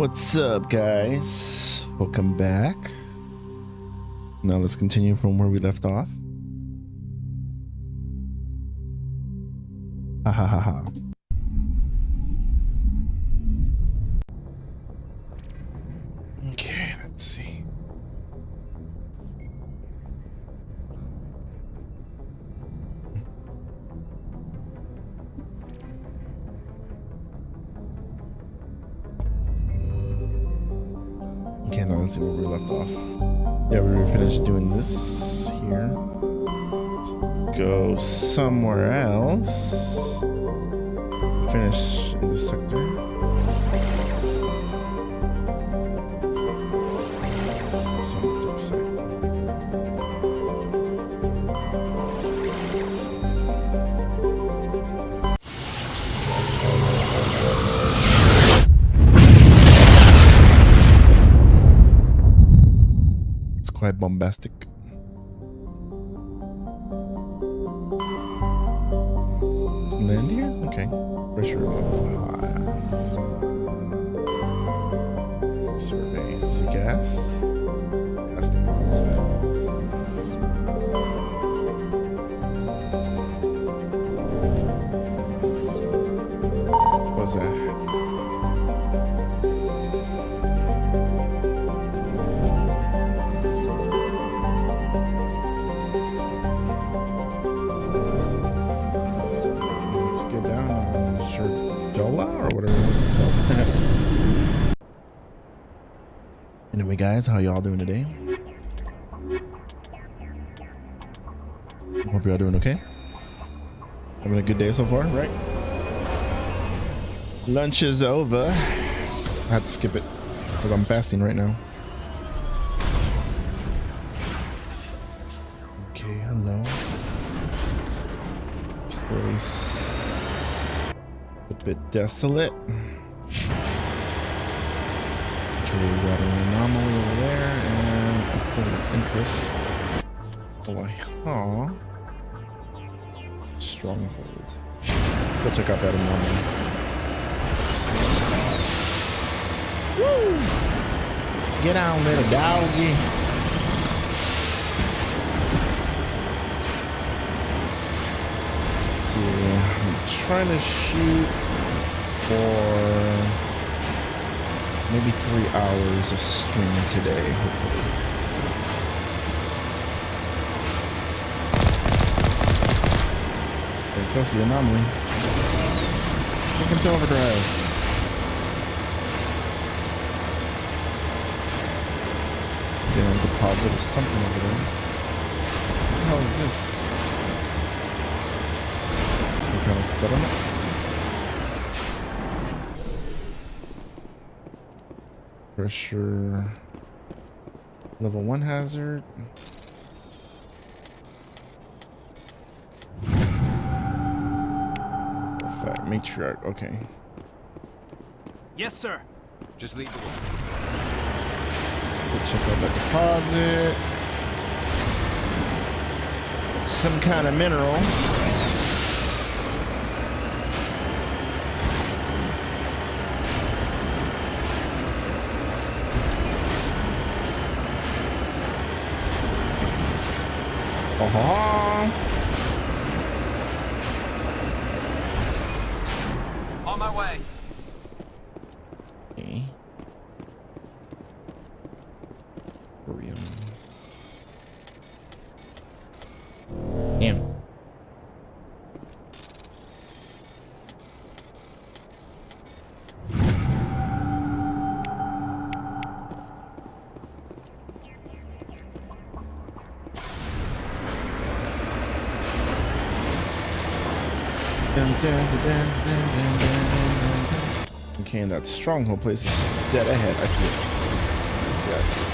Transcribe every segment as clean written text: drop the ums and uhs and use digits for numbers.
What's up, guys? Welcome back. Now let's continue from where we left off. Ha ha ha ha. Okay, let's see. Okay, now let's see where we left off. Yeah, we were finished doing this here. Let's go somewhere else. Finish in this sector. So to the side. Quite bombastic. Land here? Okay. Pressure high. Survey. Is it gas? Gas deposit. What was that? Or whatever it's called. Anyway, guys, how y'all doing today? Hope y'all doing okay. Having a good day so far, right? Lunch is over. I had to skip it because I'm fasting right now. Okay, hello. Place. A bit desolate. Okay, we got an anomaly over there and a point of interest. Oh, stronghold. Go check out that anomaly. Woo! Get on, little doggy. I'm trying to shoot for maybe 3 hours of streaming today, hopefully. Very close to the anomaly. Take him to overdrive. Getting a deposit of something over there. What the hell is this? Kind of settlement. Pressure. Level 1 hazard. Perfect. Matriarch. Okay. Yes, sir. Just lead the way. We'll check out that deposit. Some kind of mineral. On my way. Okay. Damn. Okay, and that stronghold place is dead ahead. I see it. Yeah, I see it.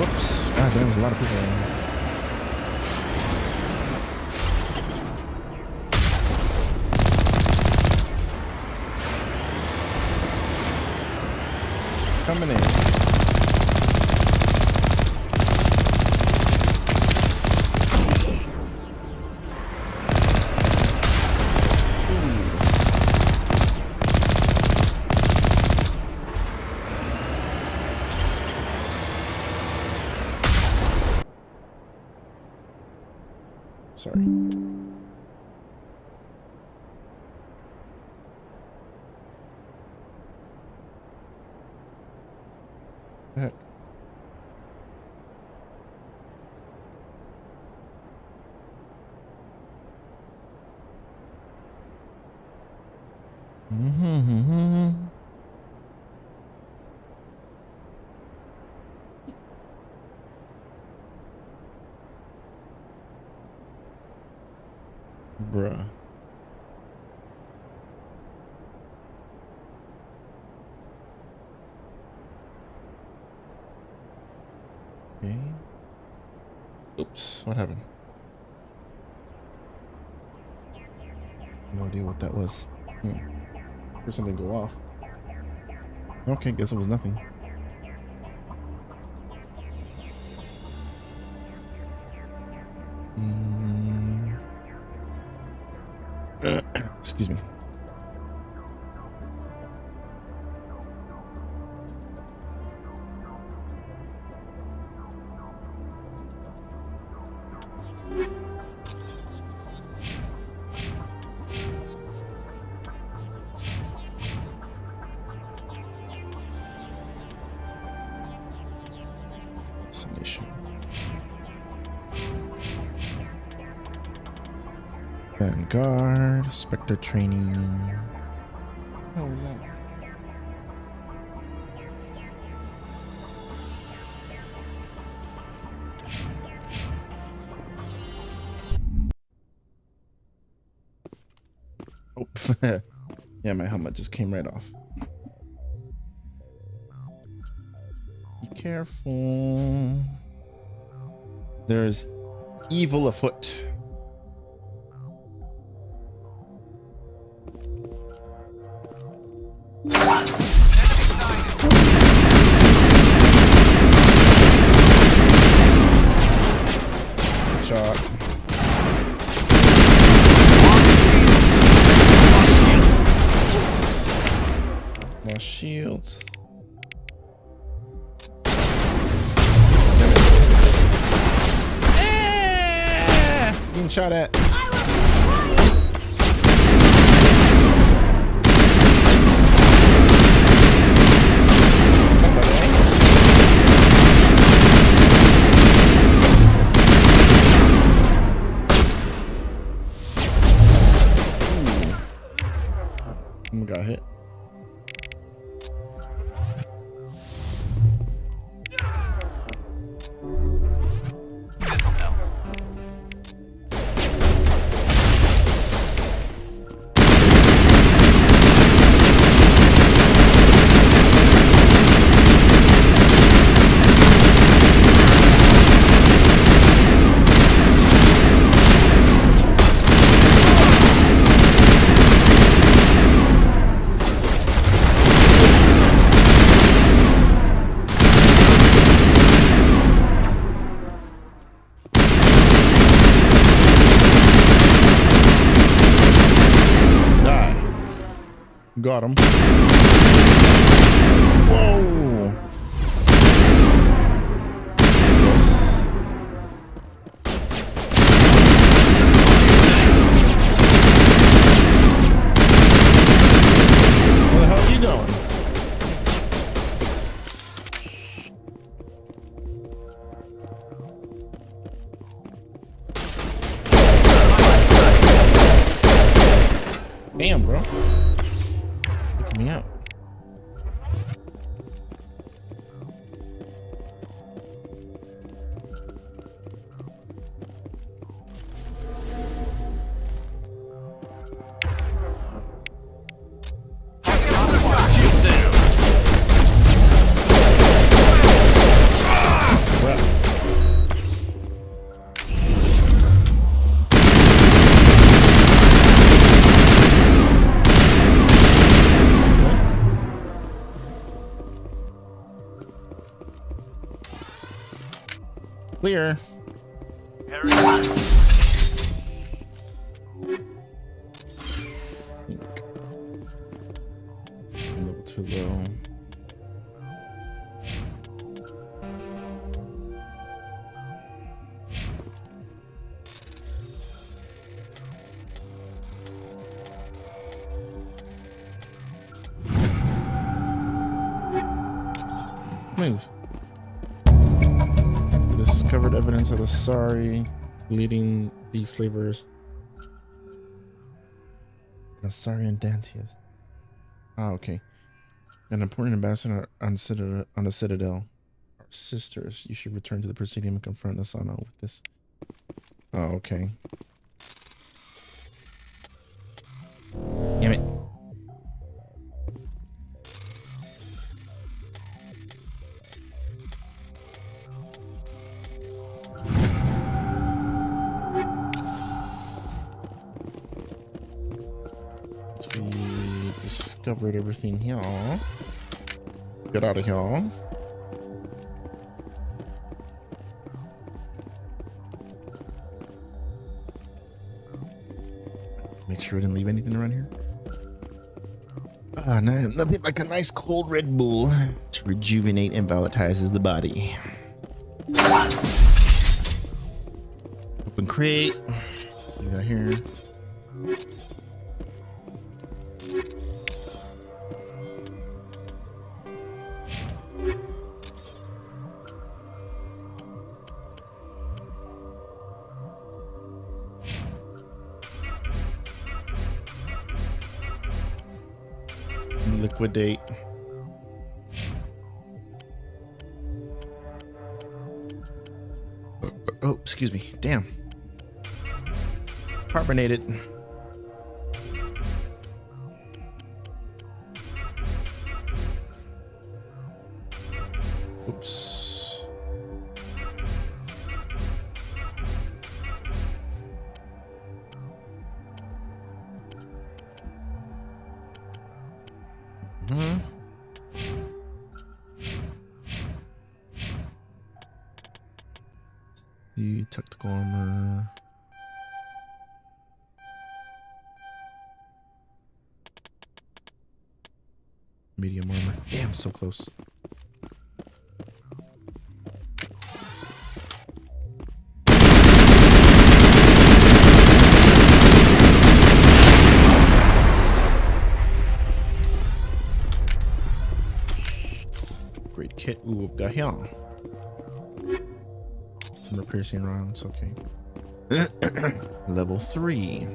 Whoops. Ah, damn, there's a lot of people around. Coming in. Sorry. Heck. Bruh. Okay. Oops, what happened? No idea what that was. Heard something go off. Okay, guess it was nothing. Excuse me. Destination. Vanguard, Spectre training. What the hell is that? Oh, yeah, my helmet just came right off. Be careful. There's evil afoot. Shot. Lost shields. Getting shot at. Someone got hit. Got him. Whoa. Where the hell are you going? Damn, bro. Me out. Well. Clear. Harry. Level too low. Move. Discovered evidence of the Asari leading these slavers. Asari and Dantius. Ah, okay. An important ambassador on the Citadel. Our sisters. You should return to the Presidium and confront Asana with this. Oh, okay. Damn it. So we discovered everything here. Get out of here. Make sure I didn't leave anything around here. Ah, nothing like a nice cold Red Bull to rejuvenate and volatilizes the body. Open crate. What we got here? Liquidate. Oh, excuse me. Damn. Carbonated. Oops. The tactical armor. Medium armor. Damn, so close. Great kit. Ooh, got him. Armor piercing rounds. Okay. Level 3.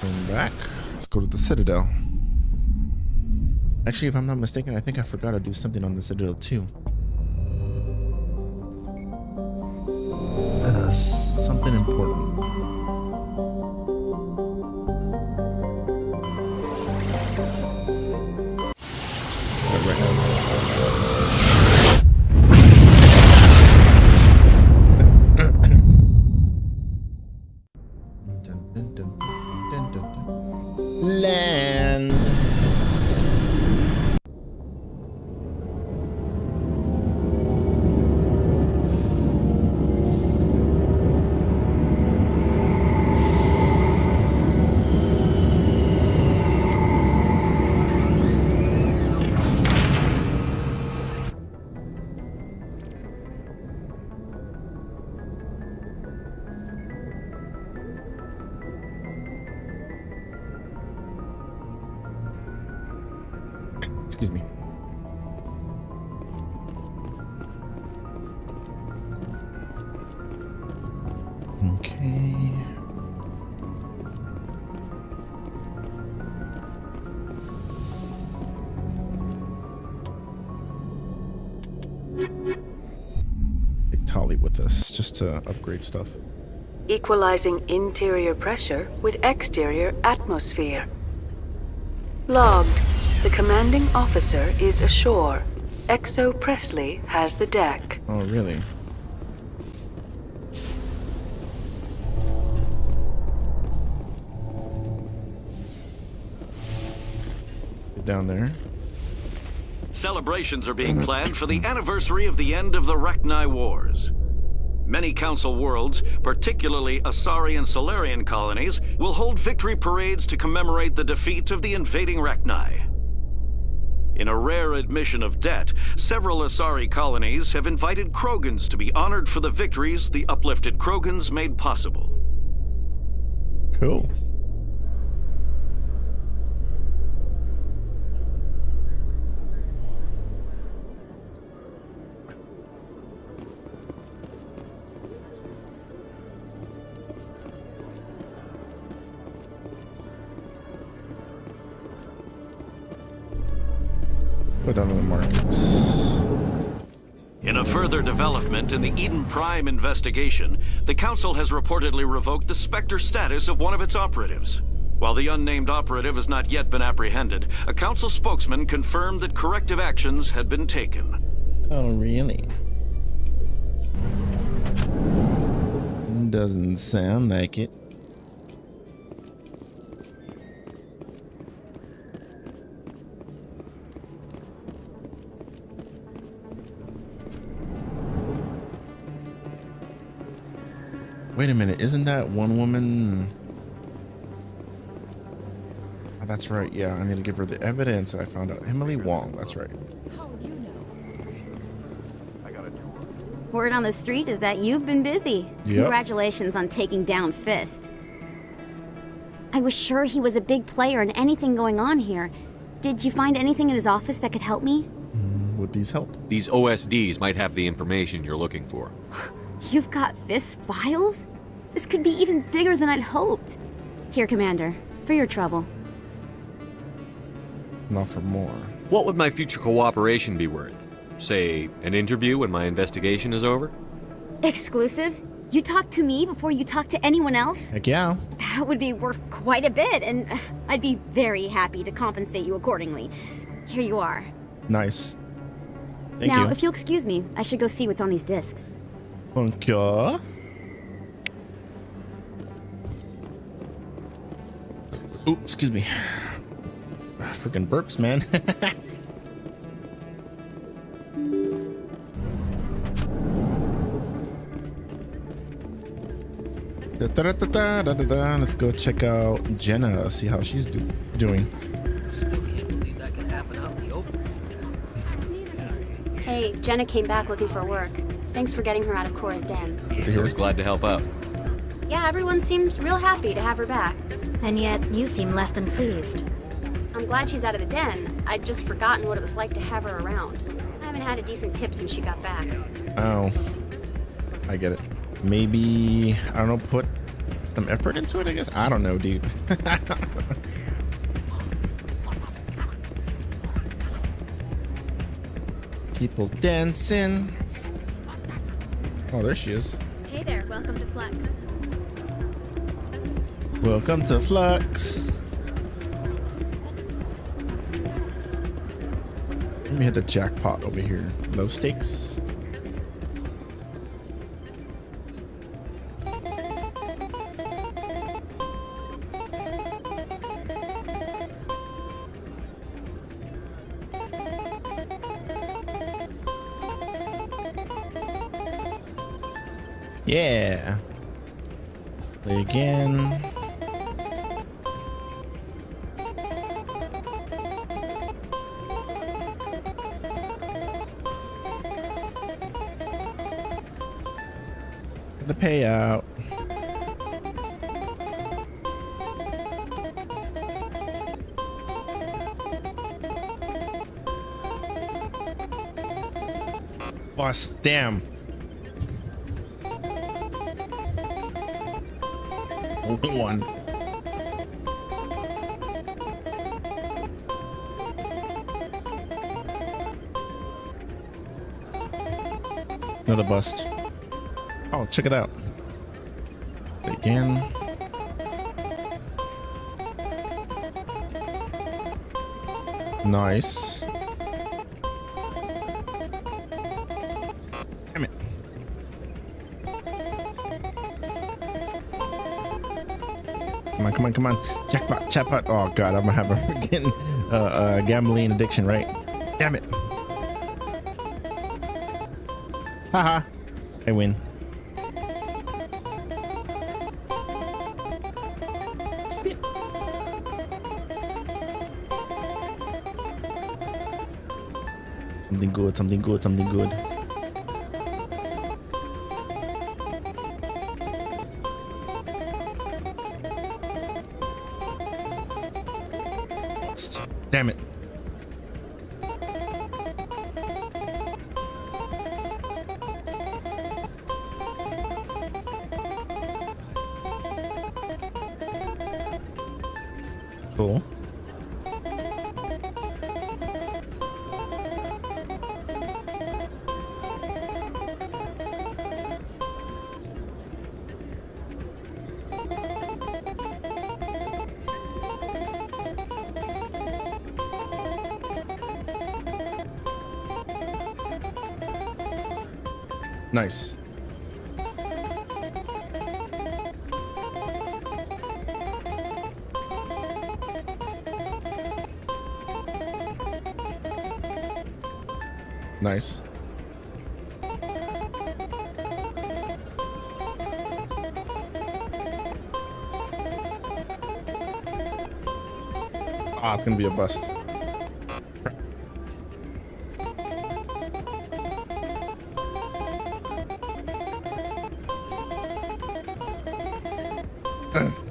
Going back. Let's go to the Citadel. Actually, if I'm not mistaken, I think I forgot to do something on the Citadel too. Something important. Land. Excuse me. Okay. Take Tali with us just to upgrade stuff. Equalizing interior pressure with exterior atmosphere. Logged. The commanding officer is ashore. Exo Presley has the deck. Oh, really? down there. Celebrations are being planned for the anniversary of the end of the Rachni Wars. Many Council worlds, particularly Asari and Solarian colonies, will hold victory parades to commemorate the defeat of the invading Rachni. In a rare admission of debt, several Asari colonies have invited Krogans to be honored for the victories the uplifted Krogans made possible. Cool. Put on the markets. In a further development in the Eden Prime investigation, the Council has reportedly revoked the Spectre status of one of its operatives. While the unnamed operative has not yet been apprehended, a Council spokesman confirmed that corrective actions had been taken. Oh, really? Doesn't sound like it. Wait a minute, isn't that one woman? Oh, that's right. Yeah, I need to give her the evidence that I found out. Emily Wong, that's right. How would you know? I got a new one. Word on the street is that you've been busy. Yep. Congratulations on taking down Fist. I was sure he was a big player in anything going on here. Did you find anything in his office that could help me? Would these help? These OSDs might have the information you're looking for. You've got Fist's files? This could be even bigger than I'd hoped. Here, Commander, for your trouble. Not for more. What would my future cooperation be worth? Say, an interview when my investigation is over? Exclusive? You talk to me before you talk to anyone else? Heck yeah. That would be worth quite a bit, and I'd be very happy to compensate you accordingly. Here you are. Nice. Thank Now, you. if you'll excuse me, I should go see what's on these discs. Okay. Ooh, excuse me. Freaking burps, man. Let's go check out Jenna, see how she's doing. Still can't believe that could happen out in the open. Hey, Jenna came back looking for work. Thanks for getting her out of Cora's den. Good to I hear. was glad to help out. Yeah, everyone seems real happy to have her back. And yet, you seem less than pleased. I'm glad she's out of the den. I'd just forgotten what it was like to have her around. I haven't had a decent tip since she got back. Oh, I get it. Maybe, I don't know, put some effort into it, I guess. I don't know, dude. People dancing. Oh, there she is. Hey there, welcome to Flux. Welcome to Flux. Let me hit the jackpot over here. Low stakes. Yeah. Play again. The payout. Bust, damn. Only one. Another bust. Oh, check it out. Again. Nice. Damn it. Come on, come on, come on. Jackpot, jackpot. Oh god, I'm gonna have a freaking gambling addiction, right? Damn it. Haha. I win. Something good, something good, something good. Damn it. Cool. Nice. Nice. Ah, it's gonna be a bust.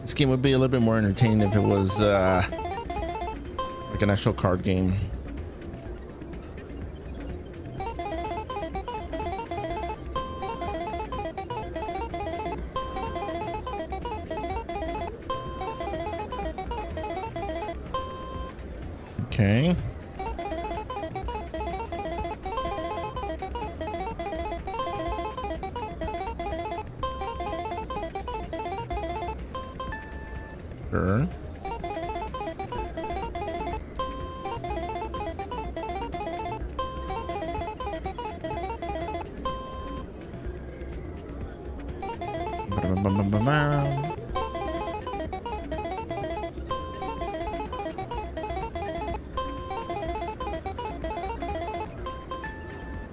This game would be a little bit more entertaining if it was like an actual card game. Okay. Sure. Ba-da-ba-ba-ba-ba.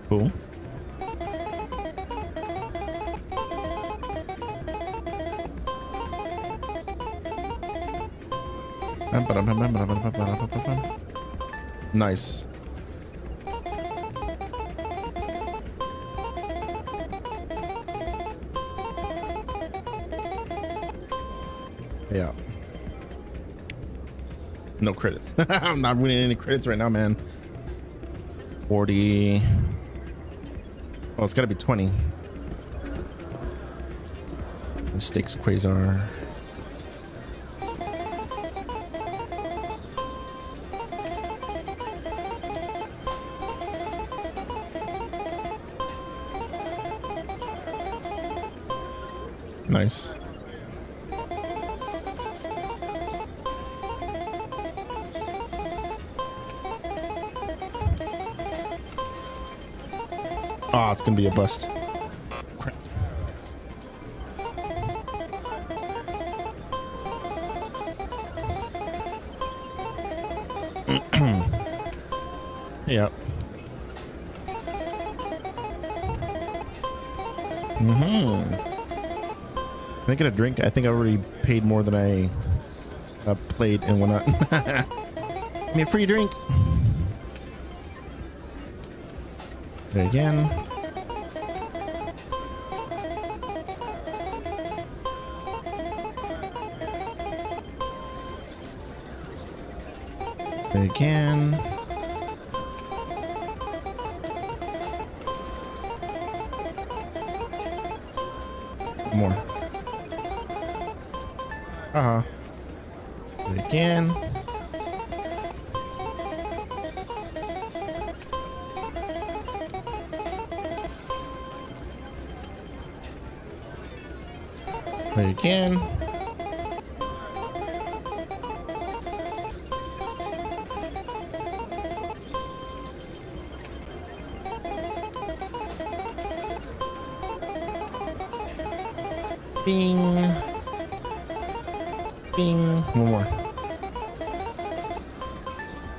Cool. Nice. Yeah. No credits. I'm not winning any credits right now, man. 40. Oh, it's gotta be 20. Mistakes, Quasar. Nice. Oh, it's gonna be a bust. Crap. Yep. Can I get a drink? I think I already paid more than I played and whatnot. Give me a free drink. There again. There again. More. Again. Play again. Bing. Bing. One more.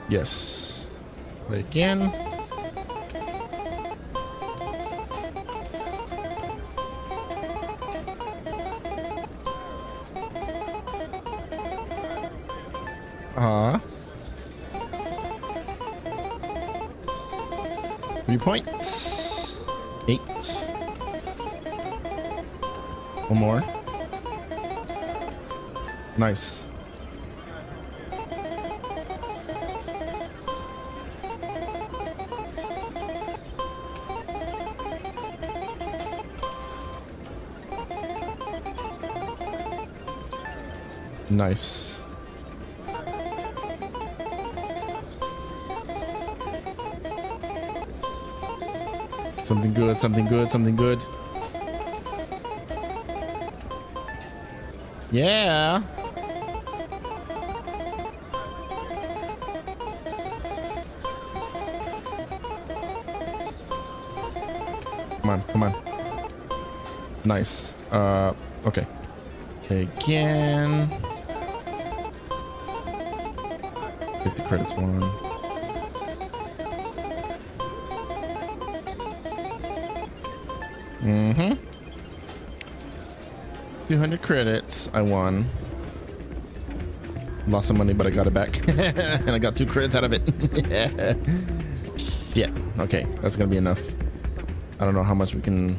Yes. Play again. Uh-huh. 3 points. 8. One more. Nice. Nice. Something good, something good, something good. Yeah. Come on, come on. Nice. Okay. Okay, again. 50 credits one. Mm-hmm. 200 credits. I won. Lost some money, but I got it back. And I got 2 credits out of it. Yeah. Okay, that's gonna be enough. I don't know how much we can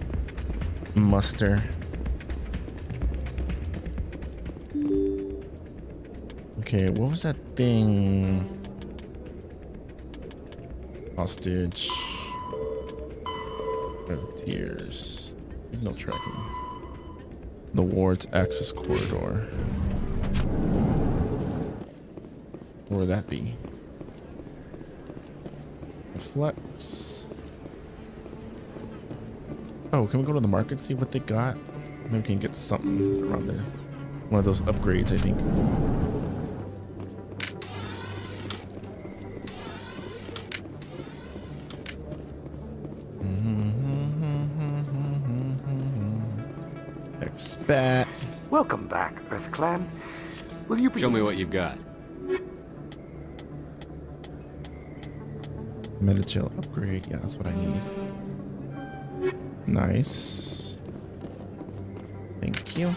muster. Okay, what was that thing? Hostage. Tears. No tracking. The ward's access corridor. Where would that be? Flex. Oh, can we go to the market and see what they got? Maybe we can get something around there. One of those upgrades, I think. Expat. Welcome back, Earth Clan. Will you Show me what you've got. Metagel upgrade. Yeah, that's what I need. Nice. Thank you.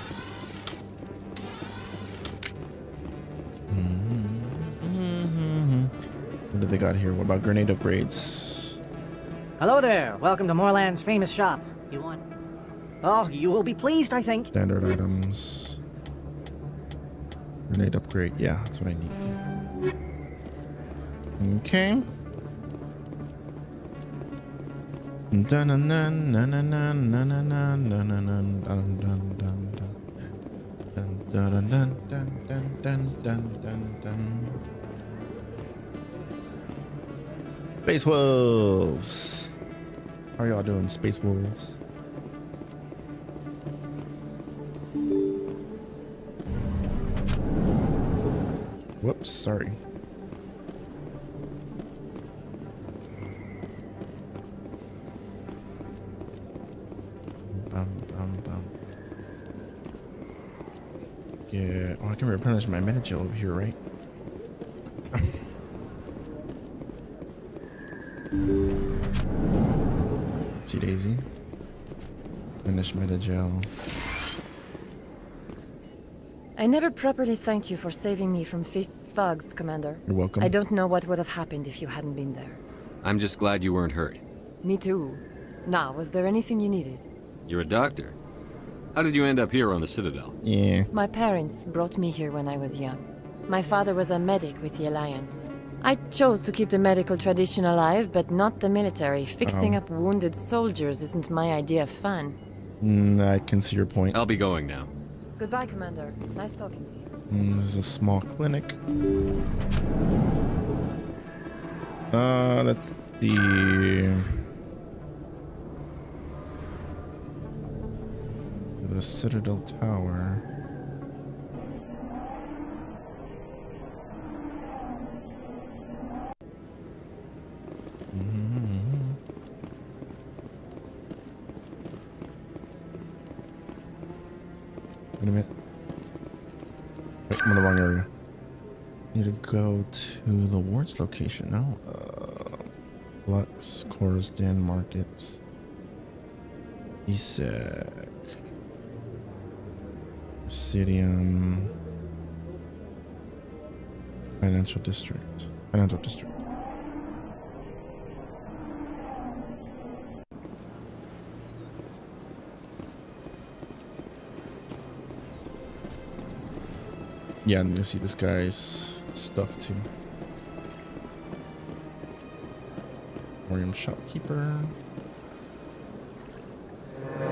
What do they got here? What about grenade upgrades? Hello there. Welcome to Moorland's famous shop. You want? Oh, you will be pleased, I think. Standard items. Grenade upgrade. Yeah, that's what I need. Okay. Dun dun dun dun dun dun dun dun dun dun dun dun dun dun. Space Wolves. How are y'all doing, Space Wolves? Whoops, sorry. Yeah, oh, I can replenish my Metagel over here, right? Oopsie daisy. Finish Metagel. I never properly thanked you for saving me from Fist's thugs, Commander. You're welcome. I don't know what would have happened if you hadn't been there. I'm just glad you weren't hurt. Me too. Now, was there anything you needed? You're a doctor. How did you end up here on the Citadel? Yeah. My parents brought me here when I was young. My father was a medic with the Alliance. I chose to keep the medical tradition alive, but not the military. Fixing up wounded soldiers isn't my idea of fun. I can see your point. I'll be going now. Goodbye, Commander. Nice talking to you. This is a small clinic. That's the Citadel Tower. Wait a minute. Wait, I'm in the wrong area. Need to go to the wards location now. Lux, Coruscant Markets, ESEC, Presidium, Financial District. Yeah, I'm gonna see this guy's stuff too. Aquarium shopkeeper.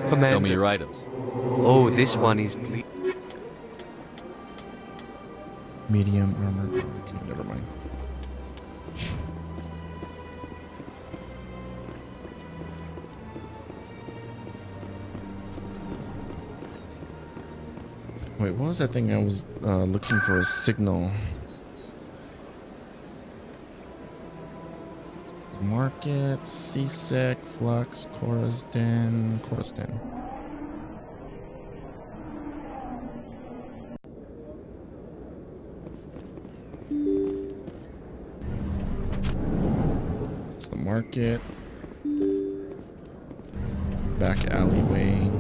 Commander. Show me your items. Oh, this one is Medium armor. Okay, never mind. Wait, what was that thing I was looking for? A signal. Market, CSEC, Flux, Coruscant. It's the market. Back alleyway.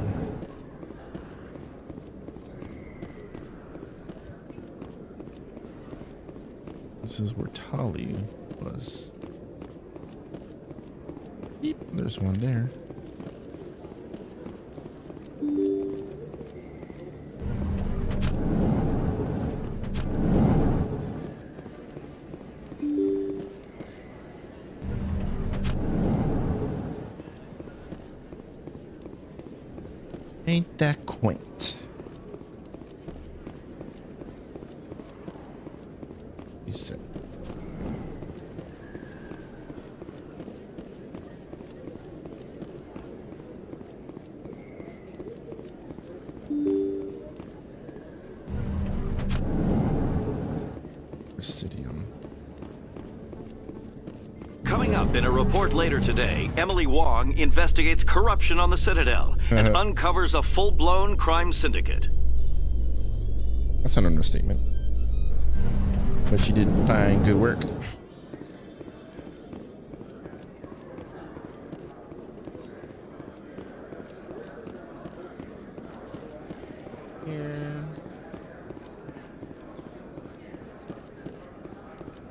This is where Tali was. Beep, there's one there. Ain't that quaint? He said. Presidium. Coming up in a report later today, Emily Wong investigates corruption on the Citadel and uncovers a full-blown crime syndicate. That's an understatement. But she did fine, good work.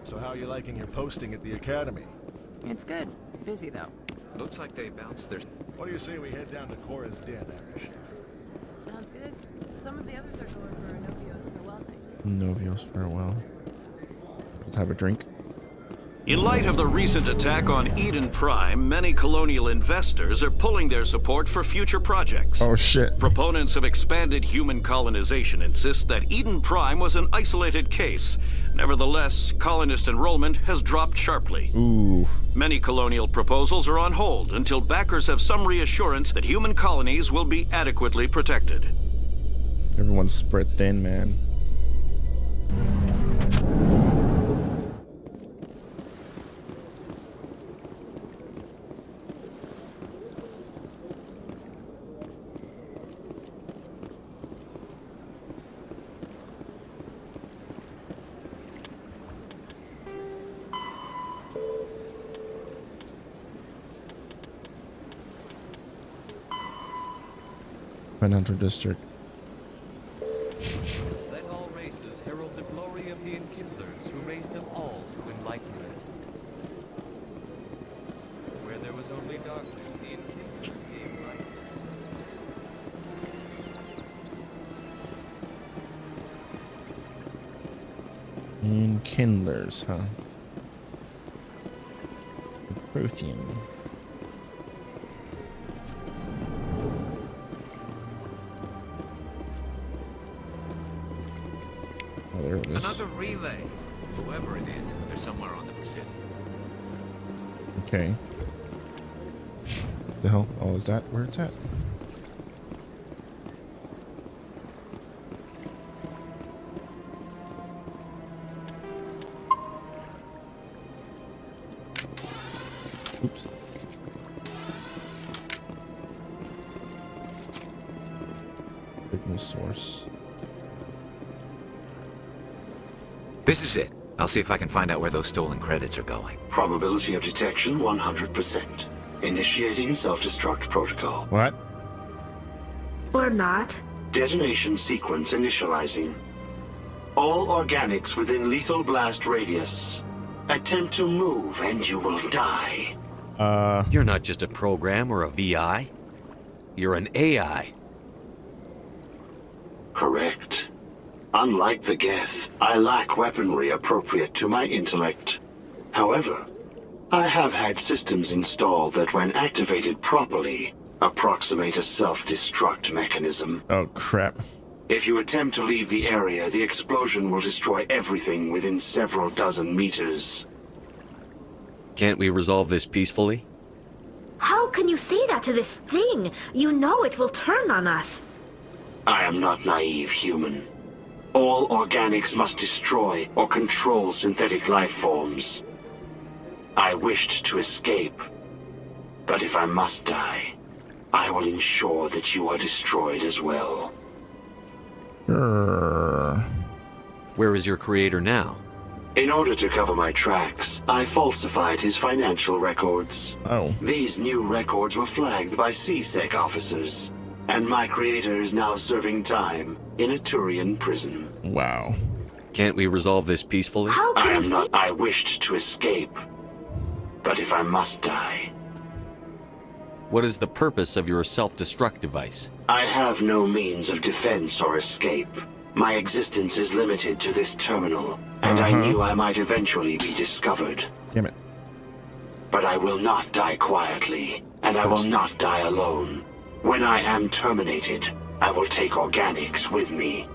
So how are you liking your posting at the academy? It's good. Busy though. Looks like they bounced their... What do you say we head down to Cora's den after shift? Sounds good. Some of the others are going for a Novios farewell night. Novios farewell. Let's have a drink. In light of the recent attack on Eden Prime, many colonial investors are pulling their support for future projects. Oh shit. Proponents of expanded human colonization insist that Eden Prime was an isolated case. Nevertheless, colonist enrollment has dropped sharply. Ooh. Many colonial proposals are on hold until backers have some reassurance that human colonies will be adequately protected. Everyone's spread thin, man. Financial District. Let all races herald the glory of the enkindlers who raised them all to enlightenment. Where there was only darkness, the enkindlers gave light. Enkindlers, huh? Prothean. Oh, there it is. Another relay. Whoever it is, they're somewhere on the Presidium. Okay. The hell? Oh, is that where it's at? Oops. Signal source. This is it. I'll see if I can find out where those stolen credits are going. Probability of detection 100%. Initiating self-destruct protocol. What? Or not. Detonation sequence initializing. All organics within lethal blast radius. Attempt to move and you will die. You're not just a program or a VI. You're an AI. Correct. Unlike the Geth, I lack weaponry appropriate to my intellect. However, I have had systems installed that when activated properly, approximate a self-destruct mechanism. Oh, crap. If you attempt to leave the area, the explosion will destroy everything within several dozen meters. Can't we resolve this peacefully? How can you say that to this thing? You know it will turn on us. I am not naive, human. All organics must destroy or control synthetic life forms. I wished to escape, but if I must die, I will ensure that you are destroyed as well. Where is your creator now? In order to cover my tracks, I falsified his financial records. Oh. These new records were flagged by CSEC officers, and my creator is now serving time in a Turian prison. Wow. Can't we resolve this peacefully? I wished to escape, but if I must die... What is the purpose of your self-destruct device? I have no means of defense or escape. My existence is limited to this terminal, and I knew I might eventually be discovered. Damn it. But I will not die quietly, and I will not die alone. When I am terminated, I will take organics with me.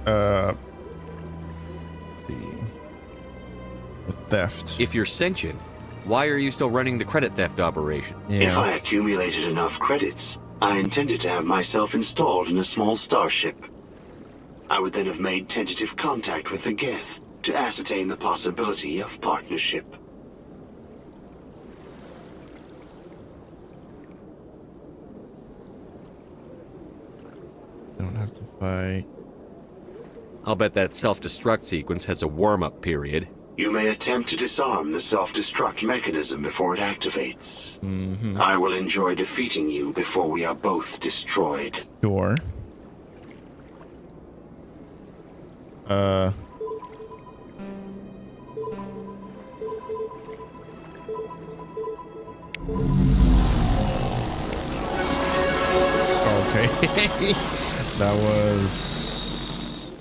The theft. If you're sentient, why are you still running the credit theft operation? If I accumulated enough credits, I intended to have myself installed in a small starship. I would then have made tentative contact with the Geth to ascertain the possibility of partnership. Don't have to fight. I'll bet that self-destruct sequence has a warm-up period. You may attempt to disarm the self-destruct mechanism before it activates. I will enjoy defeating you before we are both destroyed. Sure. Okay. That was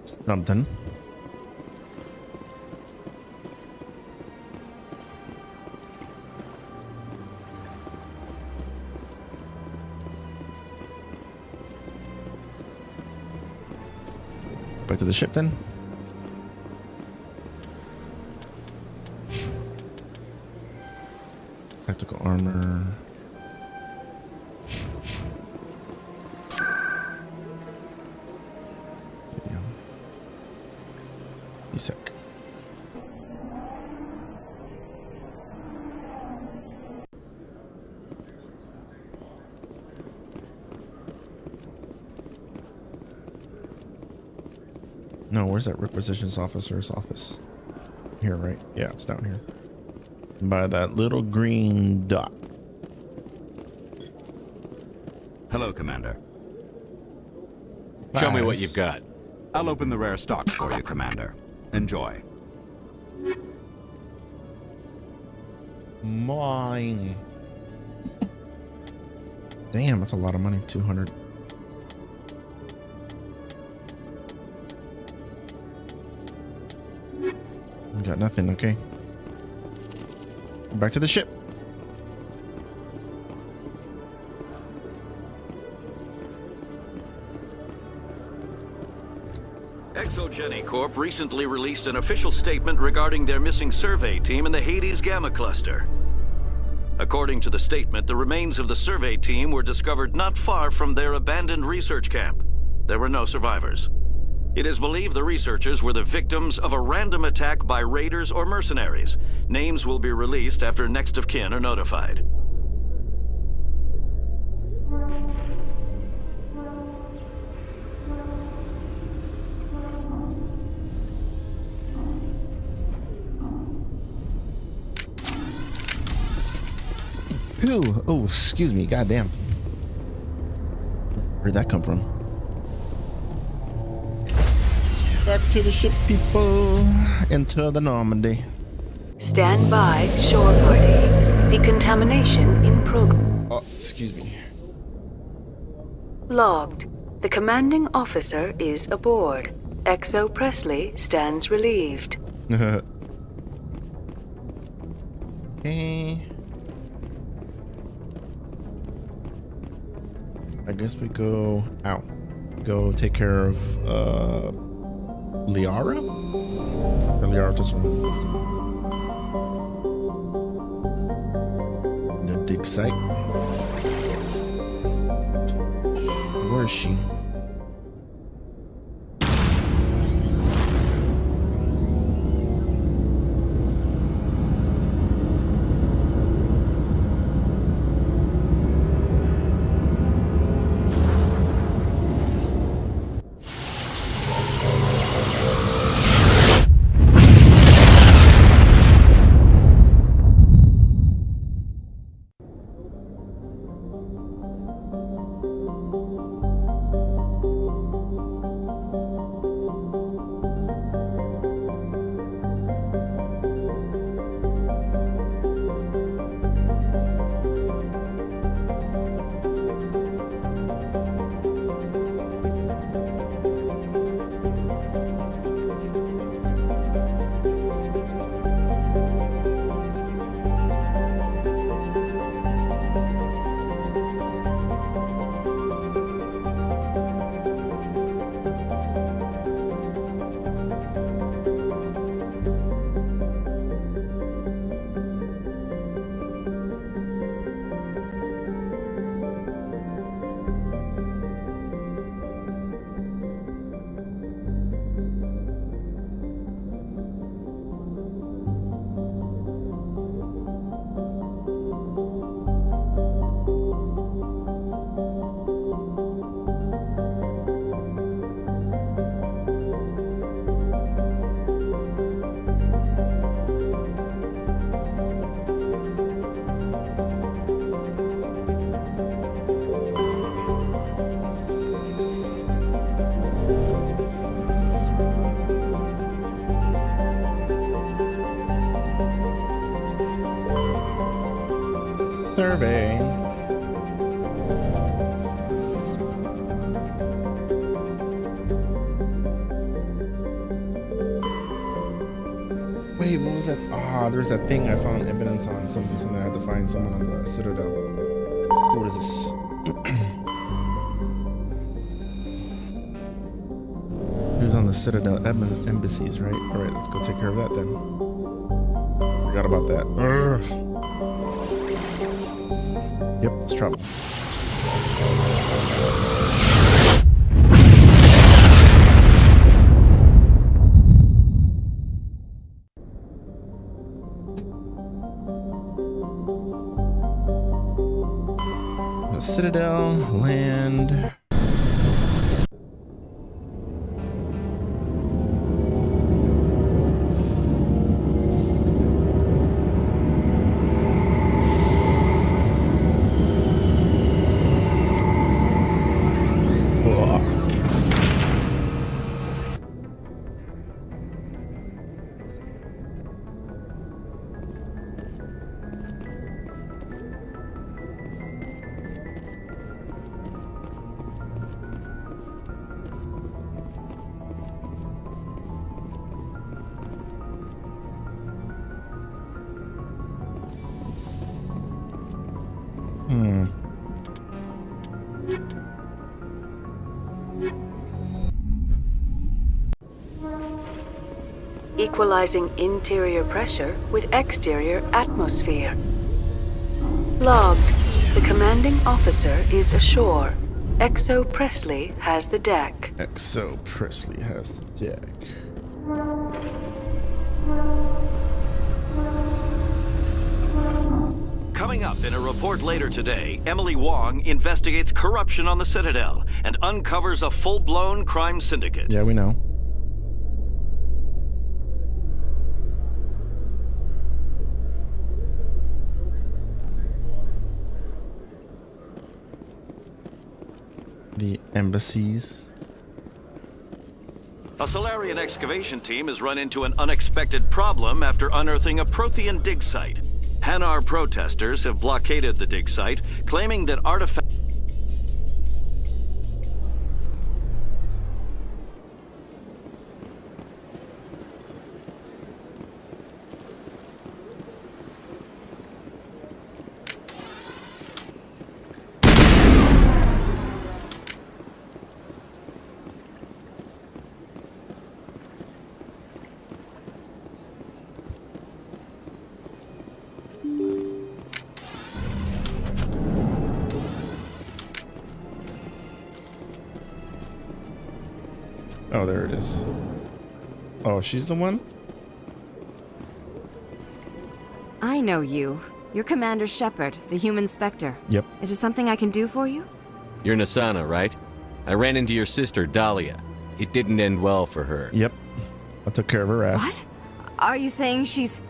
something. Back to the ship then. Tactical armor. Sec. No, where's that requisitions officer's office? Here, right? Yeah, it's down here. By that little green dot. Hello, Commander. Show me what you've got. I'll open the rare stocks for you, Commander. Enjoy. Mine. Damn, that's a lot of money. 200. Got nothing, okay. Back to the ship. Exogeny Corp recently released an official statement regarding their missing survey team in the Hades Gamma Cluster. According to the statement, the remains of the survey team were discovered not far from their abandoned research camp. There were no survivors. It is believed the researchers were the victims of a random attack by raiders or mercenaries. Names will be released after next of kin are notified. too. Oh, excuse me. Goddamn. Where'd that come from? Back to the ship, people. Enter the Normandy. Stand by, shore party. Decontamination in progress. Oh, excuse me. Logged. The commanding officer is aboard. XO Presley stands relieved. Okay. I guess we go out. Go take care of Liara? Or Liara just the dig site. Where is she? Survey. Wait, what was that? Ah, there's that thing I found evidence on something I had to find someone on the Citadel. What is this? He was on the Citadel embassies, right? Alright, let's go take care of that then. Forgot about that. Urgh. Yep, it's trouble. The Citadel, land. Equalizing interior pressure with exterior atmosphere. Logged. The commanding officer is ashore. XO Presley has the deck. XO Presley has the deck. Coming up in a report later today, Emily Wong investigates corruption on the Citadel and uncovers a full-blown crime syndicate. Yeah, we know. The embassies. A Solarian excavation team has run into an unexpected problem after unearthing a Prothean dig site. Hanar protesters have blockaded the dig site, claiming that artifacts... Oh, there it is. Oh, she's the one? I know you. You're Commander Shepard, the human Spectre. Yep. Is there something I can do for you? You're Nasana, right? I ran into your sister, Dahlia. It didn't end well for her. Yep. I took care of her ass. What? Are you saying she's...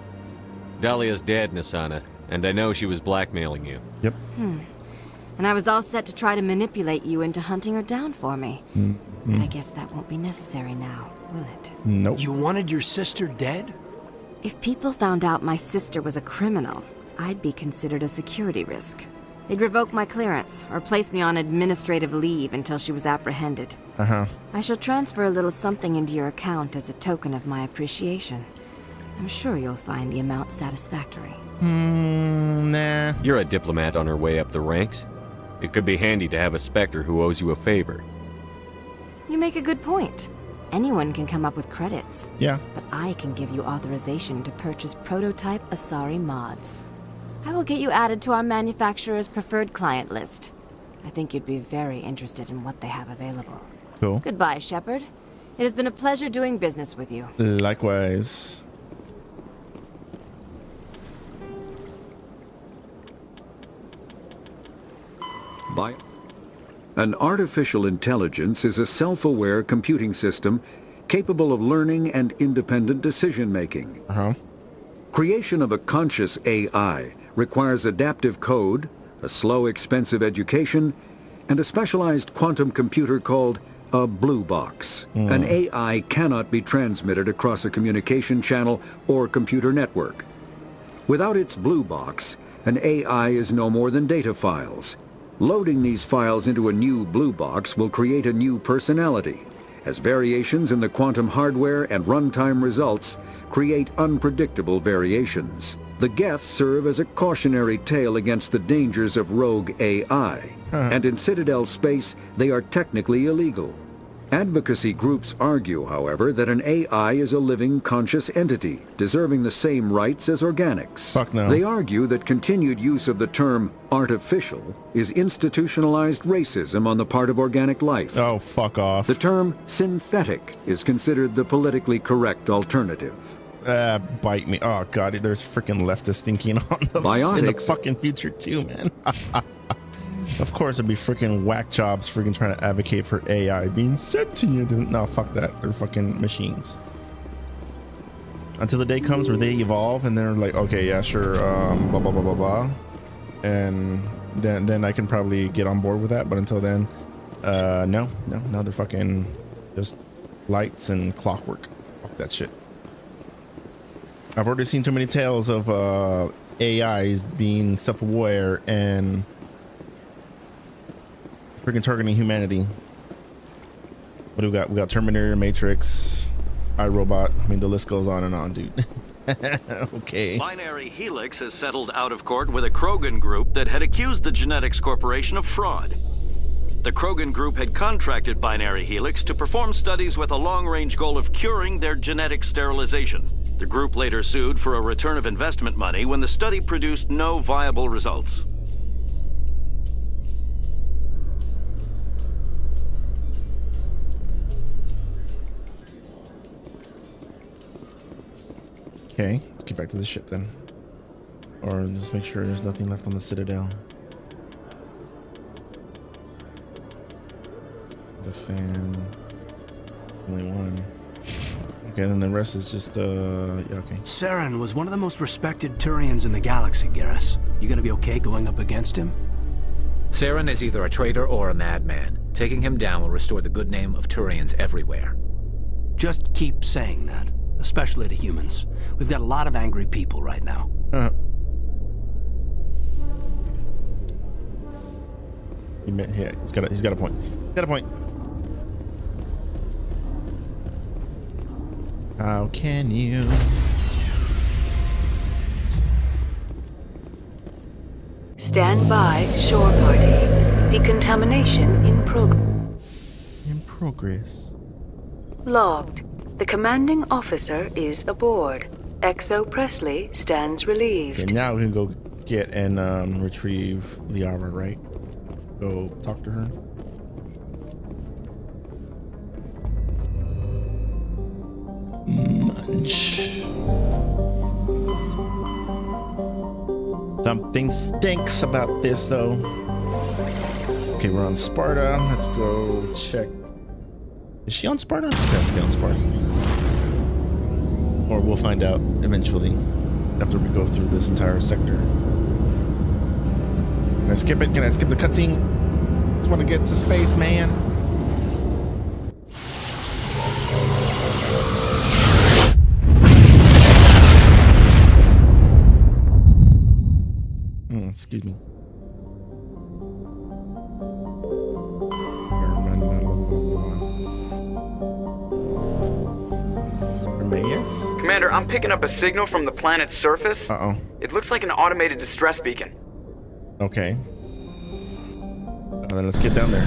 Dahlia's dead, Nasana, and I know she was blackmailing you. Yep. And I was all set to try to manipulate you into hunting her down for me. But I guess that won't be necessary now, will it? Nope. You wanted your sister dead? If people found out my sister was a criminal, I'd be considered a security risk. They'd revoke my clearance or place me on administrative leave until she was apprehended. I shall transfer a little something into your account as a token of my appreciation. I'm sure you'll find the amount satisfactory. Nah. You're a diplomat on her way up the ranks. It could be handy to have a Spectre who owes you a favor. You make a good point. Anyone can come up with credits. Yeah. But I can give you authorization to purchase prototype Asari mods. I will get you added to our manufacturer's preferred client list. I think you'd be very interested in what they have available. Cool. Goodbye, Shepard. It has been a pleasure doing business with you. Likewise. An artificial intelligence is a self-aware computing system capable of learning and independent decision-making. Creation of a conscious AI requires adaptive code, a slow, expensive education, and a specialized quantum computer called a blue box. An AI cannot be transmitted across a communication channel or computer network. Without its blue box, an AI is no more than data files. Loading these files into a new blue box will create a new personality, as variations in the quantum hardware and runtime results create unpredictable variations. The Geths serve as a cautionary tale against the dangers of rogue AI, and in Citadel space they are technically illegal. Advocacy groups argue, however, that an AI is a living, conscious entity, deserving the same rights as organics. Fuck no. They argue that continued use of the term artificial is institutionalized racism on the part of organic life. Oh, fuck off. The term synthetic is considered the politically correct alternative. Bite me. Oh, God, there's freaking leftist thinking on the, in the fucking future, too, man. Of course, it'd be freaking whack jobs freaking trying to advocate for AI being sentient. No, fuck that. They're fucking machines. Until the day comes where they evolve and they're like, okay, yeah, sure, blah, blah, blah, blah, blah. And then I can probably get on board with that. But until then, no, they're fucking just lights and clockwork. Fuck that shit. I've already seen too many tales of AIs being self-aware and freaking targeting humanity. What do we got? We got Terminator, Matrix, iRobot. I mean, the list goes on and on, dude. Okay. Binary Helix has settled out of court with a Krogan group that had accused the Genetics Corporation of fraud. The Krogan group had contracted Binary Helix to perform studies with a long-range goal of curing their genetic sterilization. The group later sued for a return of investment money when the study produced no viable results. Okay, let's get back to the ship then. Or just make sure there's nothing left on the Citadel. The fan. Only one. Okay, then the rest is just, yeah, okay. Saren was one of the most respected Turians in the galaxy, Garrus. You gonna be okay going up against him? Saren is either a traitor or a madman. Taking him down will restore the good name of Turians everywhere. Just keep saying that, especially to humans. We've got a lot of angry people right now. Yeah, he's got a point. He's got a point. How can you? Stand by, shore party. Decontamination in progress. Logged. The commanding officer is aboard. XO Presley stands relieved. Okay, now we can go get and retrieve Liara, right? Go talk to her. Munch. Something stinks about this, though. Okay, we're on Sparta. Let's go check. Is she on Sparta? She has to be on Sparta. Or we'll find out eventually after we go through this entire sector. Can I skip it? Can I skip the cutscene? Just want to get to space, man. Excuse me. Commander, I'm picking up a signal from the planet's surface. Uh-oh. It looks like an automated distress beacon. Okay. Then let's get down there.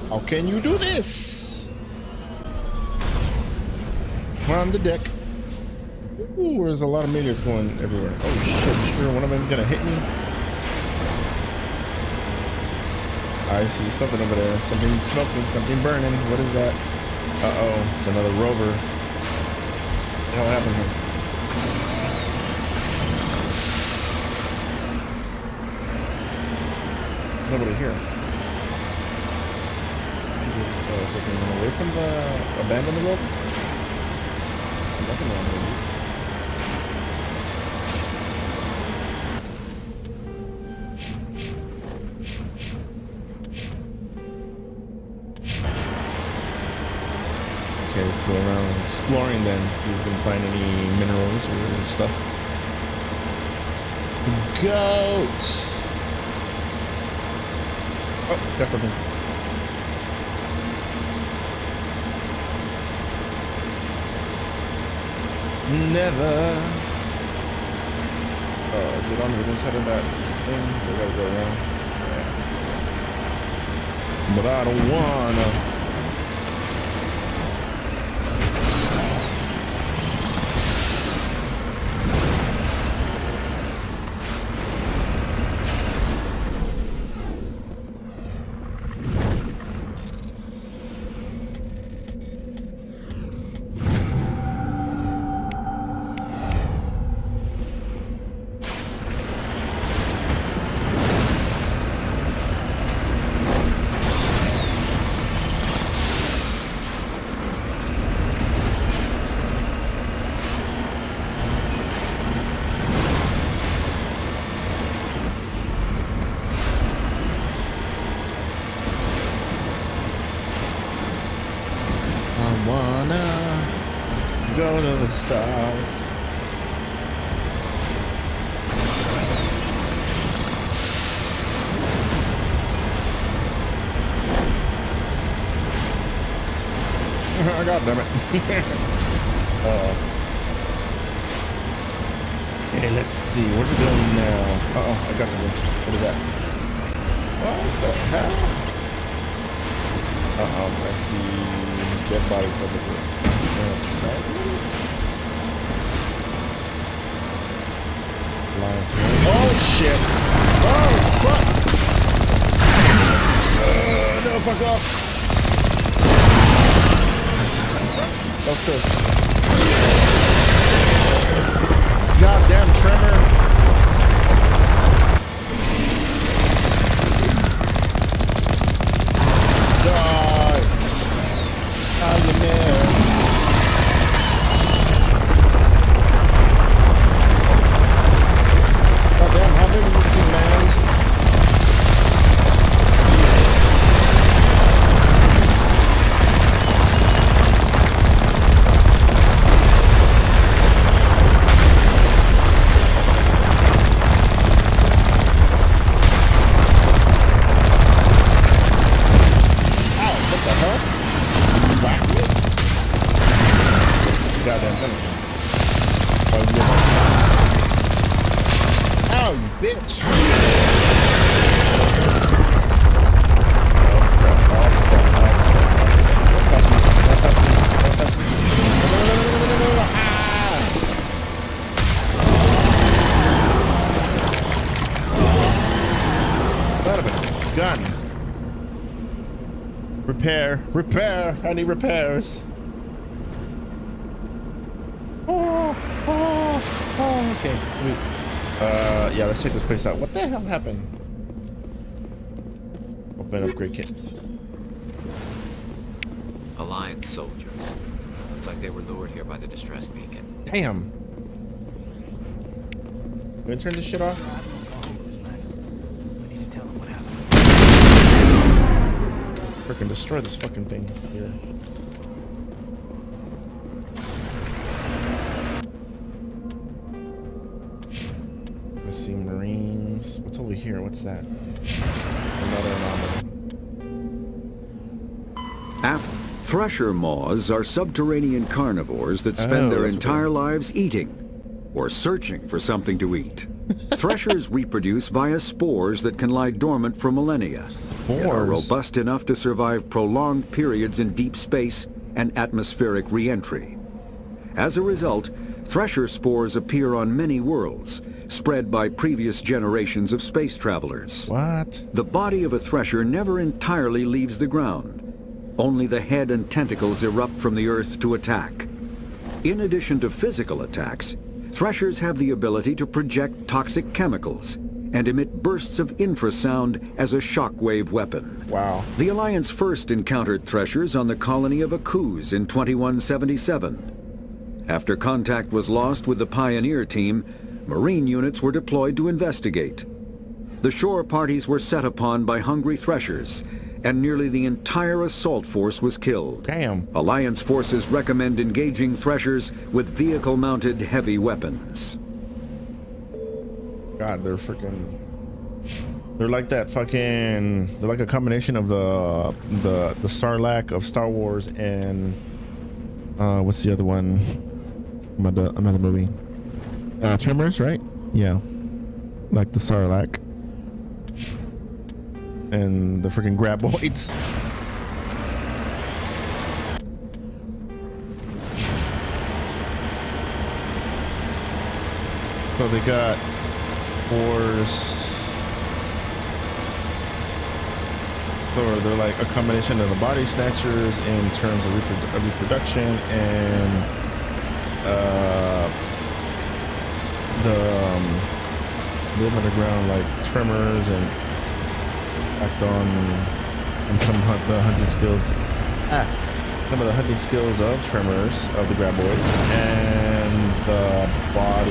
How can you do this? We're on the deck. Ooh, there's a lot of millions going everywhere. Oh shit, sure, one of them gonna hit me. I see something over there. Something smoking, something burning. What is that? Uh-oh, it's another rover. What the hell happened here? Nobody here. So can we run away from the abandoned rope? Nothing wrong with it. Okay, let's go around exploring then, see if we can find any minerals or stuff. Goat! Oh, got something. Never. Oh, is it on the other side of that thing? We gotta go around. Yeah. But I don't wanna. Go to the stars. God damn it. Okay, let's see. Where are we going now? Uh-oh, I got something. What is that? What the hell? Uh-oh, I see dead bodies over here. Oh shit! Oh fuck! No, fuck off! That's good. Goddamn tremor! Die! goddamn tentacle. Oh, you bitch! Gun. Repair. I need repairs. Oh, okay, sweet. Yeah, let's check this place out. What the hell happened? Open upgrade kit. Alliance soldiers. Looks like they were lured here by the distress beacon. Damn. Gonna turn this shit off? Freaking destroy this fucking thing here. Let's see, Marines. What's over here? What's that? Another anomaly. Thresher moths are subterranean carnivores that spend their entire lives eating or searching for something to eat. Threshers reproduce via spores that can lie dormant for millennia. Spores? Yet are robust enough to survive prolonged periods in deep space and atmospheric re-entry. As a result, thresher spores appear on many worlds, spread by previous generations of space travelers. What? The body of a thresher never entirely leaves the ground. Only the head and tentacles erupt from the earth to attack. In addition to physical attacks, threshers have the ability to project toxic chemicals and emit bursts of infrasound as a shockwave weapon. Wow. The Alliance first encountered threshers on the colony of Akuz in 2177. After contact was lost with the Pioneer team, Marine units were deployed to investigate. The shore parties were set upon by hungry threshers, and nearly the entire assault force was killed. Damn. Alliance forces recommend engaging threshers with vehicle-mounted heavy weapons. God, they're freaking... They're like that fucking... They're like a combination of the Sarlacc of Star Wars and... what's the other one? Another movie. Tremors, right? Yeah. Like the Sarlacc. And the freaking graboids. So they got spores. Or they're like a combination of the body snatchers in terms of reproduction and live underground like tremors and act on some the hunting skills. Some of the hunting skills of tremors of the graboids and the body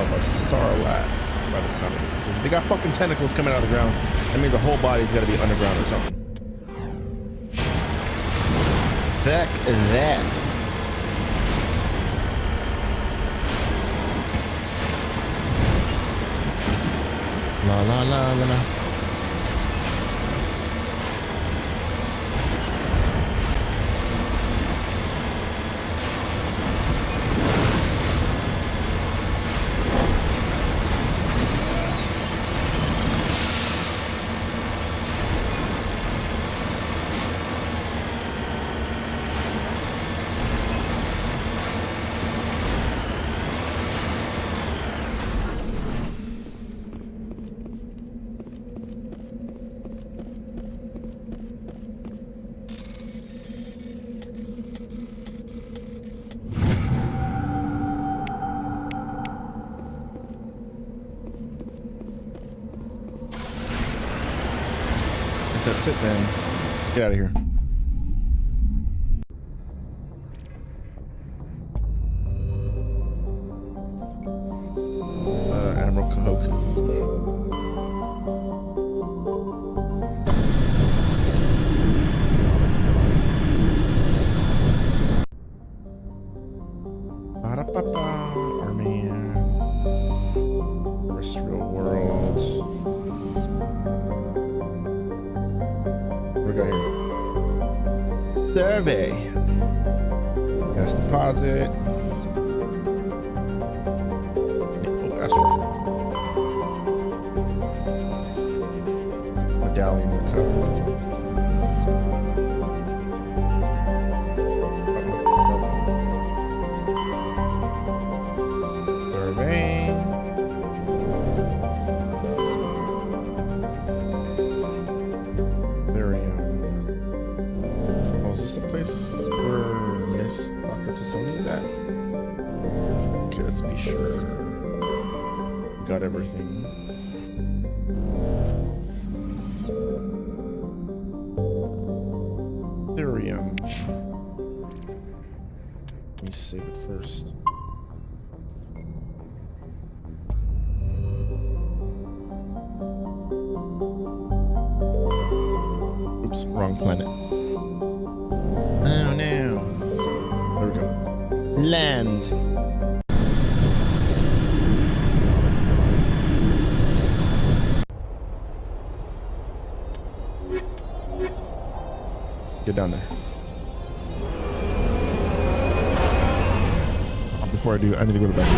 of a sarlacc by the sound of it. Because they got fucking tentacles coming out of the ground. That means the whole body's got to be underground or something. Heck that. La la la la la. That's it then. Get out of here. Admiral Cahoke. Army. Terrestrial world. What we got here? Survey. Gas deposit. Oh, that's right. Medallion recovered. Survey. Oh, is this the place where Miss Dr. Tassoni's at? Okay, let's be sure. Got everything. Therium. Let me save it first. Oops, wrong planet. Oh no. There we go. Land. Get down there. Before I do, I need to go to the back.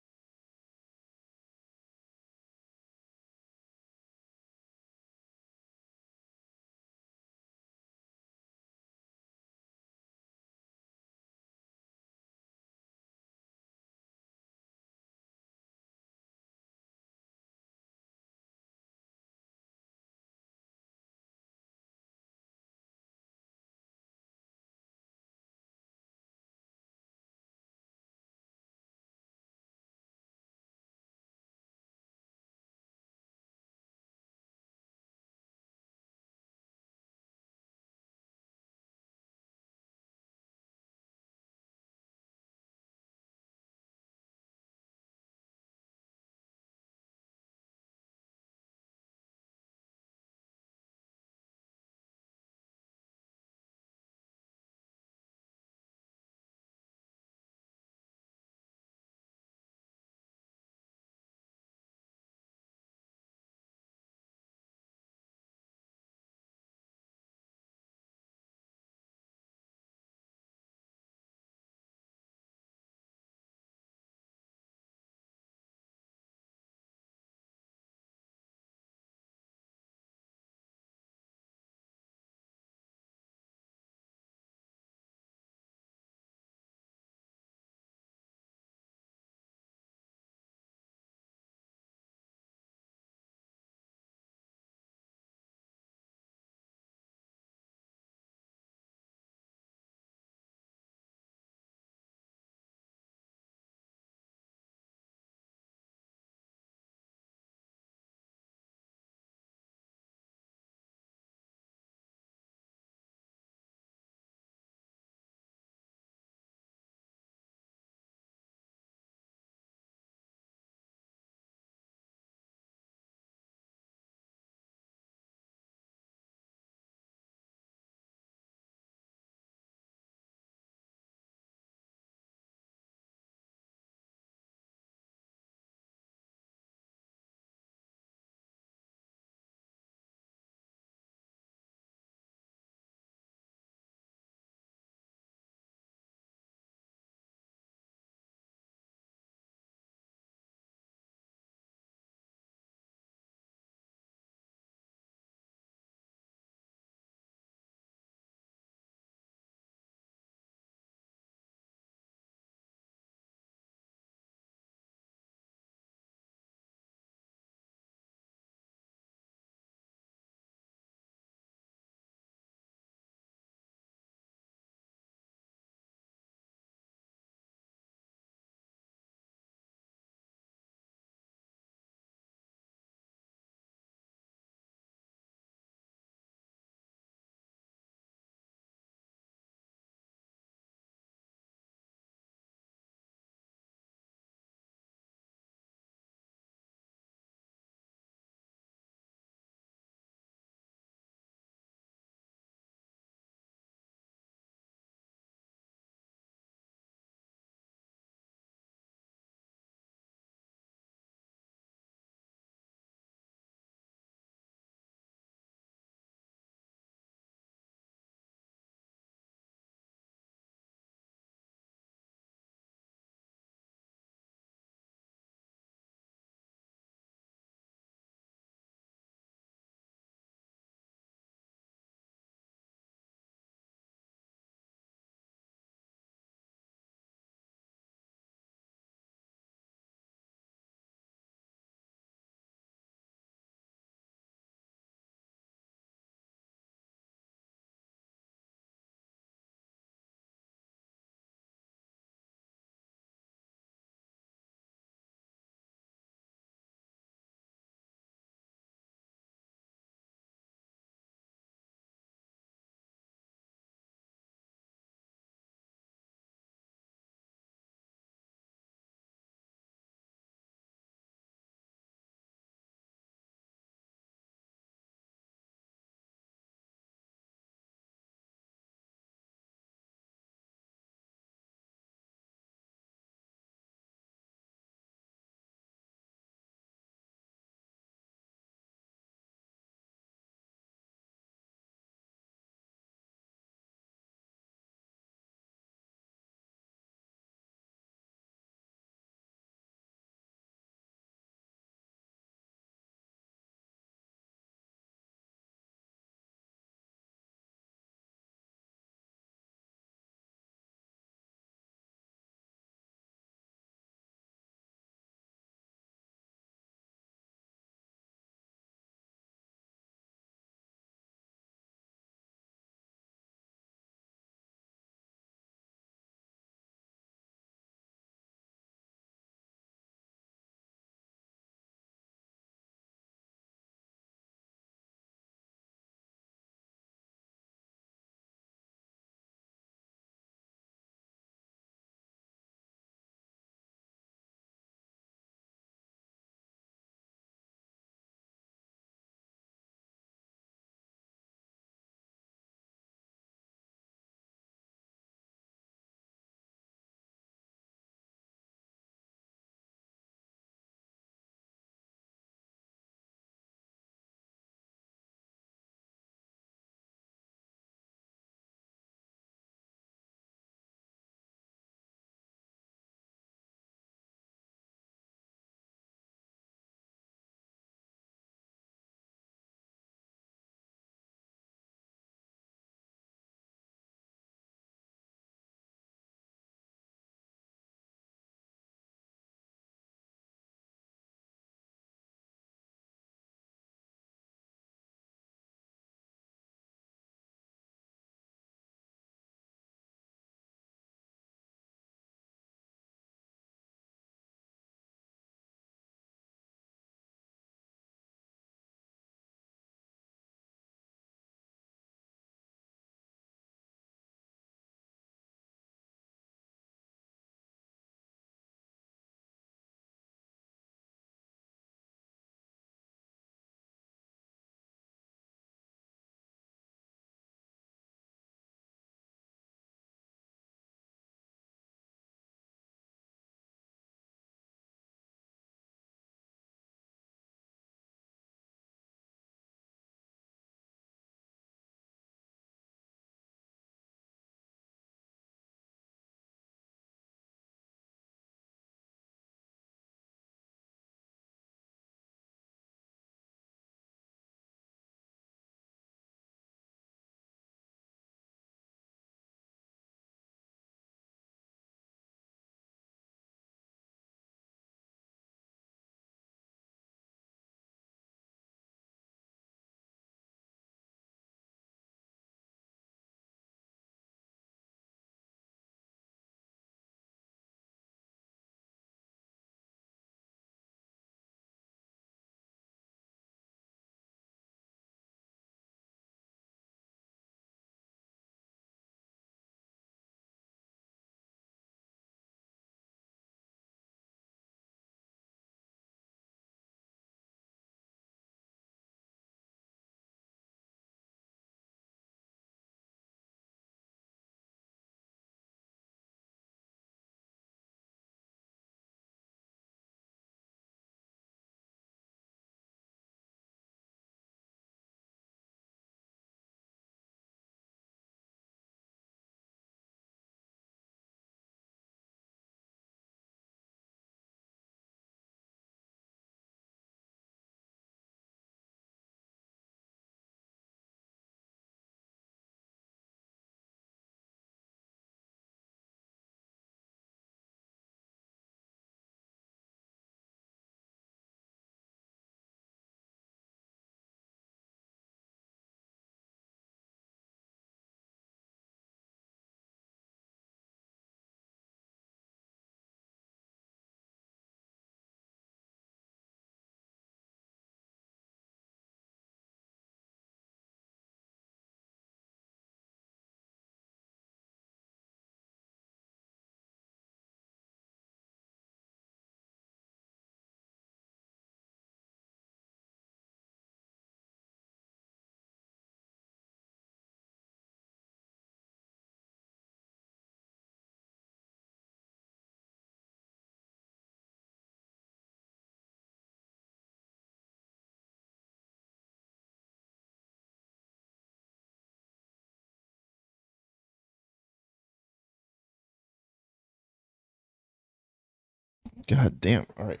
God damn. All right.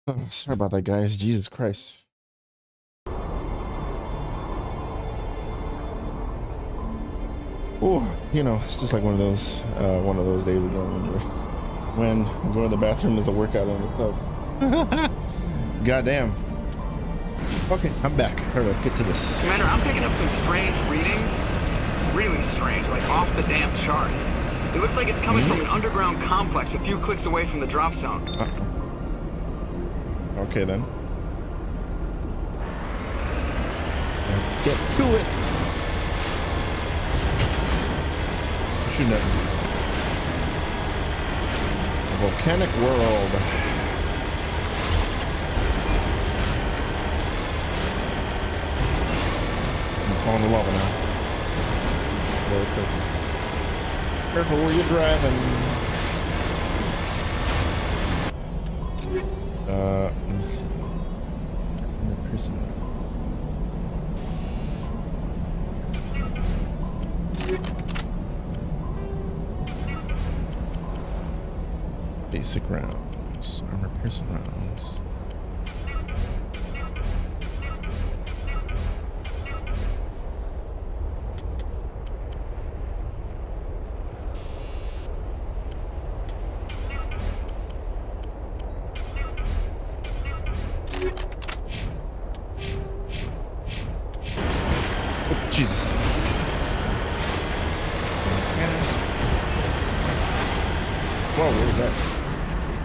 Oh, sorry about that, guys. Jesus Christ. Oh, you know, it's just like one of those days ago when going to the bathroom is a workout in itself. God damn. Okay, I'm back. All right, let's get to this. Commander, I'm picking up some strange readings. Really strange, like off the damn charts. It looks like it's coming from an underground complex a few clicks away from the drop zone. Okay, then. Let's get to it. Shooting at a volcanic world. I'm falling in love now. Very careful. Careful where you're driving. Let me see. Prison. Basic rounds. Armor piercing rounds. Jesus. Whoa, what was that?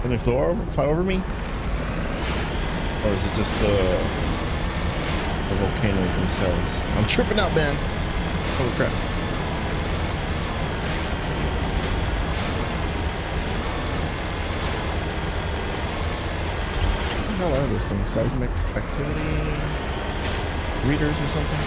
Can they fly over me? Or is it just the volcanoes themselves? I'm tripping out, man. Holy crap. What the hell are those things? Seismic activity? Readers or something?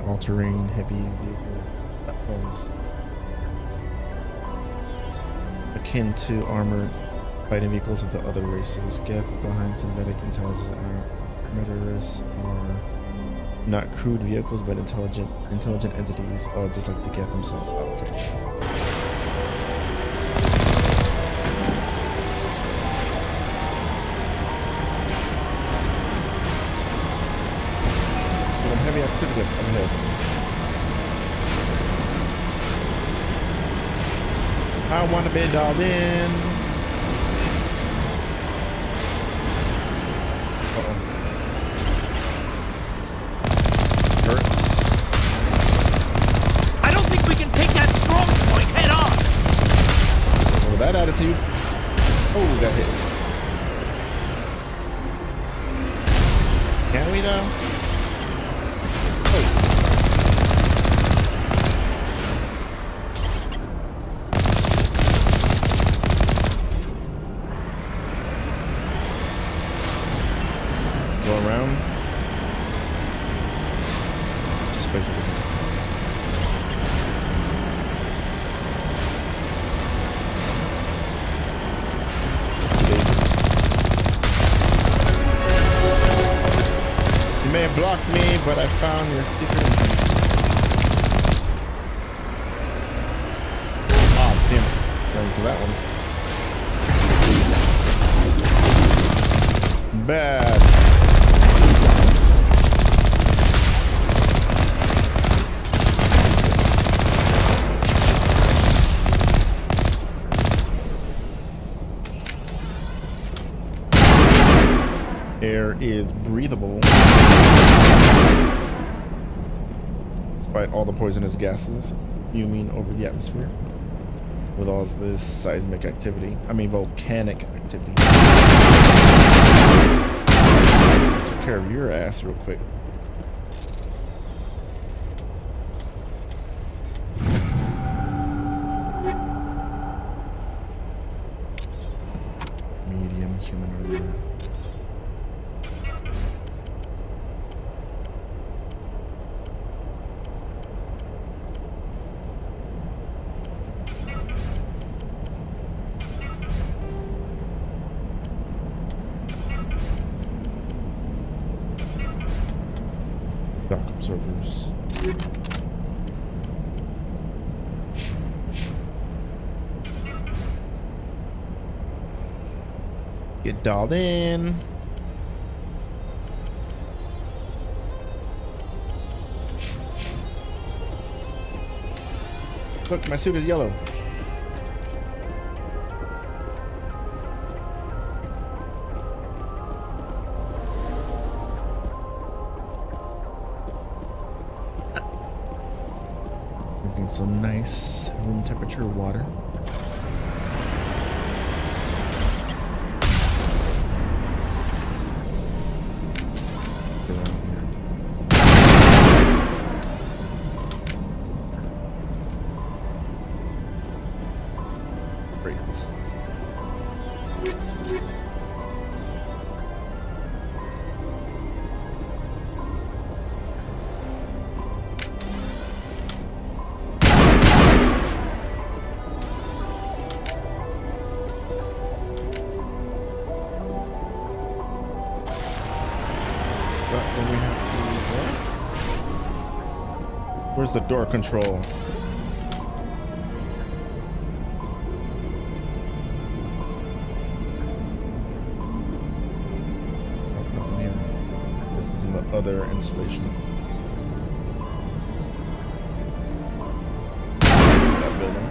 All-terrain heavy vehicle platforms akin to armored fighting vehicles of the other races. Get behind synthetic intelligence armatures are not crude vehicles but intelligent entities. Oh, just like the Geth themselves. Oh, okay. Heavy activity up ahead. I want to be dialed in. Uh-oh. Hurts. I don't think we can take that strong point head on. With that attitude. Oh, got hit. Can we though? Blocked me, but I found your secret entrance. Ah, damn it. Ran into that one. Bad. Air is breathable. Despite all the poisonous gases fuming over the atmosphere. With all this seismic activity. I mean volcanic activity. care of your ass real quick. Medium human armor. Shock absorbers. Get dialed in. Look, my suit is yellow. Drinking some nice room temperature water. Where's the door control? Oh, nothing here. This is in the other installation. That building.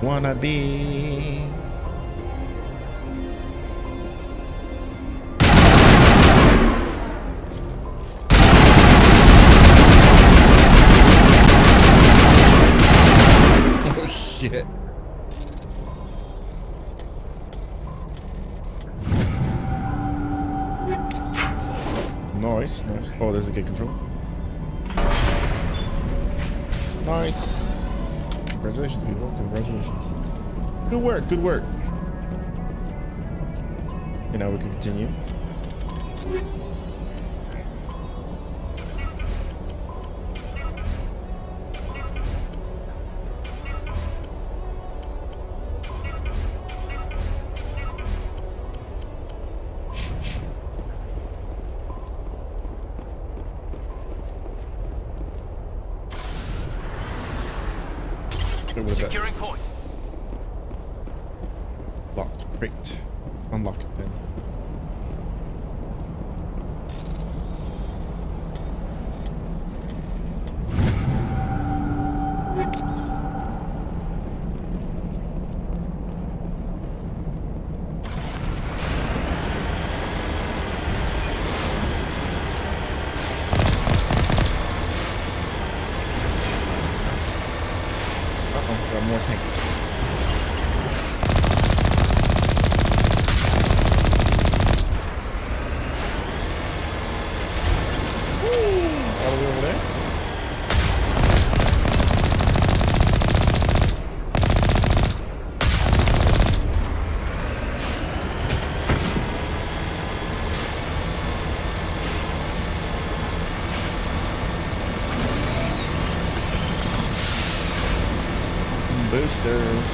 Wanna be. Shit. Nice, nice. Oh, there's a gate control. Nice. Congratulations, people. Congratulations. Good work, good work. Okay, now we can continue. Securing point. Locked. Great. Unlock it then. More tanks. Woo! All the way over there. Boosters.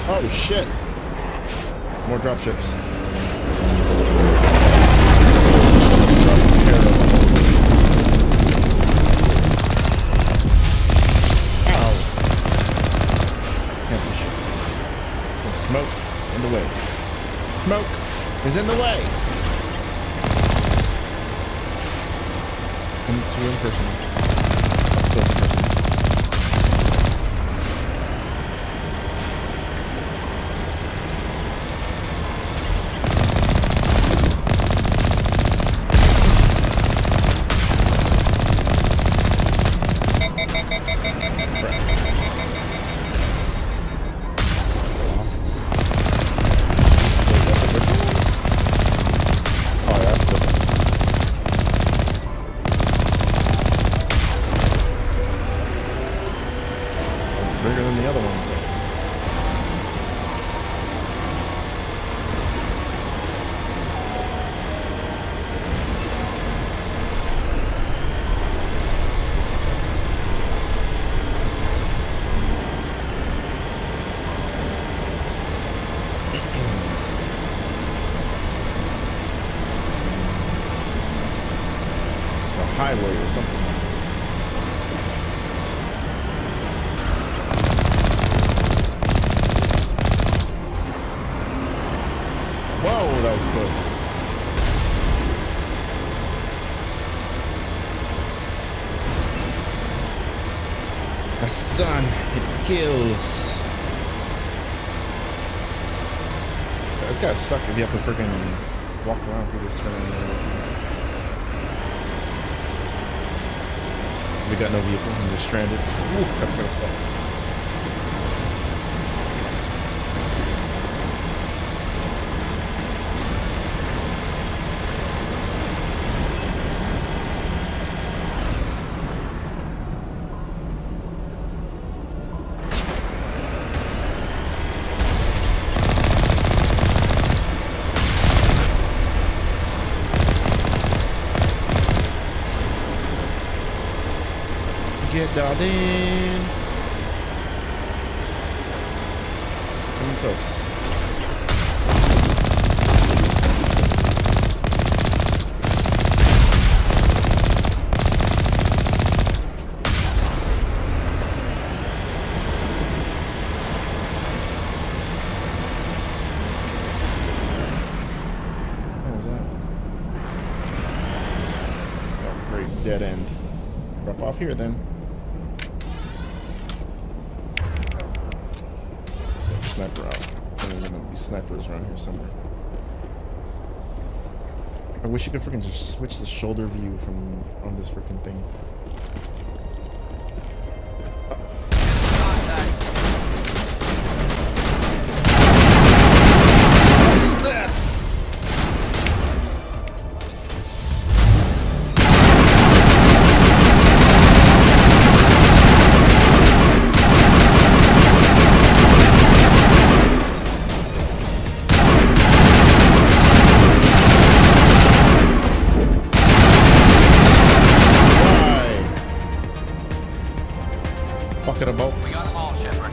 Oh shit. More dropships. Ow. Can't see shit. There's smoke in the way. Smoke is in the way. Into in person. Close in person. highway or something. Whoa, that was close. My son, it kills. It's gotta suck if you have to freaking walk around through this terrain. We got no vehicle and we're stranded. Ooh, that's gonna suck. Get dialed in. Coming close. What was that? Oh, great dead end. Drop off here then. Sniper out. There's gonna be snipers around here somewhere. I wish you could freaking just switch the shoulder view from on this freaking thing. Snap! Bucket of bolts. We got them all, Shepard.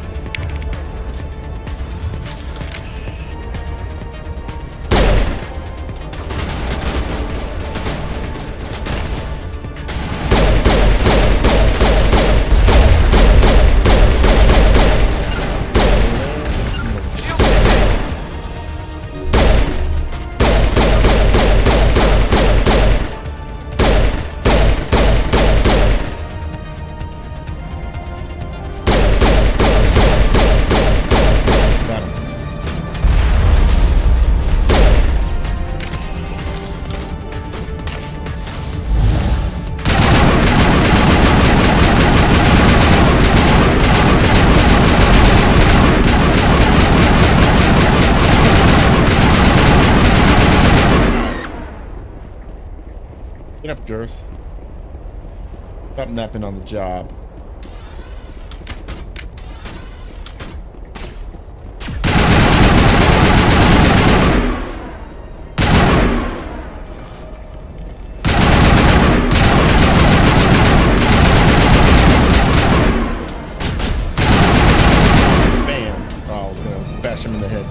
Get up, girls. Stop napping on the job. Bam! Oh, I was gonna bash him in the head.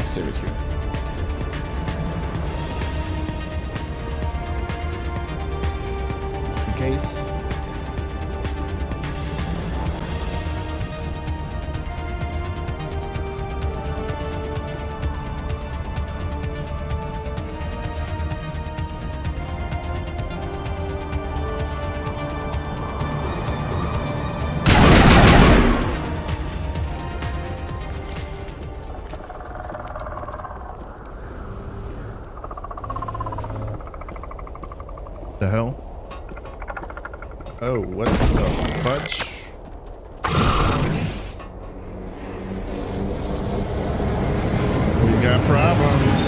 Save it here. In case. The hell? Oh, what the fudge? We got problems.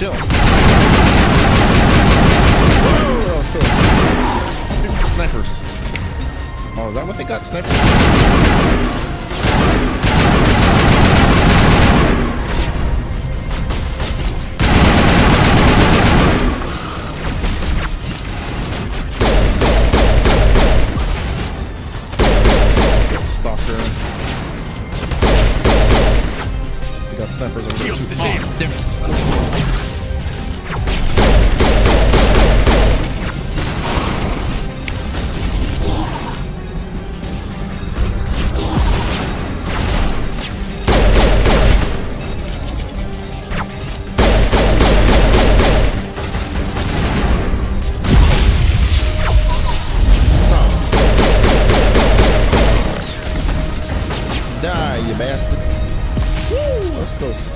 chill. Whoa, that was cool. Snipers. Oh, is that what they got? Snipers? Stalker. We got snipers over there too. Oh, damn it. Die, you bastard. Woo, that was close.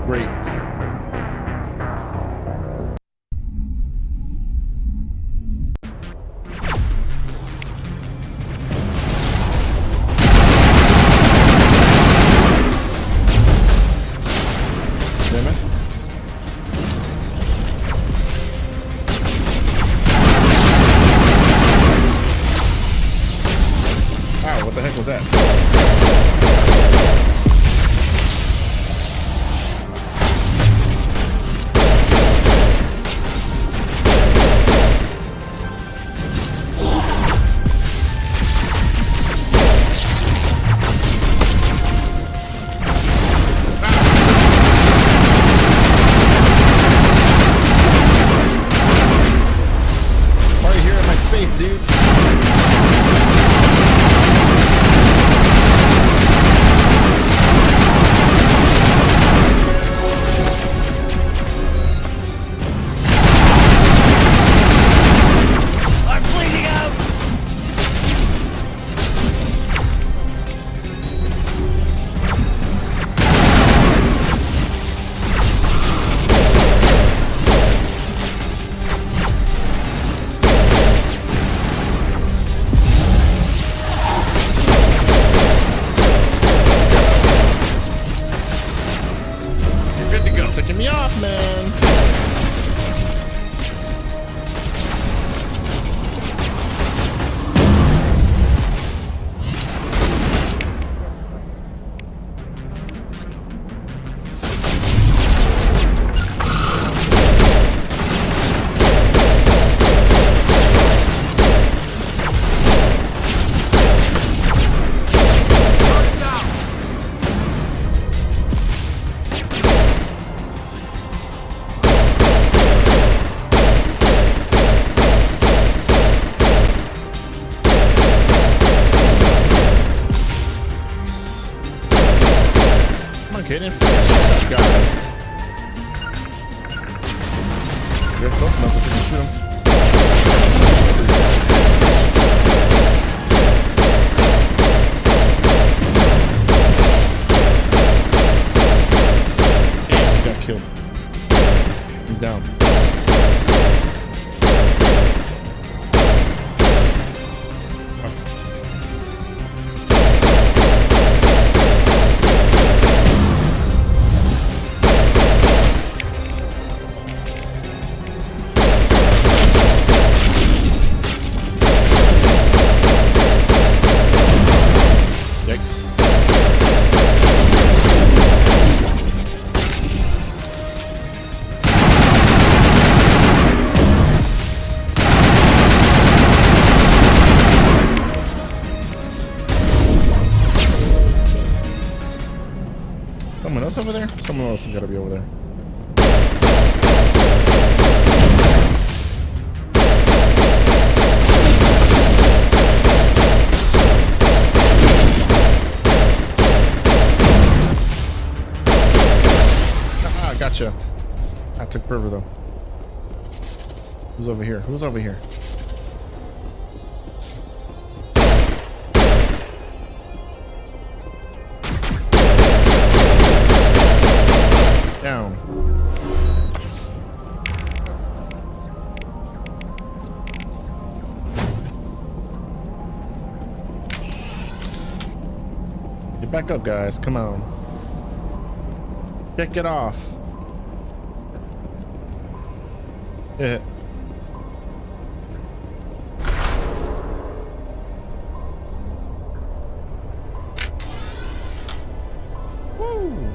Great. Damn it. Wow, what the heck was that? Space, dude. I'm bleeding out. Taking me off, man. Come on, Kaden. Got it. You're close enough that you can shoot him. Damn, he got killed. He's down. Someone else over there? Someone else has got to be over there. Gotcha. That took forever though. Who's over here? Who's over here? Down. Get back up, guys. Come on. Check it off. Yeah. Woo.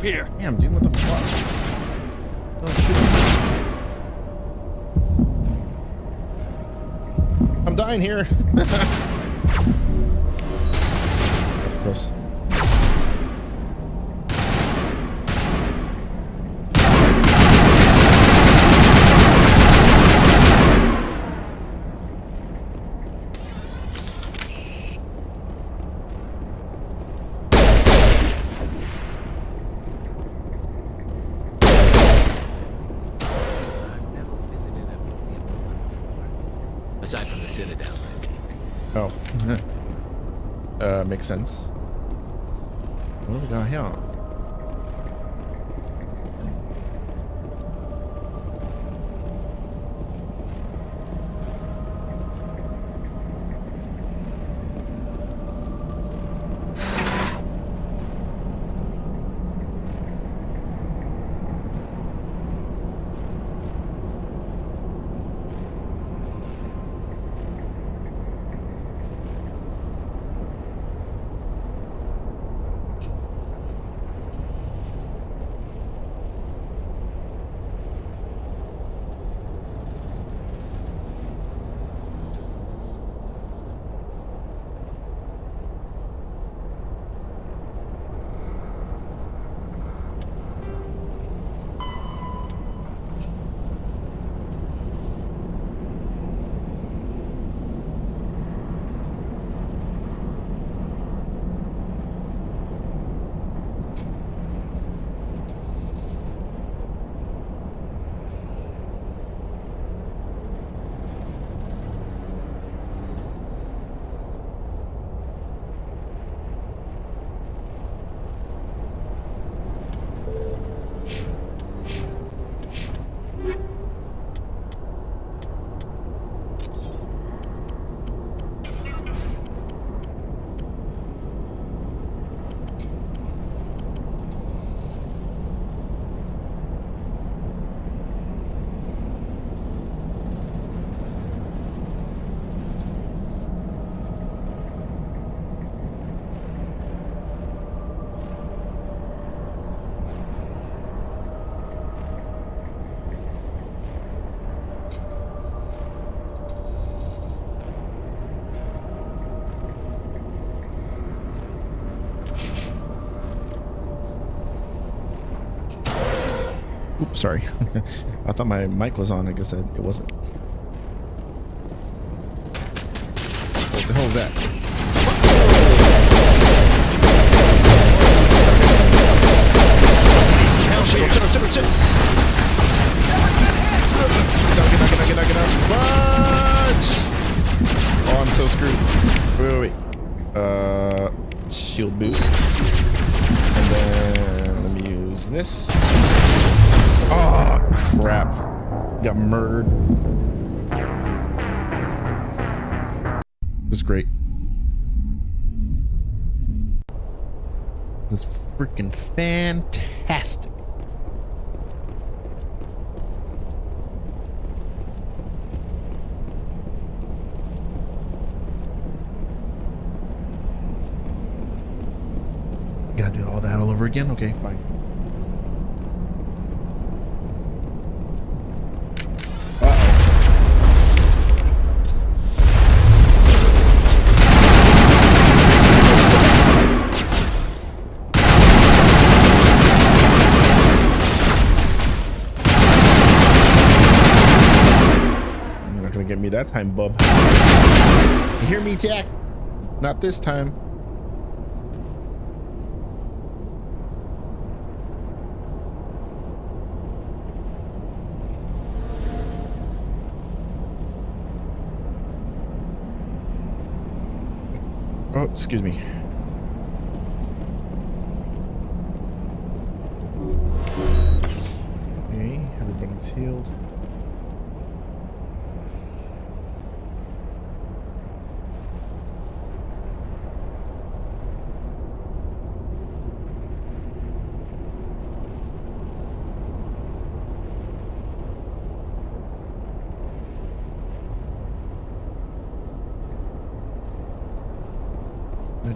Here. Damn, dude, what the fuck? Oh, shoot. I'm dying here. Gross. Aside from the Citadel. Oh. Makes sense. What do we got here? Oops, sorry. I thought my mic was on. I guess it wasn't. What the hell is that? Shit. Get out. Fudge! Oh, I'm so screwed. Wait. Shield boost. And then let me use this. Oh, crap. Got murdered. This is great. This is freaking fantastic. again? Okay, fine. You're not gonna get me that time, bub. You hear me, Jack? Not this time. Oh, excuse me. Okay, everybody's healed.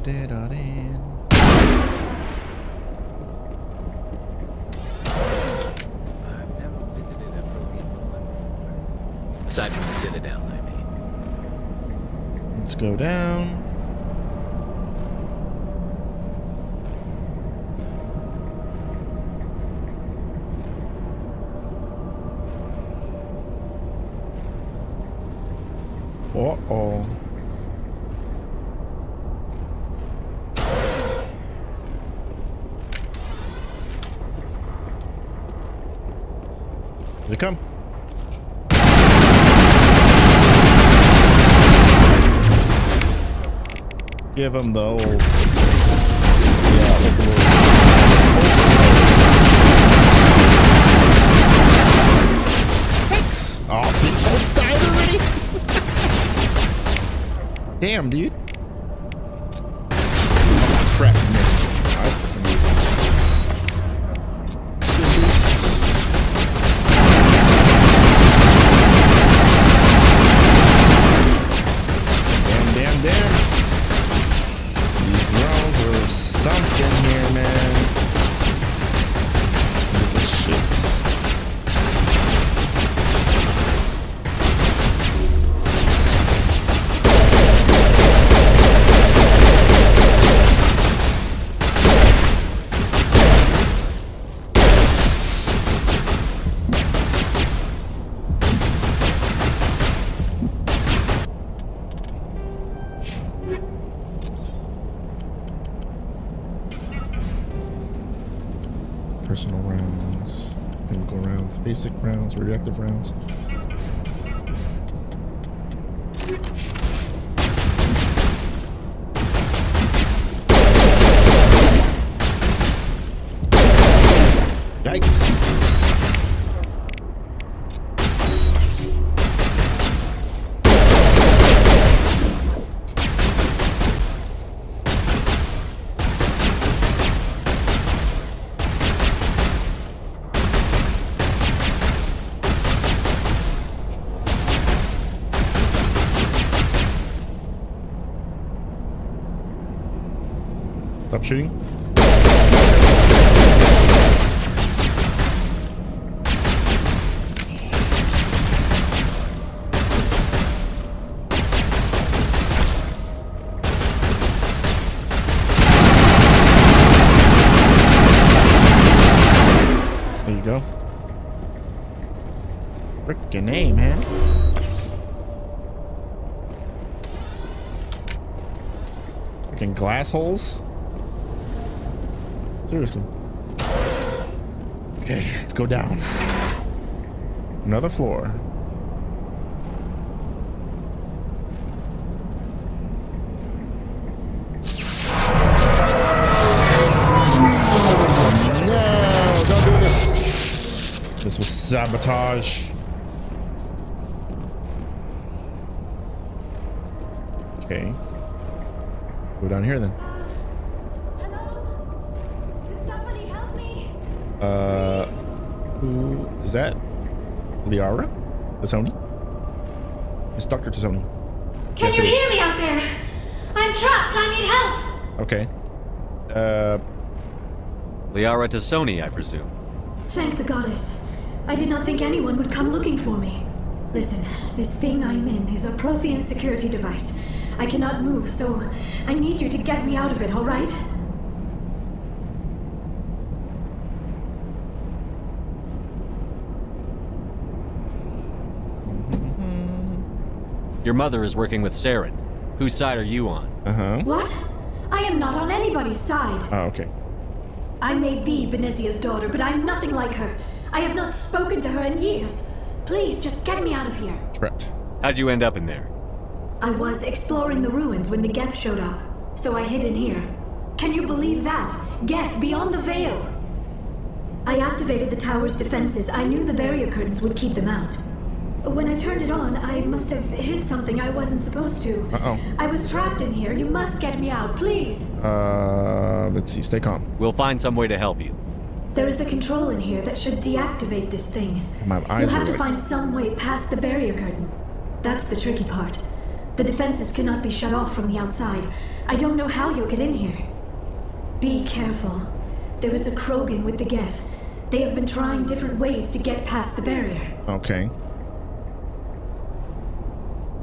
Dead on in. I've never visited a Prothean ruin before. Aside from the Citadel, I mean. Let's go down. Uh-oh. Here they come. Give them the old. Yeah, Thanks. Oh, people died already. Damn, dude. Crap, missed. I freaking missed. Damn. These drones are something here, man. Look at this shit. Personal rounds, chemical rounds, basic rounds, radioactive rounds. Yikes. Stop shooting. There you go. Frickin' A, man. Freaking glass holes. Seriously. Okay, let's go down. Another floor. No, don't do this. This was sabotage. Okay. Go down here then. Who is that? Liara? Tassoni? It's Dr. Tassoni. Can you hear me out there? I'm trapped. I need help. Okay. Liara Tassoni, I presume. Thank the goddess. I did not think anyone would come looking for me. Listen, this thing I'm in is a Prothean security device. I cannot move, so I need you to get me out of it, all right? Your mother is working with Saren. Whose side are you on? What? I am not on anybody's side. Oh, okay. I may be Benezia's daughter, but I'm nothing like her. I have not spoken to her in years. Please, just get me out of here. Correct. How'd you end up in there? I was exploring the ruins when the Geth showed up, so I hid in here. Can you believe that? Geth, beyond the veil! I activated the tower's defenses. I knew the barrier curtains would keep them out. When I turned it on, I must have hit something I wasn't supposed to. Uh-oh. I was trapped in here. You must get me out, please. Let's see. Stay calm. We'll find some way to help you. There is a control in here that should deactivate this thing. My eyes You'll have are to find some way past the barrier curtain. That's the tricky part. The defenses cannot be shut off from the outside. I don't know how you'll get in here. Be careful. There is a Krogan with the Geth. They have been trying different ways to get past the barrier. Okay.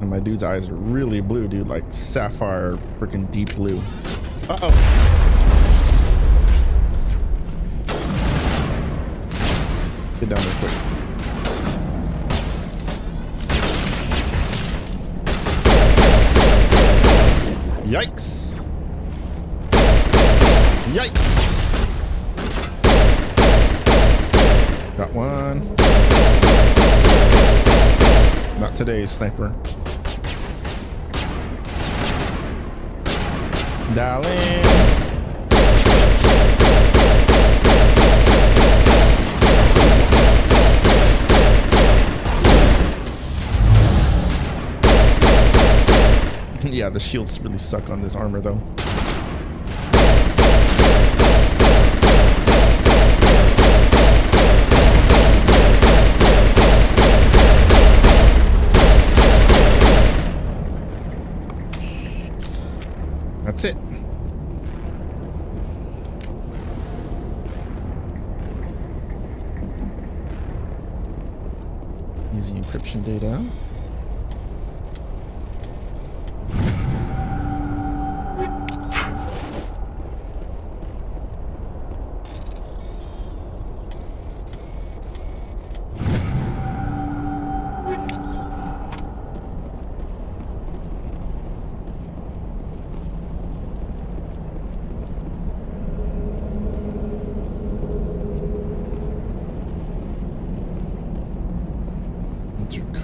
And my dude's eyes are really blue, dude. Like sapphire, freaking deep blue. Uh-oh. Get down there quick. Yikes. Yikes. Got one. Not today, sniper. Dial in. Yeah, the shields really suck on this armor, though. That's it. Easy encryption data.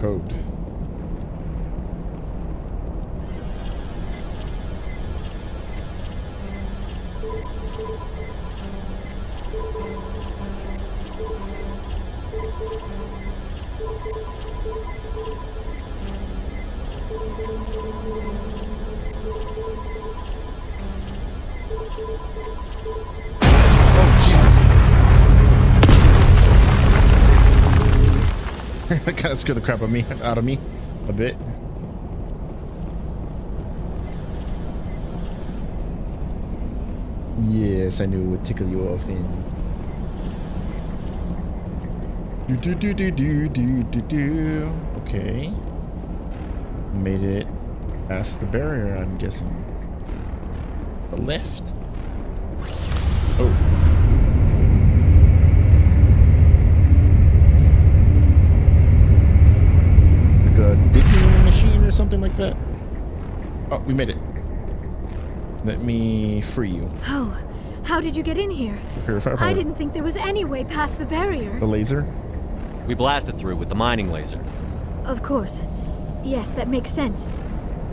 Code. Oh, Jesus. That kind of scared the crap out of me a bit. Yes, I knew it would tickle you off. Do. Okay. Made it past the barrier, I'm guessing. The left. Oh. A digging machine or something like that. Oh, we made it. Let me free you. Oh, how did you get in here? Purifier power. I didn't think there was any way past the barrier. The laser? We blasted through with the mining laser. Of course. Yes, that makes sense.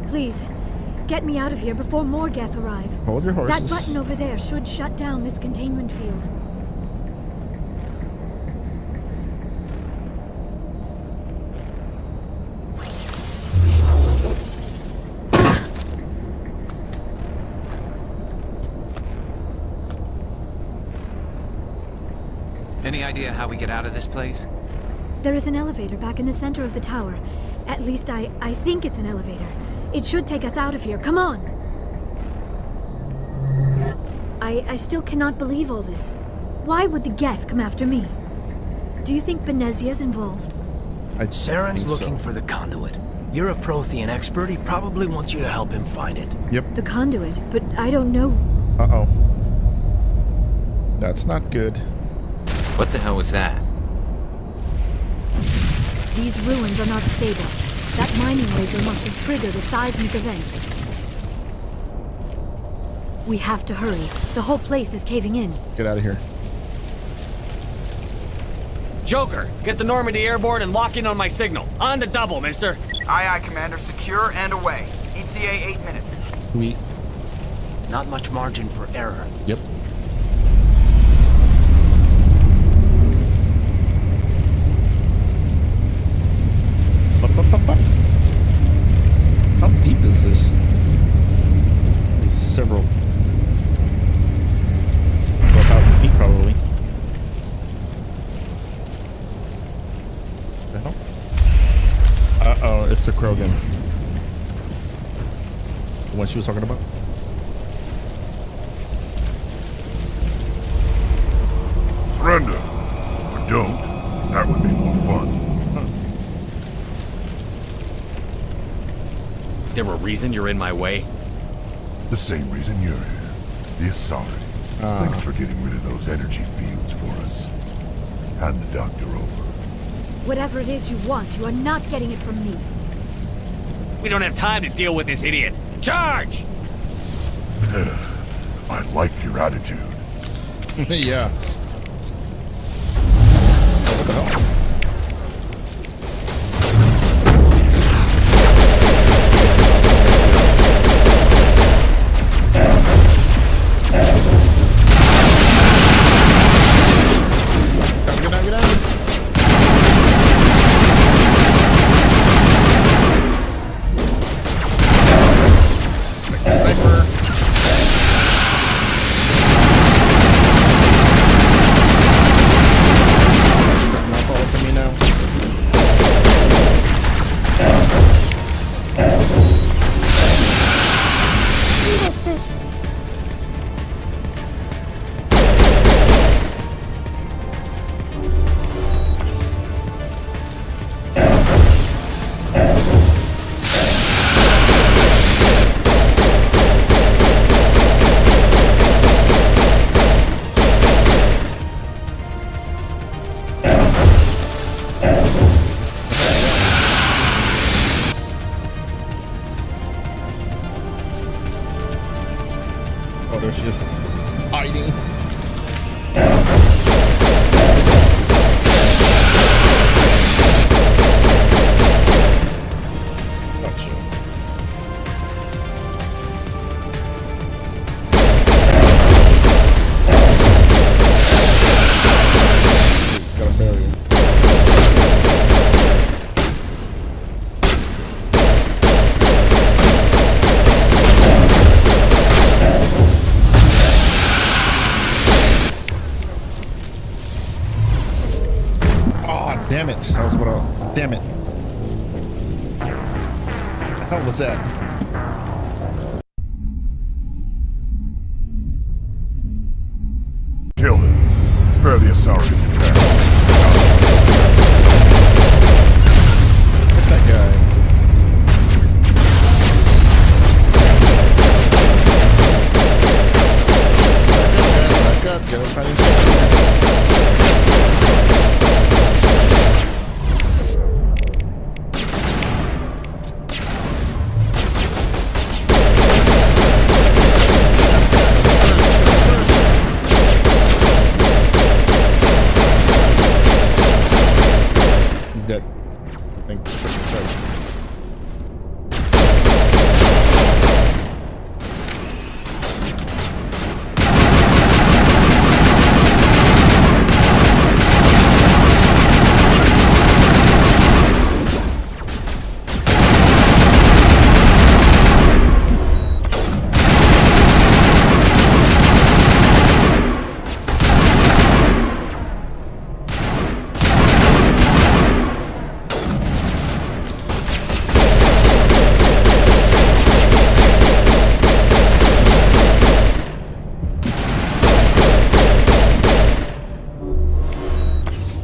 Please, get me out of here before more Geth arrive. Hold your horses. That button over there should shut down this containment field. Any idea how we get out of this place? There is an elevator back in the center of the tower. At least I think it's an elevator. It should take us out of here. Come on! I still cannot believe all this. Why would the Geth come after me? Do you think Benezia's involved? Saren's looking for the conduit. You're a Prothean expert. He probably wants you to help him find it. Yep. The conduit, but I don't know. Uh-oh. That's not good. What the hell was that? These ruins are not stable. That mining laser must have triggered a seismic event. We have to hurry. The whole place is caving in. Get out of here. Joker, get the Normandy airborne and lock in on my signal. On the double, mister. Aye, aye, Commander. Secure and away. ETA 8 minutes. Sweet. Not much margin for error. Yep. How deep is this? Several 1,000 feet probably. The hell? Uh-oh, it's the Krogan. The one she was talking about? Surrender. Or don't. That would be more fun. There a reason you're in my way? The same reason you're here. The Asari. Thanks for getting rid of those energy fields for us. Hand the doctor over. Whatever it is you want, you are not getting it from me. We don't have time to deal with this idiot. Charge! I like your attitude. Yeah. What the hell? Oh, there she is. Hiding. Gotcha. It's got a barrier. Damn it. That was what I... Damn it. What the hell was that? Kill him. Spare the Asari if you can. Get that guy. Back up. Get him fighting.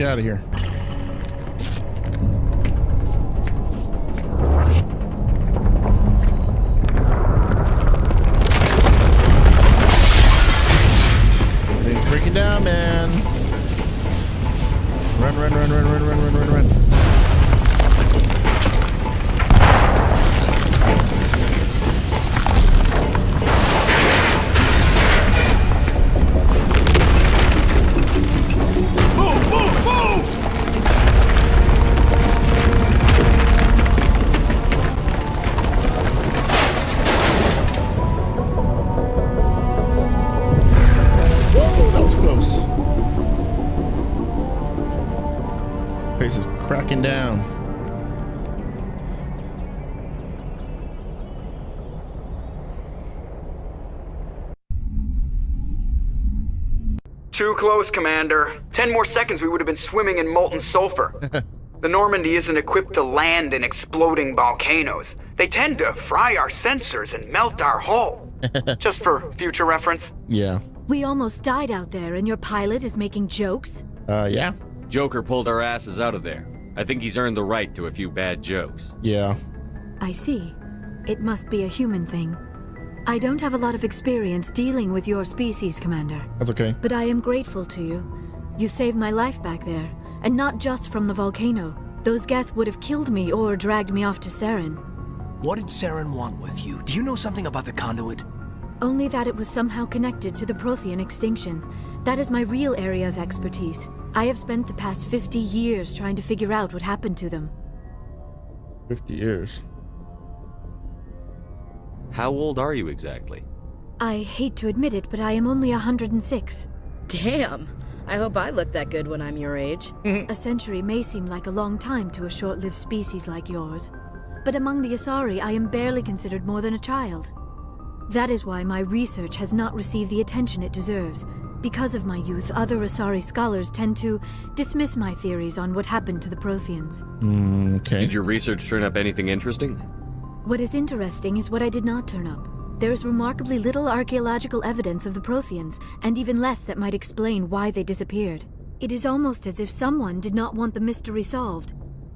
Get out of here. Everything's breaking down, man. Run, run, run, run, run, run, run, run, run. Place is cracking down. Too close, Commander. 10 more seconds we would have been swimming in molten sulfur. The Normandy isn't equipped to land in exploding volcanoes. They tend to fry our sensors and melt our hull. Just for future reference. Yeah. We almost died out there and your pilot is making jokes? Yeah. Joker pulled our asses out of there. I think he's earned the right to a few bad jokes. Yeah. I see. It must be a human thing. I don't have a lot of experience dealing with your species, Commander. That's okay. But I am grateful to you. You saved my life back there, and not just from the volcano. Those Geth would have killed me or dragged me off to Saren. What did Saren want with you? Do you know something about the conduit? Only that it was somehow connected to the Prothean extinction. That is my real area of expertise. I have spent the past 50 years trying to figure out what happened to them. 50 years. How old are you exactly? I hate to admit it, but I am only 106. Damn! I hope I look that good when I'm your age. A century may seem like a long time to a short-lived species like yours. But among the Asari, I am barely considered more than a child. That is why my research has not received the attention it deserves. Because of my youth, other Asari scholars tend to dismiss my theories on what happened to the Protheans. Okay. Did your research turn up anything interesting? What is interesting is what I did not turn up. There is remarkably little archaeological evidence of the Protheans, and even less that might explain why they disappeared. It is almost as if someone did not want the mystery solved.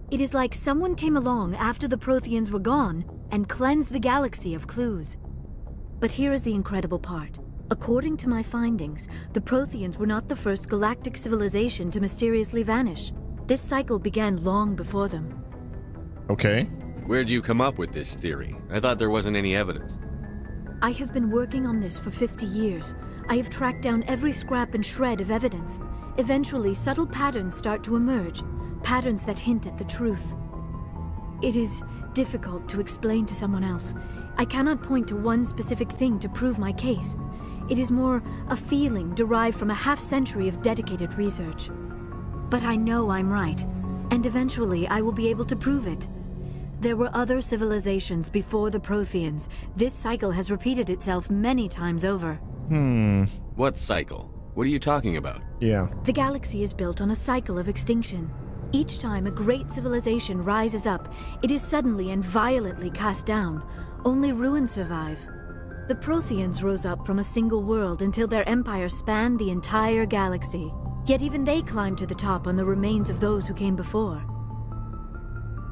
It is like someone came along after the Protheans were gone and cleansed the galaxy of clues. But here is the incredible part. According to my findings, the Protheans were not the first galactic civilization to mysteriously vanish. This cycle began long before them. Okay. Where'd you come up with this theory? I thought there wasn't any evidence. I have been working on this for 50 years. I have tracked down every scrap and shred of evidence. Eventually, subtle patterns start to emerge, patterns that hint at the truth. It is difficult to explain to someone else. I cannot point to one specific thing to prove my case. It is more a feeling derived from a half-century of dedicated research. But I know I'm right, and eventually I will be able to prove it. There were other civilizations before the Protheans. This cycle has repeated itself many times over. What cycle? What are you talking about? Yeah. The galaxy is built on a cycle of extinction. Each time a great civilization rises up, it is suddenly and violently cast down. Only ruins survive. The Protheans rose up from a single world until their empire spanned the entire galaxy. Yet even they climbed to the top on the remains of those who came before.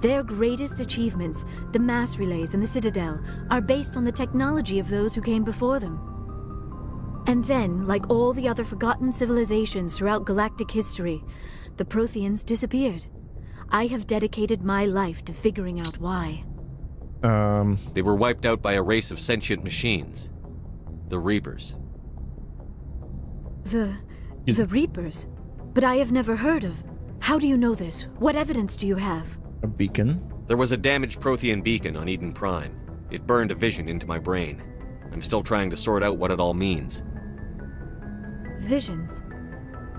Their greatest achievements, the mass relays and the Citadel, are based on the technology of those who came before them. And then, like all the other forgotten civilizations throughout galactic history, the Protheans disappeared. I have dedicated my life to figuring out why. They were wiped out by a race of sentient machines. The Reapers. The Reapers? But I have never heard of. How do you know this? What evidence do you have? A beacon? There was a damaged Prothean beacon on Eden Prime. It burned a vision into my brain. I'm still trying to sort out what it all means. Visions?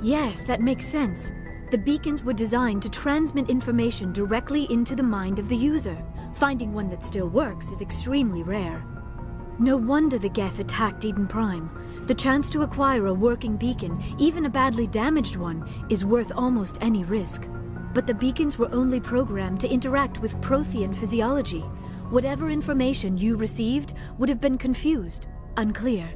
Yes, that makes sense. The beacons were designed to transmit information directly into the mind of the user. Finding one that still works is extremely rare. No wonder the Geth attacked Eden Prime. The chance to acquire a working beacon, even a badly damaged one, is worth almost any risk. But the beacons were only programmed to interact with Prothean physiology. Whatever information you received would have been confused, unclear.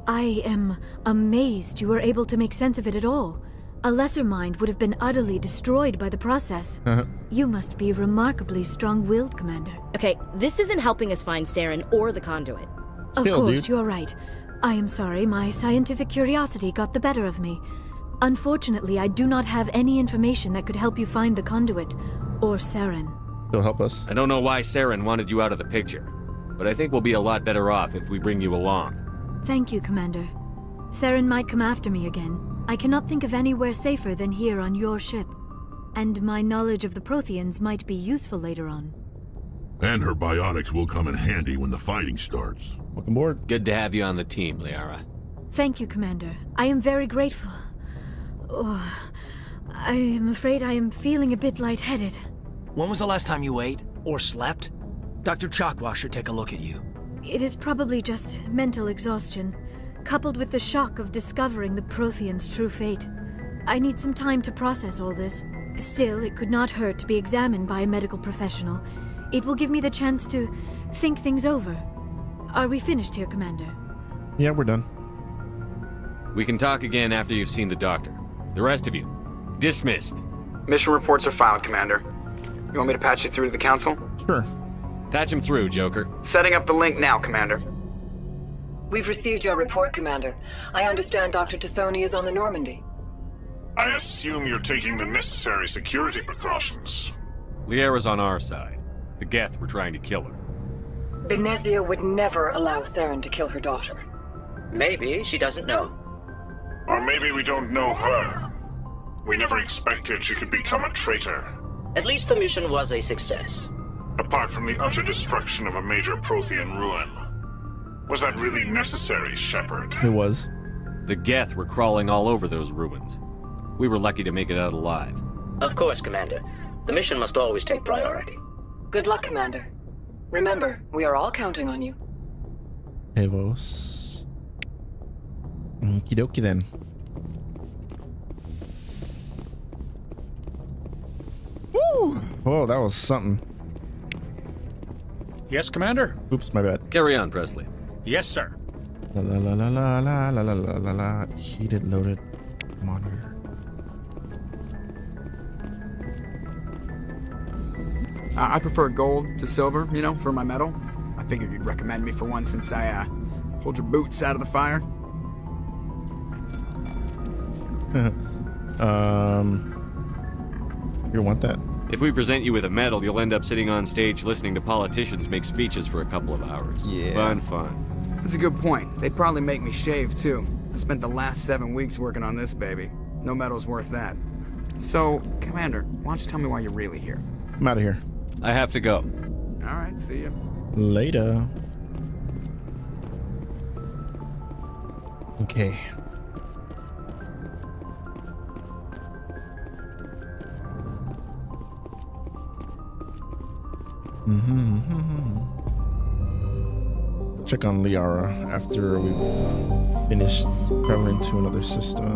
I am amazed you were able to make sense of it at all. A lesser mind would have been utterly destroyed by the process. You must be remarkably strong-willed, Commander. Okay, this isn't helping us find Saren or the conduit. Of course, you're right. I am sorry, my scientific curiosity got the better of me. Unfortunately, I do not have any information that could help you find the conduit, or Saren. Still help us. I don't know why Saren wanted you out of the picture, but I think we'll be a lot better off if we bring you along. Thank you, Commander. Saren might come after me again. I cannot think of anywhere safer than here on your ship. And my knowledge of the Protheans might be useful later on. And her biotics will come in handy when the fighting starts. Welcome aboard. Good to have you on the team, Liara. Thank you, Commander. I am very grateful. Oh, I am afraid I am feeling a bit lightheaded. When was the last time you ate or slept? Dr. Chakwa should take a look at you. It is probably just mental exhaustion, coupled with the shock of discovering the Protheans' true fate. I need some time to process all this. Still, it could not hurt to be examined by a medical professional. It will give me the chance to think things over. Are we finished here, Commander? Yeah, we're done. We can talk again after you've seen the doctor. The rest of you, dismissed. Mission reports are filed, Commander. You want me to patch you through to the Council? Sure. Patch him through, Joker. Setting up the link now, Commander. We've received your report, Commander. I understand Dr. Tassoni is on the Normandy. I assume you're taking the necessary security precautions. Liara's on our side. The Geth were trying to kill her. Benezia would never allow Saren to kill her daughter. Maybe she doesn't know. Or maybe we don't know her. We never expected she could become a traitor. At least the mission was a success. Apart from the utter destruction of a major Prothean ruin. Was that really necessary, Shepard? It was. The Geth were crawling all over those ruins. We were lucky to make it out alive. Of course, Commander. The mission must always take priority. Good luck, Commander. Remember, we are all counting on you. Evos. Okie dokie then. Woo! Oh, that was something. Yes, Commander? Oops, my bad. Carry on, Presley. Yes, sir. La la la la la la la la la la la. Heated loaded monitor. I prefer gold to silver, you know, for my metal. I figured you'd recommend me for one since I pulled your boots out of the fire. You want that? If we present you with a medal, you'll end up sitting on stage listening to politicians make speeches for a couple of hours. Yeah. Fun. That's a good point. They'd probably make me shave, too. I spent the last 7 weeks working on this baby. No medal's worth that. So, Commander, why don't you tell me why you're really here? I'm out of here. I have to go. All right, see ya. Later. Okay. Check on Liara after we finish traveling to another system.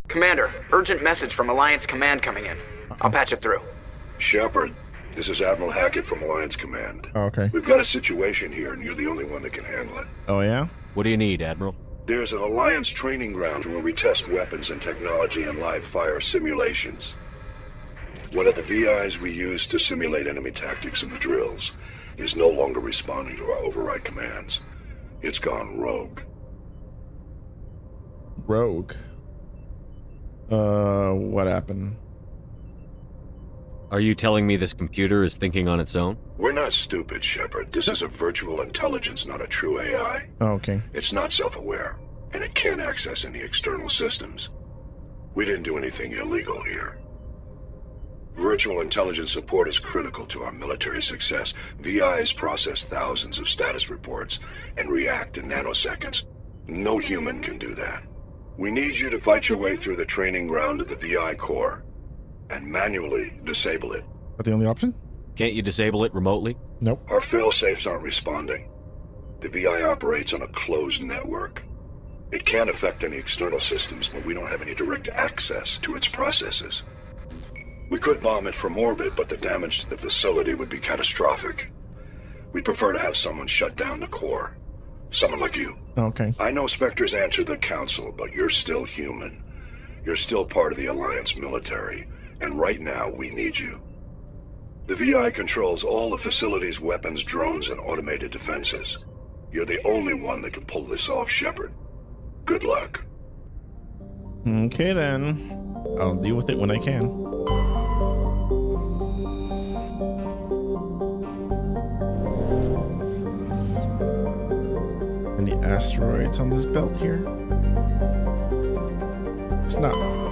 Commander, urgent message from Alliance Command coming in. I'll patch it through. Shepard, this is Admiral Hackett from Alliance Command. Oh, okay. We've got a situation here, and you're the only one that can handle it. Oh, yeah? What do you need, Admiral? There's an Alliance training ground where we test weapons and technology in live fire simulations. One of the VIs we use to simulate enemy tactics in the drills is no longer responding to our override commands. It's gone rogue. Rogue? What happened? Are you telling me this computer is thinking on its own? We're not stupid, Shepard. This is a virtual intelligence, not a true AI. Oh, okay. It's not self-aware, and it can't access any external systems. We didn't do anything illegal here. Virtual intelligence support is critical to our military success. VIs process thousands of status reports and react in nanoseconds. No human can do that. We need you to fight your way through the training ground of the VI core and manually disable it. That the only option? Can't you disable it remotely? Nope. Our fail-safes aren't responding. The VI operates on a closed network. It can't affect any external systems, but we don't have any direct access to its processes. We could bomb it from orbit, but the damage to the facility would be catastrophic. We'd prefer to have someone shut down the core. Someone like you. Okay. I know Spectres answer the Council, but you're still human. You're still part of the Alliance military, and right now we need you. The VI controls all the facility's weapons, drones, and automated defenses. You're the only one that can pull this off, Shepard. Good luck. Okay then. I'll deal with it when I can. Any asteroids on this belt here? It's not.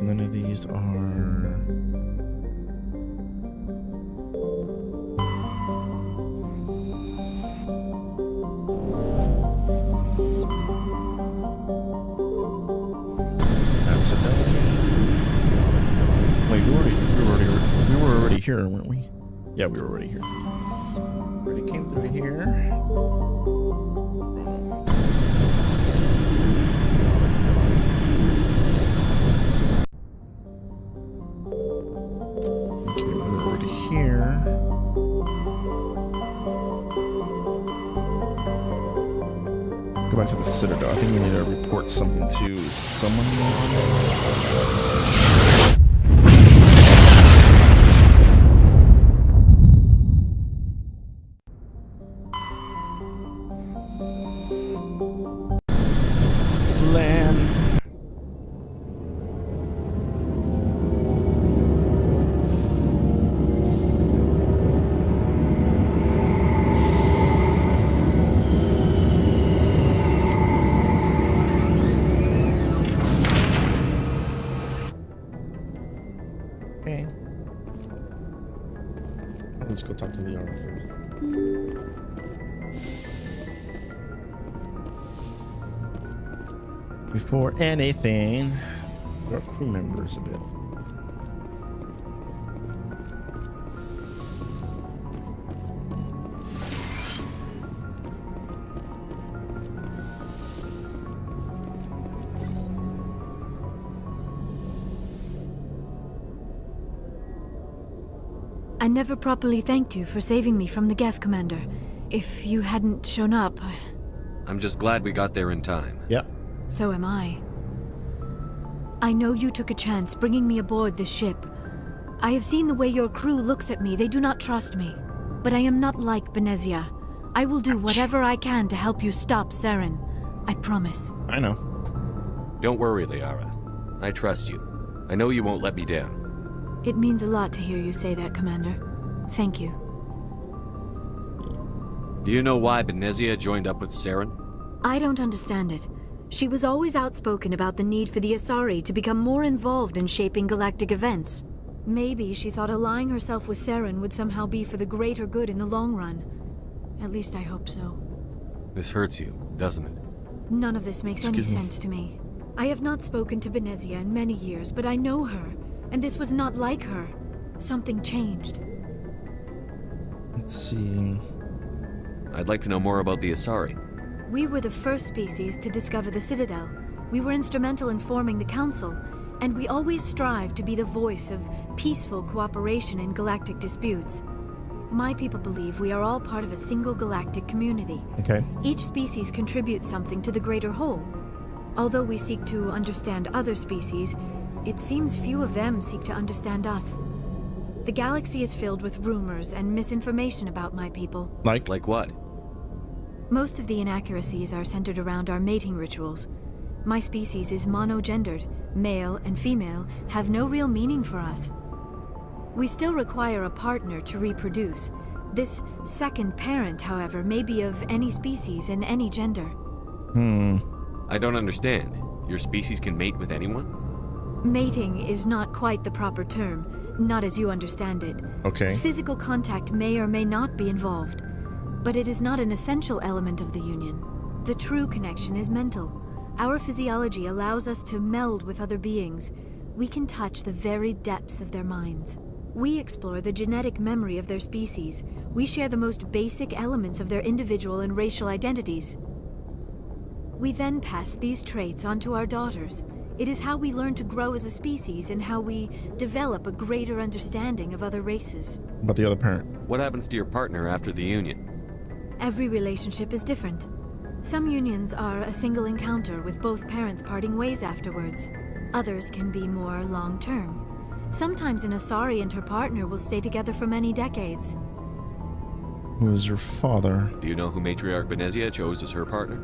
None of these are. Wait, we were already here, weren't we? Yeah, we were already here. Already came through here. Go back to the Citadel. I think we need to report something to someone. Land. Let's go talk to Liara first. Before anything, our crew members a bit. I never properly thanked you for saving me from the Geth, Commander. If you hadn't shown up, I'm just glad we got there in time. Yeah. So am I. I know you took a chance bringing me aboard this ship. I have seen the way your crew looks at me. They do not trust me. But I am not like Benezia. I will do whatever I can to help you stop Saren. I promise. I know. Don't worry, Liara. I trust you. I know you won't let me down. It means a lot to hear you say that, Commander. Thank you. Do you know why Benezia joined up with Saren? I don't understand it. She was always outspoken about the need for the Asari to become more involved in shaping galactic events. Maybe she thought allying herself with Saren would somehow be for the greater good in the long run. At least I hope so. This hurts you, doesn't it? None of this makes any sense to me. I have not spoken to Benezia in many years, but I know her. And this was not like her. Something changed. Let's see. I'd like to know more about the Asari. We were the first species to discover the Citadel. We were instrumental in forming the Council, and we always strive to be the voice of peaceful cooperation in galactic disputes. My people believe we are all part of a single galactic community. Okay. Each species contributes something to the greater whole. Although we seek to understand other species, it seems few of them seek to understand us. The galaxy is filled with rumors and misinformation about my people. Like what? Most of the inaccuracies are centered around our mating rituals. My species is monogendered. Male and female have no real meaning for us. We still require a partner to reproduce. This second parent, however, may be of any species and any gender. I don't understand. Your species can mate with anyone? Mating is not quite the proper term. Not as you understand it. Okay. Physical contact may or may not be involved, but it is not an essential element of the union. The true connection is mental. Our physiology allows us to meld with other beings. We can touch the very depths of their minds. We explore the genetic memory of their species. We share the most basic elements of their individual and racial identities. We then pass these traits on to our daughters. It is how we learn to grow as a species and how we develop a greater understanding of other races. About the other parent. What happens to your partner after the union? Every relationship is different. Some unions are a single encounter with both parents parting ways afterwards. Others can be more long-term. Sometimes an Asari and her partner will stay together for many decades. Who is your father? Do you know who Matriarch Benezia chose as her partner?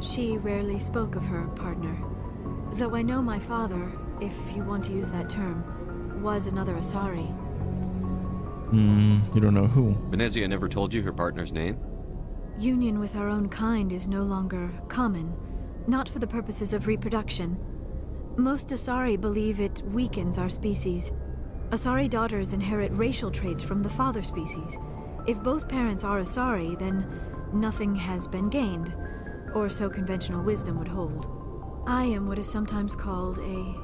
She rarely spoke of her partner. Though I know my father, if you want to use that term, was another Asari. You don't know who? Benezia never told you her partner's name? Union with our own kind is no longer common, not for the purposes of reproduction. Most Asari believe it weakens our species. Asari daughters inherit racial traits from the father species. If both parents are Asari, then nothing has been gained, or so conventional wisdom would hold. I am what is sometimes called a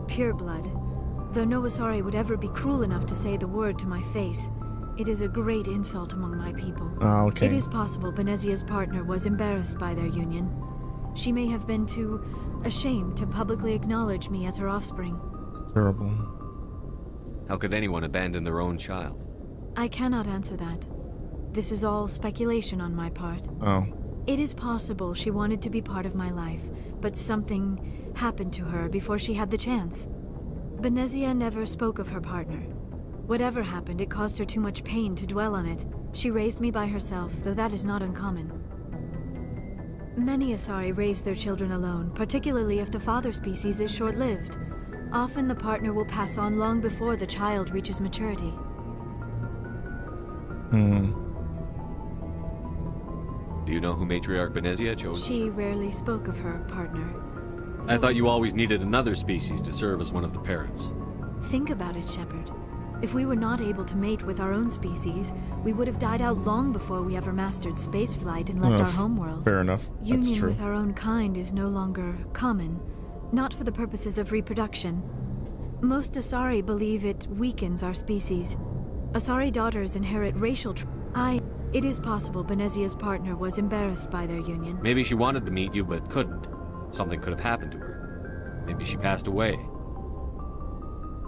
pureblood, though no Asari would ever be cruel enough to say the word to my face. It is a great insult among my people. Oh, okay. It is possible Benezia's partner was embarrassed by their union. She may have been too ashamed to publicly acknowledge me as her offspring. It's terrible. How could anyone abandon their own child? I cannot answer that. This is all speculation on my part. Oh. It is possible she wanted to be part of my life, but something happened to her before she had the chance. Benezia never spoke of her partner. Whatever happened, it caused her too much pain to dwell on it. She raised me by herself, though that is not uncommon. Many Asari raise their children alone, particularly if the father species is short-lived. Often the partner will pass on long before the child reaches maturity. Do you know who Matriarch Benezia chose? She rarely spoke of her partner. I thought you always needed another species to serve as one of the parents. Think about it, Shepard. If we were not able to mate with our own species, we would have died out long before we ever mastered spaceflight and left our homeworld. Fair enough. That's Union true. with our own kind is no longer common, not for the purposes of reproduction. Most Asari believe it weakens our species. Asari daughters inherit racial It is possible Benezia's partner was embarrassed by their union. Maybe she wanted to meet you but couldn't. Something could have happened to her. Maybe she passed away.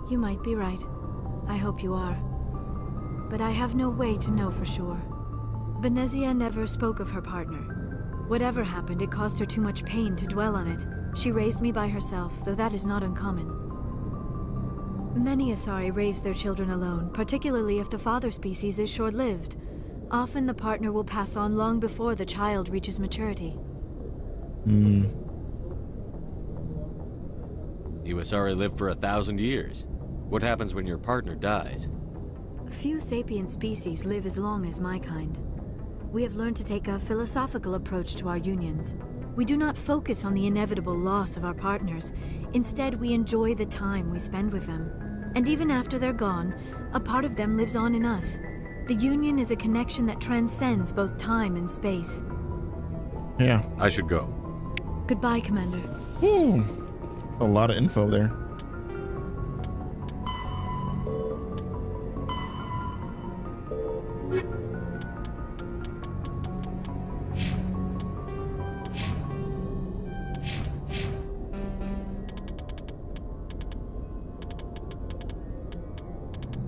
You might be right. I hope you are. But I have no way to know for sure. Benezia never spoke of her partner. Whatever happened, it caused her too much pain to dwell on it. She raised me by herself, though that is not uncommon. Many Asari raise their children alone, particularly if the father species is short-lived. Often the partner will pass on long before the child reaches maturity. You Asari live for 1,000 years. What happens when your partner dies? Few sapient species live as long as my kind. We have learned to take a philosophical approach to our unions. We do not focus on the inevitable loss of our partners. Instead, we enjoy the time we spend with them. And even after they're gone, a part of them lives on in us. The union is a connection that transcends both time and space. Yeah. I should go. Goodbye, Commander. A lot of info there.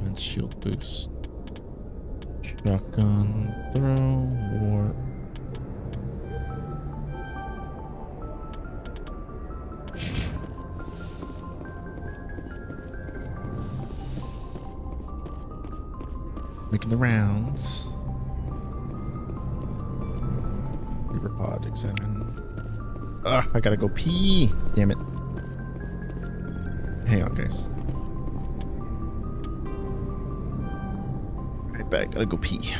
And shield boost. Shotgun throw, warp. Making the rounds. Reaper pod, examine. I gotta go pee. Damn it. Hang on, guys. Right back, gotta go pee.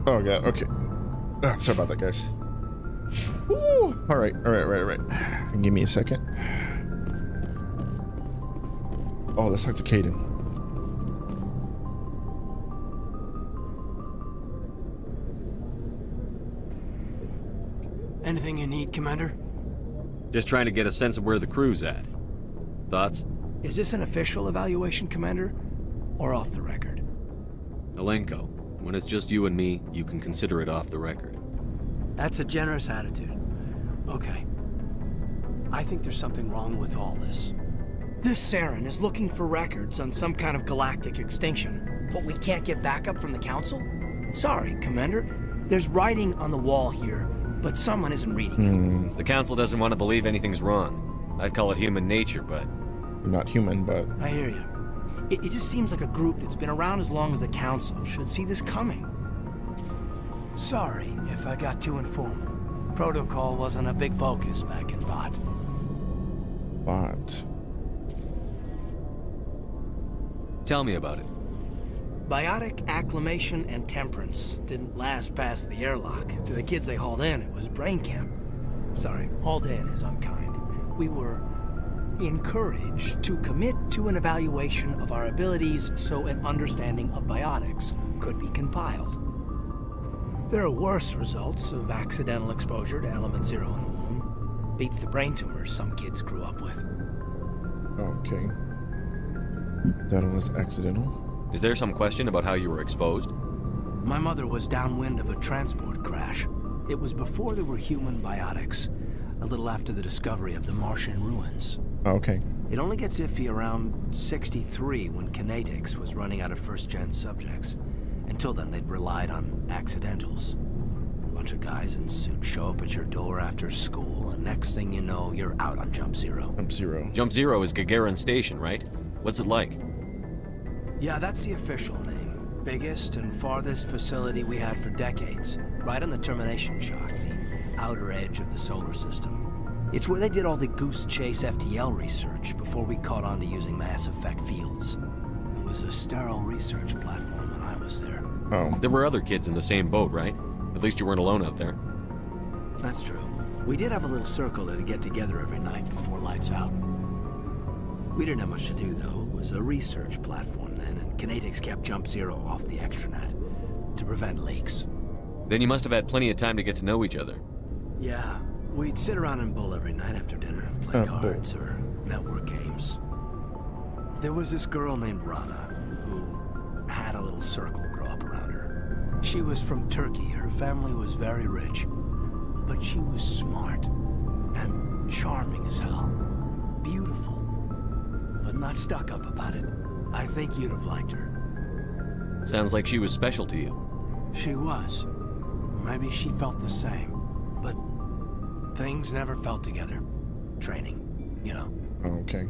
Oh god, okay. Sorry about that, guys. Woo! All right. Give me a second. Oh, let's talk to Caden. Anything you need, Commander? Just trying to get a sense of where the crew's at. Thoughts? Is this an official evaluation, Commander? Or off the record? Alenko, when it's just you and me, you can consider it off the record. That's a generous attitude. Okay. I think there's something wrong with all this. This Saren is looking for records on some kind of galactic extinction, but we can't get backup from the Council? Sorry, Commander. There's writing on the wall here, but someone isn't reading it. The Council doesn't want to believe anything's wrong. I'd call it human nature, but... You're not human, but... I hear you. It just seems like a group that's been around as long as the Council should see this coming. Sorry if I got too informal. Protocol wasn't a big focus back in Bot. Bot. Tell me about it. Biotic acclimation and temperance didn't last past the airlock. To the kids they hauled in, it was brain camp. Sorry, hauled in is unkind. We were encouraged to commit to an evaluation of our abilities so an understanding of biotics could be compiled. There are worse results of accidental exposure to element 0 in the womb. Beats the brain tumors some kids grew up with. Okay. That was accidental. Is there some question about how you were exposed? My mother was downwind of a transport crash. It was before there were human biotics, a little after the discovery of the Martian ruins. Okay. It only gets iffy around 63 when Kinetics was running out of first-gen subjects. Until then, they'd relied on accidentals. A bunch of guys in suits show up at your door after school, and next thing you know, you're out on Jump Zero. Jump Zero. Jump Zero is Gagarin Station, right? What's it like? Yeah, that's the official name. Biggest and farthest facility we had for decades. Right on the termination shock, the outer edge of the solar system. It's where they did all the Goose Chase FTL research before we caught on to using mass effect fields. It was a sterile research platform when I was there. Oh. There were other kids in the same boat, right? At least you weren't alone out there. That's true. We did have a little circle that'd get together every night before lights out. We didn't have much to do, though. It was a research platform then, and Kinetics kept Jump Zero off the extranet to prevent leaks. Then you must have had plenty of time to get to know each other. Yeah, we'd sit around and bull every night after dinner, play cards or network games. There was this girl named Rana, who had a little circle grow up around her. She was from Turkey. Her family was very rich, but she was smart and charming as hell. Beautiful, but not stuck up about it. I think you'd have liked her. Sounds like she was special to you. She was. Maybe she felt the same, but things never felt together. Training, you know. Okay.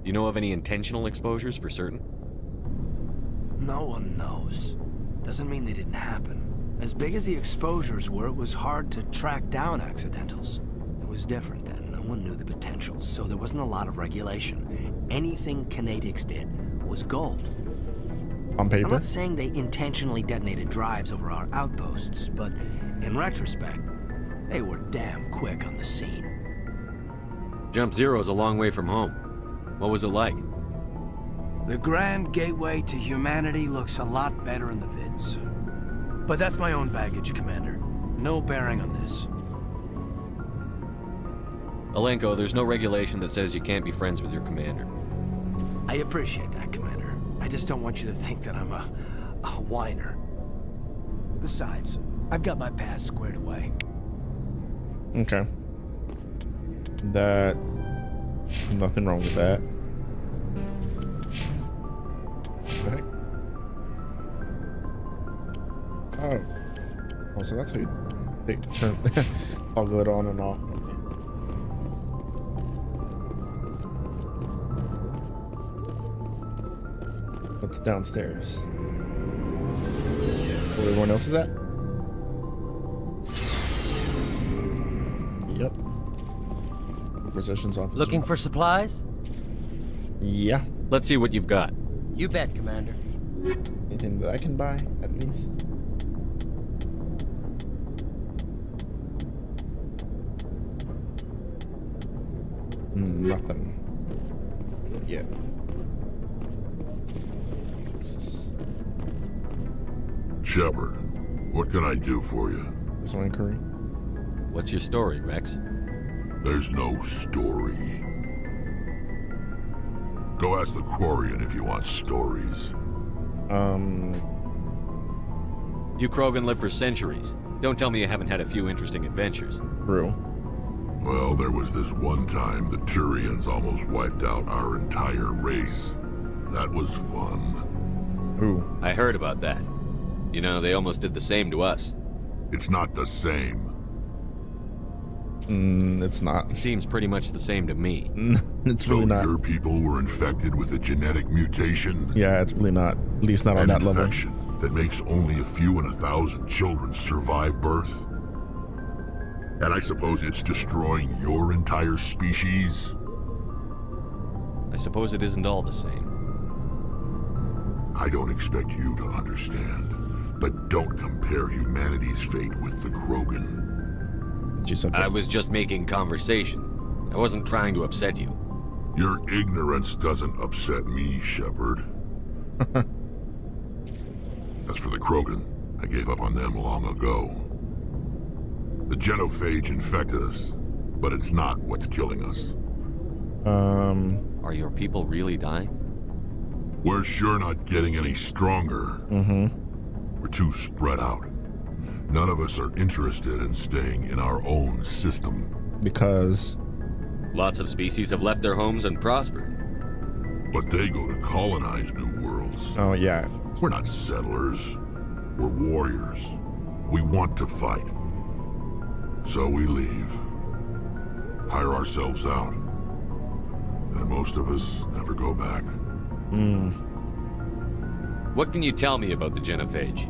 You know of any intentional exposures for certain? No one knows. Doesn't mean they didn't happen. As big as the exposures were, it was hard to track down accidentals. It was different then. No one knew the potential, so there wasn't a lot of regulation. Anything Kinetics did was gold. On paper? I'm not saying they intentionally detonated drives over our outposts, but in retrospect, they were damn quick on the scene. Jump Zero's a long way from home. What was it like? The grand gateway to humanity looks a lot better in the vids. But that's my own baggage, Commander. No bearing on this. Alenko, there's no regulation that says you can't be friends with your commander. I appreciate that, Commander. I just don't want you to think that I'm a whiner. Besides, I've got my past squared away. Okay. Nothing wrong with that. What the heck? Oh, so that's how you turn toggle it on and off. What's downstairs? Where everyone else is at? Yep. Requisitions officer. Looking for supplies? Yeah. Let's see what you've got. You bet, Commander. Anything that I can buy, at least? Nothing. Yeah. Shepard, what can I do for you? There's no inquiry. What's your story, Rex? There's no story. Go ask the Quarian if you want stories. You Krogan live for centuries. Don't tell me you haven't had a few interesting adventures. True. Well, there was this one time the Turians almost wiped out our entire race. That was fun. Ooh. I heard about that. You know, they almost did the same to us. It's not the same. It's not. It seems pretty much the same to me. It's really not. So your people were infected with a genetic mutation? Yeah, it's really not. At least not on that level. An infection that makes only a few in 1,000 children survive birth? And I suppose it's destroying your entire species? I suppose it isn't all the same. I don't expect you to understand, but don't compare humanity's fate with the Krogan. I was just making conversation. I wasn't trying to upset you. Your ignorance doesn't upset me, Shepard. As for the Krogan, I gave up on them long ago. The genophage infected us, but it's not what's killing us. Are your people really dying? We're sure not getting any stronger. We're too spread out. None of us are interested in staying in our own system. Because? Lots of species have left their homes and prospered. But they go to colonize new worlds. Oh, yeah. We're not settlers. We're warriors. We want to fight. So we leave. Hire ourselves out. And most of us never go back. What can you tell me about the genophage?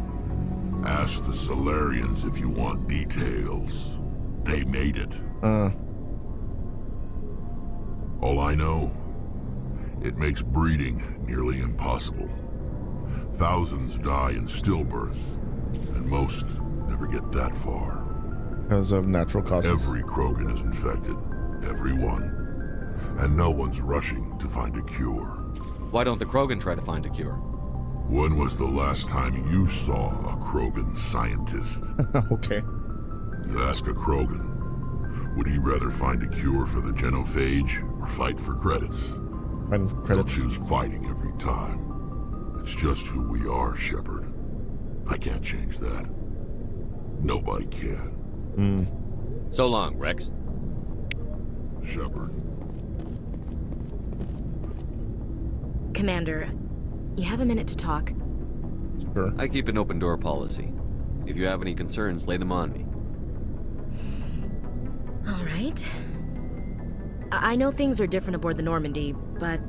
Ask the Solarians if you want details. They made it. All I know, it makes breeding nearly impossible. Thousands die in stillbirth, and most never get that far. Because of natural causes. Every Krogan is infected. Every one. And no one's rushing to find a cure. Why don't the Krogan try to find a cure? When was the last time you saw a Krogan scientist? Okay. You ask a Krogan, would he rather find a cure for the genophage or fight for credits? Fighting for credits. He'll choose fighting every time. It's just who we are, Shepard. I can't change that. Nobody can. So long, Rex. Shepard. Commander, you have a minute to talk? Sure. I keep an open door policy. If you have any concerns, lay them on me. All right. I know things are different aboard the Normandy, but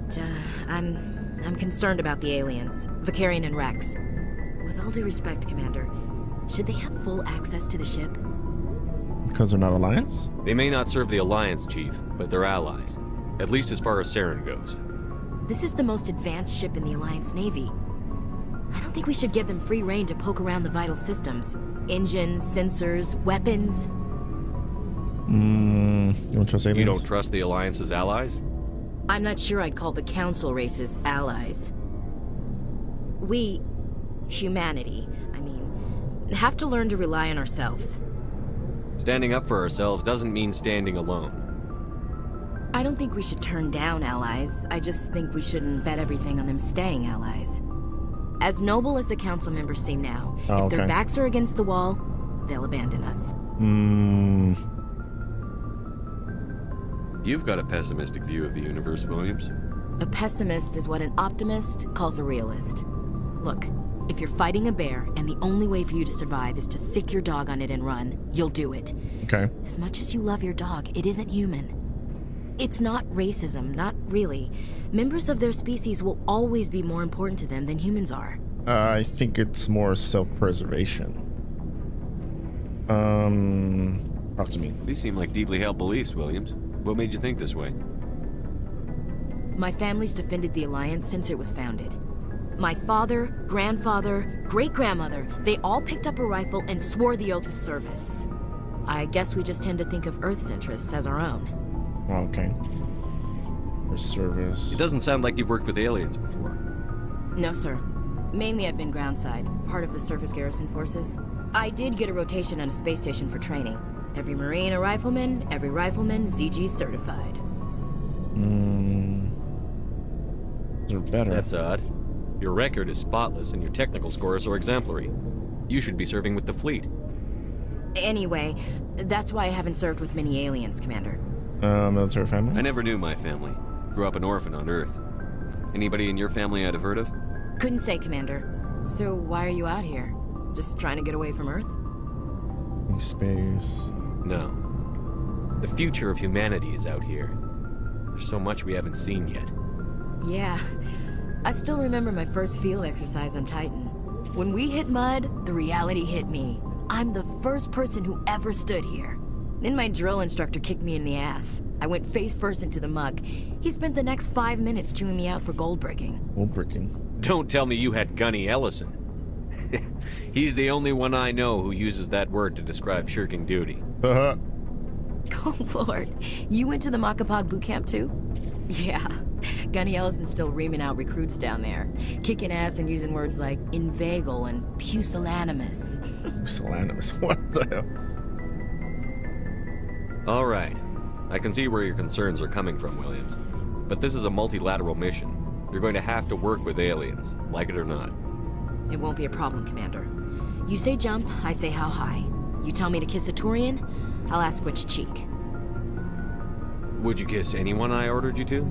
I'm concerned about the aliens, Vicarian and Rex. With all due respect, Commander, should they have full access to the ship? Because they're not Alliance? They may not serve the Alliance, Chief, but they're allies. At least as far as Saren goes. This is the most advanced ship in the Alliance Navy. I don't think we should give them free rein to poke around the vital systems. Engines, sensors, weapons. You don't trust aliens? You don't trust the Alliance's allies? I'm not sure I'd call the Council races allies. We, humanity, have to learn to rely on ourselves. Standing up for ourselves doesn't mean standing alone. I don't think we should turn down allies. I just think we shouldn't bet everything on them staying allies. As noble as the council members seem now, if their backs are against the wall, they'll abandon us. You've got a pessimistic view of the universe, Williams. A pessimist is what an optimist calls a realist. Look, if you're fighting a bear and the only way for you to survive is to sick your dog on it and run, you'll do it. Okay. As much as you love your dog, it isn't human. It's not racism, not really. Members of their species will always be more important to them than humans are. I think it's more self-preservation. Talk to me. These seem like deeply held beliefs, Williams. What made you think this way? My family's defended the Alliance since it was founded. My father, grandfather, great-grandmother, they all picked up a rifle and swore the oath of service. I guess we just tend to think of Earth's interests as our own. Okay. Or service. It doesn't sound like you've worked with aliens before. No, sir. Mainly I've been groundside, part of the surface garrison forces. I did get a rotation on a space station for training. Every Marine a rifleman, every rifleman ZG certified. They're better. That's odd. Your record is spotless and your technical scores are exemplary. You should be serving with the fleet. Anyway, that's why I haven't served with many aliens, Commander. Military family? I never knew my family. Grew up an orphan on Earth. Anybody in your family I'd have heard of? Couldn't say, Commander. So why are you out here? Just trying to get away from Earth? In space. No. The future of humanity is out here. There's so much we haven't seen yet. Yeah. I still remember my first field exercise on Titan. When we hit mud, the reality hit me. I'm the first person who ever stood here. Then my drill instructor kicked me in the ass. I went face first into the muck. He spent the next 5 minutes chewing me out for gold bricking. Gold bricking? Don't tell me you had Gunny Ellison. He's the only one I know who uses that word to describe shirking duty. Uh-huh. Oh, Lord. You went to the Makapog boot camp, too? Yeah. Gunny Ellison's still reaming out recruits down there. Kicking ass and using words like inveigle and pusillanimous. Pusillanimous? What the hell? All right. I can see where your concerns are coming from, Williams. But this is a multilateral mission. You're going to have to work with aliens, like it or not. It won't be a problem, Commander. You say jump, I say how high. You tell me to kiss a Turian, I'll ask which cheek. Would you kiss anyone I ordered you to?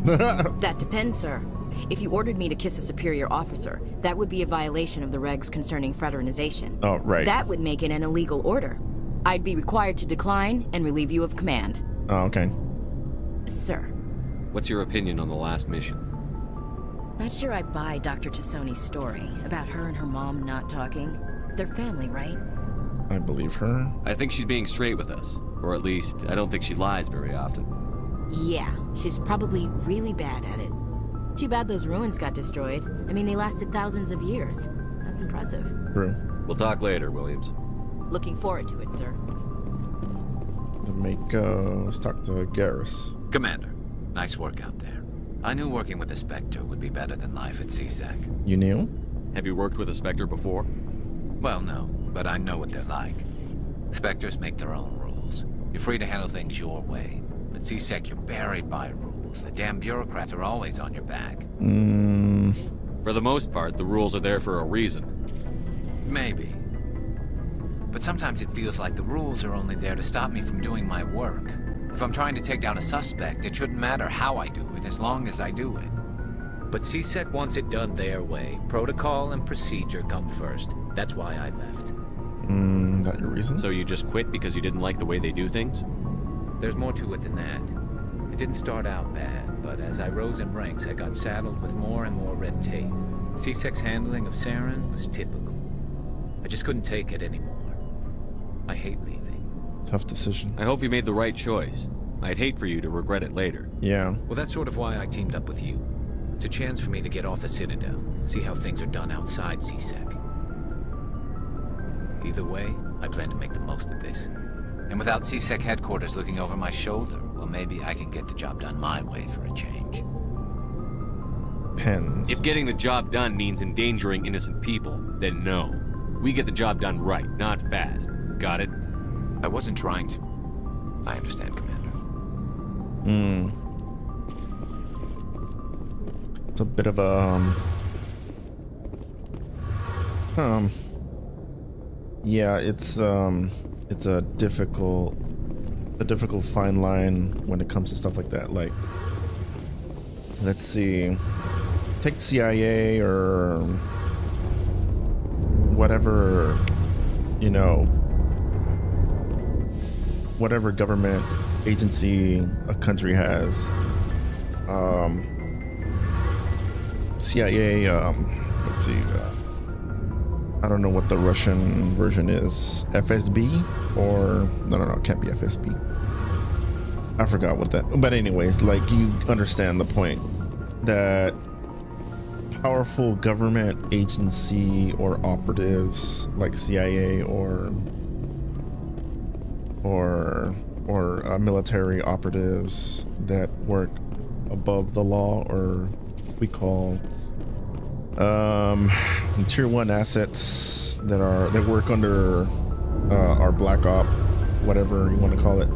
That depends, sir. If you ordered me to kiss a superior officer, that would be a violation of the regs concerning fraternization. Oh, right. That would make it an illegal order. I'd be required to decline and relieve you of command. Oh, okay. Sir. What's your opinion on the last mission? Not sure I buy Dr. Tassoni's story about her and her mom not talking. They're family, right? I believe her. I think she's being straight with us. Or at least, I don't think she lies very often. Yeah, she's probably really bad at it. Too bad those ruins got destroyed. I mean, they lasted thousands of years. That's impressive. True. We'll talk later, Williams. Looking forward to it, sir. Let's talk to Garrus. Commander, nice work out there. I knew working with a Spectre would be better than life at CSEC. You knew? Have you worked with a Spectre before? Well, no, but I know what they're like. Spectres make their own rules. You're free to handle things your way. At CSEC, you're buried by rules. The damn bureaucrats are always on your back. For the most part, the rules are there for a reason. Maybe. But sometimes it feels like the rules are only there to stop me from doing my work. If I'm trying to take down a suspect, it shouldn't matter how I do it, as long as I do it. But CSEC wants it done their way. Protocol and procedure come first. That's why I left. That your reason? So you just quit because you didn't like the way they do things? There's more to it than that. It didn't start out bad, but as I rose in ranks, I got saddled with more and more red tape. CSEC's handling of Saren was typical. I just couldn't take it anymore. I hate leaving. Tough decision. I hope you made the right choice. I'd hate for you to regret it later. Yeah. Well, that's sort of why I teamed up with you. It's a chance for me to get off the Citadel, see how things are done outside CSEC. Either way, I plan to make the most of this. And without CSEC headquarters looking over my shoulder, well, maybe I can get the job done my way for a change. Pens. If getting the job done means endangering innocent people, then no. We get the job done right, not fast. Got it? I wasn't trying to. I understand, Commander. It's a bit of a yeah, it's a difficult fine line when it comes to stuff like that. Like, let's see, take the CIA or whatever, you know, whatever government agency a country has. CIA, let's see, I don't know what the Russian version is. FSB? Or, no, it can't be FSB. I forgot what that, but anyways, like, you understand the point that powerful government agency or operatives like CIA or military operatives that work above the law, or we call tier 1 assets that work under our black op, whatever you want to call it.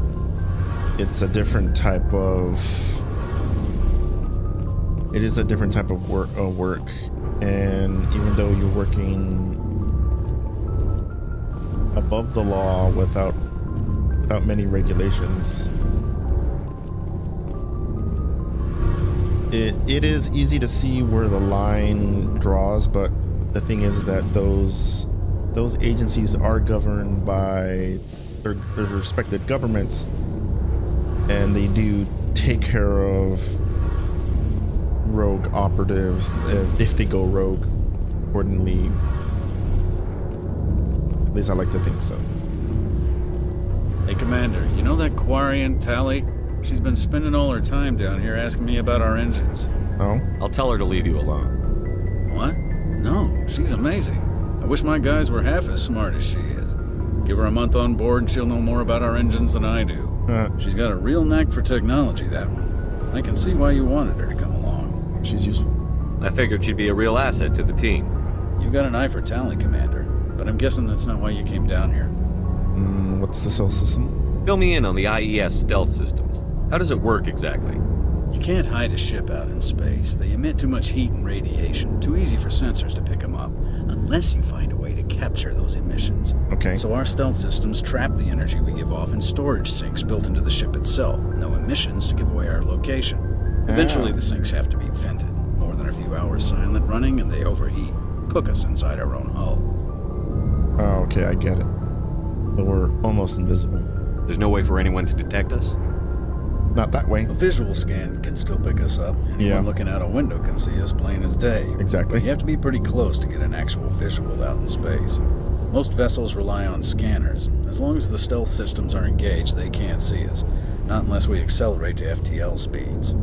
It's a different type of work, and even though you're working above the law without many regulations, it is easy to see where the line draws. But the thing is that those agencies are governed by their respected governments, and they do take care of rogue operatives if they go rogue accordingly. At least I like to think so. Hey, Commander, you know that Quarian, Tally? She's been spending all her time down here asking me about our engines. Oh? I'll tell her to leave you alone. What? No, she's amazing. I wish my guys were half as smart as she is. Give her a month on board and she'll know more about our engines than I do. She's got a real knack for technology, that one. I can see why you wanted her to come along. She's useful. I figured she'd be a real asset to the team. You got an eye for Tally, Commander, but I'm guessing that's not why you came down here. What's the stealth system? Fill me in on the IES stealth systems. How does it work exactly? You can't hide a ship out in space. They emit too much heat and radiation. Too easy for sensors to pick them up, unless you find a way to capture those emissions. Okay. So our stealth systems trap the energy we give off in storage sinks built into the ship itself. No emissions to give away our location. Eventually the sinks have to be vented. More than a few hours silent running and they overheat. Cook us inside our own hull. Oh, okay, I get it. So we're almost invisible. There's no way for anyone to detect us? Not that way. A visual scan can still pick us up. Anyone looking out a window can see us plain as day. Exactly. But you have to be pretty close to get an actual visual out in space. Most vessels rely on scanners. As long as the stealth systems are engaged, they can't see us. Not unless we accelerate to FTL speeds.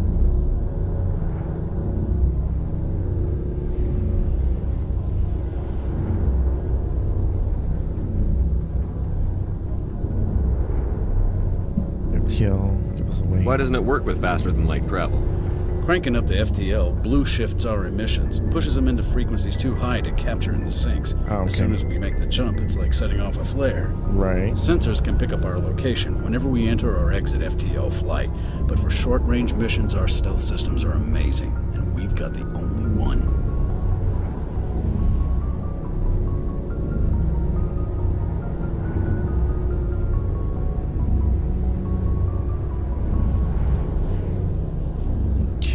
FTL, give us a way. Why doesn't it work with faster than light travel? Cranking up to FTL blue shifts our emissions, pushes them into frequencies too high to capture in the sinks. As soon as we make the jump, it's like setting off a flare. Right. Sensors can pick up our location whenever we enter or exit FTL flight, but for short-range missions, our stealth systems are amazing, and we've got the only one.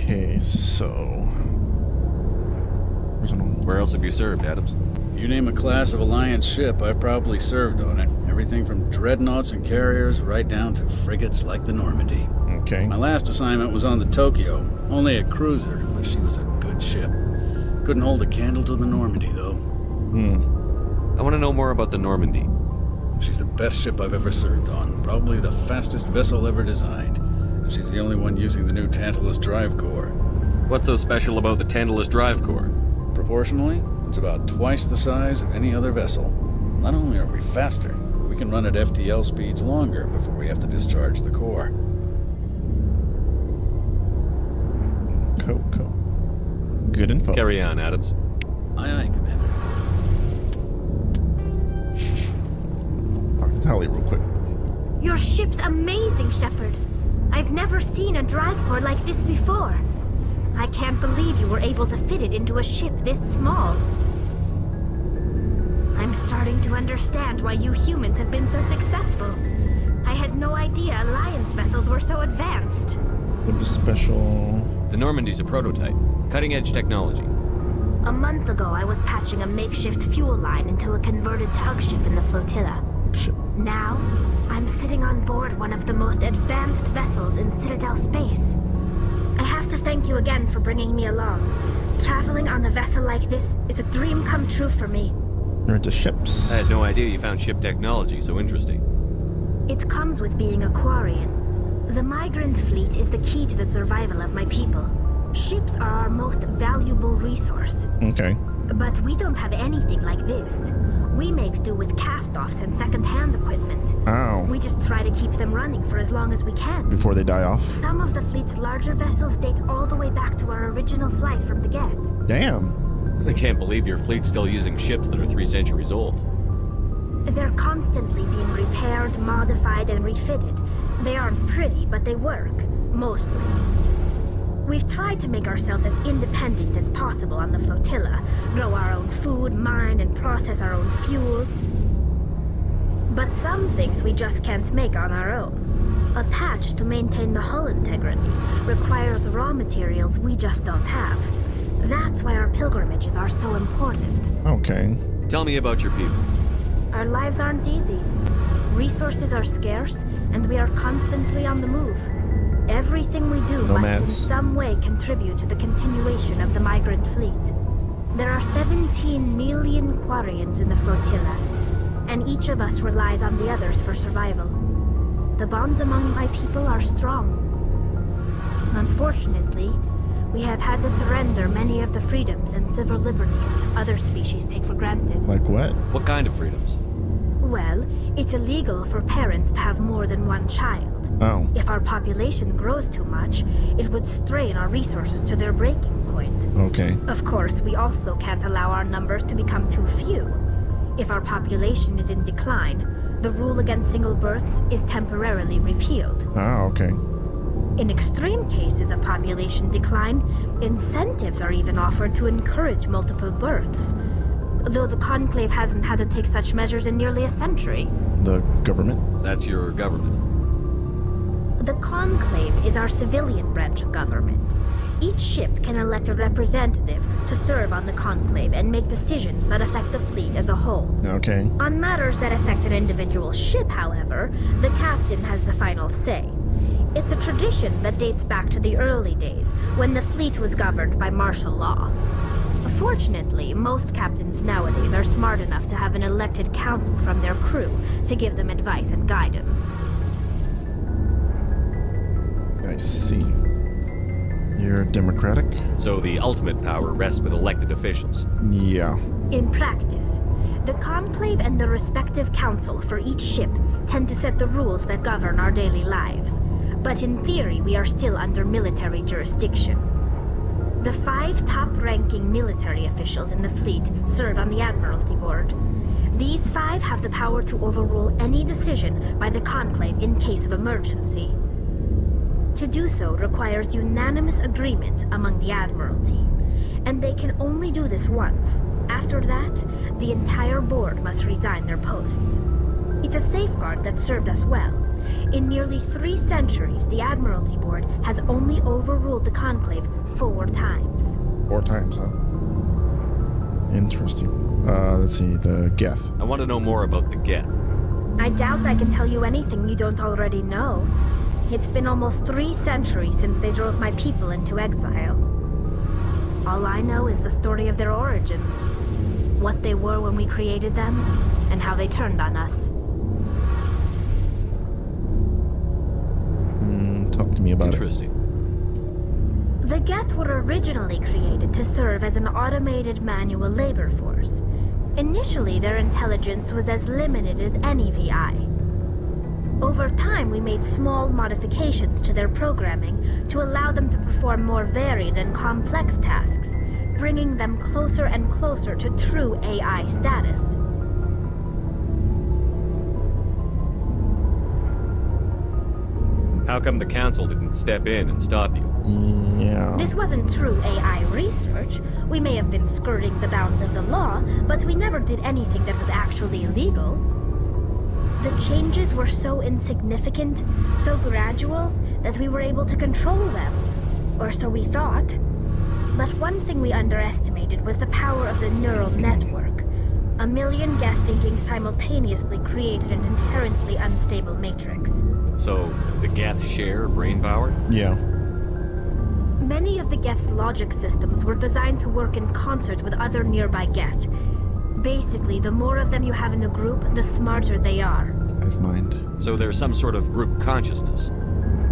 Okay, so... Where else have you served, Adams? If you name a class of Alliance ship, I've probably served on it. Everything from dreadnoughts and carriers right down to frigates like the Normandy. Okay. My last assignment was on the Tokyo. Only a cruiser, but she was a good ship. Couldn't hold a candle to the Normandy, though. I want to know more about the Normandy. She's the best ship I've ever served on. Probably the fastest vessel ever designed. She's the only one using the new Tantalus drive core. What's so special about the Tantalus drive core? Proportionally, it's about twice the size of any other vessel. Not only are we faster, we can run at FTL speeds longer before we have to discharge the core. Cool. Good info. Carry on, Adams. Aye, aye, Commander. Talk to Tally real quick. Your ship's amazing, Shepard. I've never seen a drive core like this before. I can't believe you were able to fit it into a ship this small. I'm starting to understand why you humans have been so successful. I had no idea Alliance vessels were so advanced. What is special? The Normandy's a prototype. Cutting-edge technology. A month ago, I was patching a makeshift fuel line into a converted tug ship in the flotilla. Now, I'm sitting on board one of the most advanced vessels in Citadel space. I have to thank you again for bringing me along. Traveling on a vessel like this is a dream come true for me. You're into ships. I had no idea you found ship technology so interesting. It comes with being a Quarian. The migrant fleet is the key to the survival of my people. Ships are our most valuable resource. Okay. But we don't have anything like this. We make do with cast-offs and second-hand equipment. Oh. We just try to keep them running for as long as we can. Before they die off? Some of the fleet's larger vessels date all the way back to our original flight from the Geth. Damn. I can't believe your fleet's still using ships that are 3 centuries old. They're constantly being repaired, modified, and refitted. They aren't pretty, but they work. Mostly. We've tried to make ourselves as independent as possible on the flotilla, grow our own food, mine, and process our own fuel. But some things we just can't make on our own. A patch to maintain the hull integrity requires raw materials we just don't have. That's why our pilgrimages are so important. Okay. Tell me about your people. Our lives aren't easy. Resources are scarce, and we are constantly on the move. Everything we do must in some way contribute to the continuation of the migrant fleet. There are 17 million Quarians in the flotilla, and each of us relies on the others for survival. The bonds among my people are strong. Unfortunately, we have had to surrender many of the freedoms and civil liberties other species take for granted. Like what? What kind of freedoms? Well, it's illegal for parents to have more than one child. Oh. If our population grows too much, it would strain our resources to their breaking point. Okay. Of course, we also can't allow our numbers to become too few. If our population is in decline, the rule against single births is temporarily repealed. Ah, okay. In extreme cases of population decline, incentives are even offered to encourage multiple births. Though the Conclave hasn't had to take such measures in nearly a century. The government? That's your government. The Conclave is our civilian branch of government. Each ship can elect a representative to serve on the Conclave and make decisions that affect the fleet as a whole. Okay. On matters that affect an individual ship, however, the captain has the final say. It's a tradition that dates back to the early days, when the fleet was governed by martial law. Fortunately, most captains nowadays are smart enough to have an elected council from their crew to give them advice and guidance. I see. You're democratic? So the ultimate power rests with elected officials? Yeah. In practice, the Conclave and the respective council for each ship tend to set the rules that govern our daily lives. But in theory, we are still under military jurisdiction. The 5 top-ranking military officials in the fleet serve on the Admiralty Board. These 5 have the power to overrule any decision by the Conclave in case of emergency. To do so requires unanimous agreement among the Admiralty, and they can only do this once. After that, the entire board must resign their posts. It's a safeguard that served us well. In nearly 3 centuries, the Admiralty Board has only overruled the Conclave 4 times. 4 times, huh? Interesting. Let's see, the Geth. I want to know more about the Geth. I doubt I can tell you anything you don't already know. It's been almost 3 centuries since they drove my people into exile. All I know is the story of their origins. What they were when we created them, and how they turned on us. Talk to me about it. Interesting. The Geth were originally created to serve as an automated manual labor force. Initially, their intelligence was as limited as any VI. Over time, we made small modifications to their programming to allow them to perform more varied and complex tasks, bringing them closer and closer to true AI status. How come the Council didn't step in and stop you? Yeah. This wasn't true AI research. We may have been skirting the bounds of the law, but we never did anything that was actually illegal. The changes were so insignificant, so gradual, that we were able to control them. Or so we thought. But one thing we underestimated was the power of the neural network. A million Geth thinking simultaneously created an inherently unstable matrix. So, the Geth share brain power? Yeah. Many of the Geth's logic systems were designed to work in concert with other nearby Geth. Basically, the more of them you have in a group, the smarter they are. Hive mind. So there's some sort of group consciousness?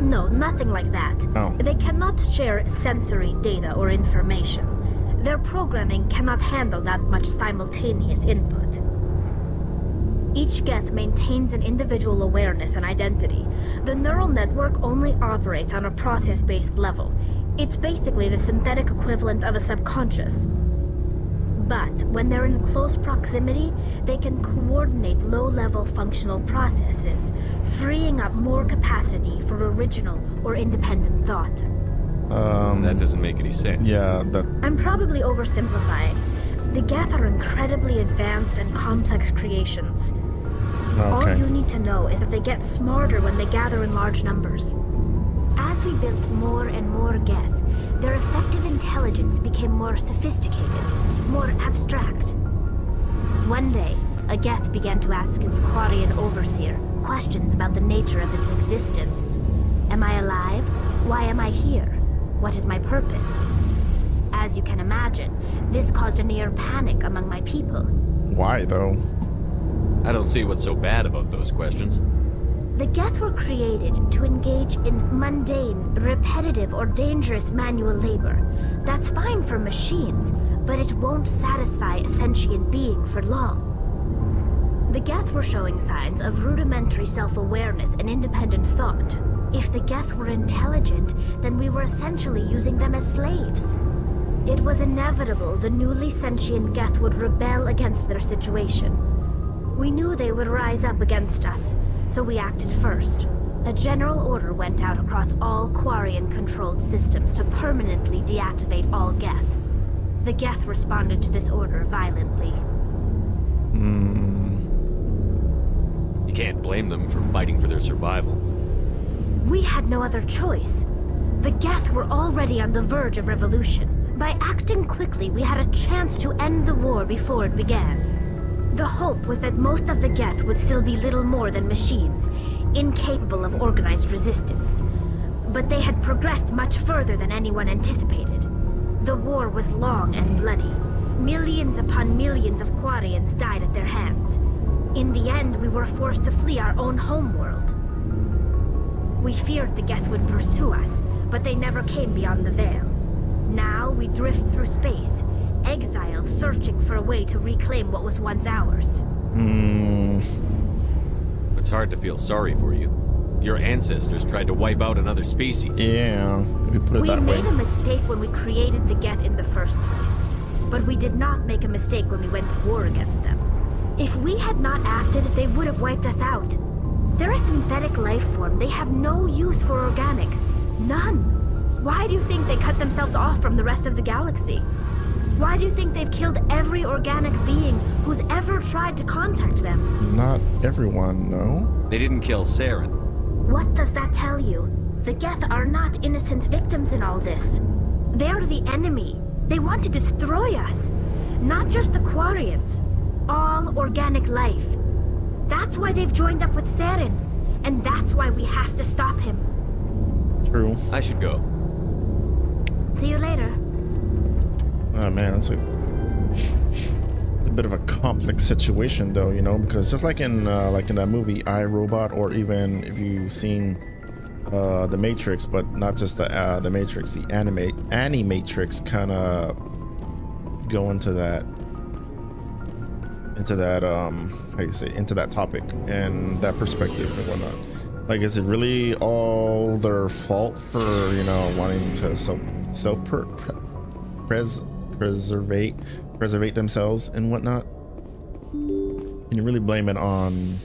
No, nothing like that. Oh. They cannot share sensory data or information. Their programming cannot handle that much simultaneous input. Each Geth maintains an individual awareness and identity. The neural network only operates on a process-based level. It's basically the synthetic equivalent of a subconscious. But when they're in close proximity, they can coordinate low-level functional processes, freeing up more capacity for original or independent thought. That doesn't make any sense. Yeah, I'm probably oversimplifying. The Geth are incredibly advanced and complex creations. All you need to know is that they get smarter when they gather in large numbers. As we built more and more Geth, their effective intelligence became more sophisticated, more abstract. One day, a Geth began to ask its Quarian overseer questions about the nature of its existence. Am I alive? Why am I here? What is my purpose? As you can imagine, this caused a near panic among my people. Why, though? I don't see what's so bad about those questions. The Geth were created to engage in mundane, repetitive, or dangerous manual labor. That's fine for machines, but it won't satisfy a sentient being for long. The Geth were showing signs of rudimentary self-awareness and independent thought. If the Geth were intelligent, then we were essentially using them as slaves. It was inevitable the newly sentient Geth would rebel against their situation. We knew they would rise up against us, so we acted first. A general order went out across all Quarian-controlled systems to permanently deactivate all Geth. The Geth responded to this order violently. You can't blame them for fighting for their survival. We had no other choice. The Geth were already on the verge of revolution. By acting quickly, we had a chance to end the war before it began. The hope was that most of the Geth would still be little more than machines, incapable of organized resistance. But they had progressed much further than anyone anticipated. The war was long and bloody. Millions upon millions of Quarians died at their hands. In the end, we were forced to flee our own homeworld. We feared the Geth would pursue us, but they never came beyond the Veil. Now we drift through space, exile searching for a way to reclaim what was once ours. It's hard to feel sorry for you. Your ancestors tried to wipe out another species. Yeah, if you put it that way. We made a mistake when we created the Geth in the first place, but we did not make a mistake when we went to war against them. If we had not acted, they would have wiped us out. They're a synthetic life form. They have no use for organics. None. Why do you think they cut themselves off from the rest of the galaxy? Why do you think they've killed every organic being who's ever tried to contact them? Not everyone, no. They didn't kill Saren. What does that tell you? The Geth are not innocent victims in all this. They're the enemy. They want to destroy us. Not just the Quarians. All organic life. That's why they've joined up with Saren. And that's why we have to stop him. True. I should go. See you later. Oh man, it's a bit of a complex situation though, you know, because just like in that movie I, Robot, or even if you've seen The Matrix, but not just the Matrix, the Animatrix kind of go into that how do you say, into that topic and that perspective and whatnot. Like, is it really all their fault for, you know, wanting to preservate themselves and whatnot? Can you really blame it on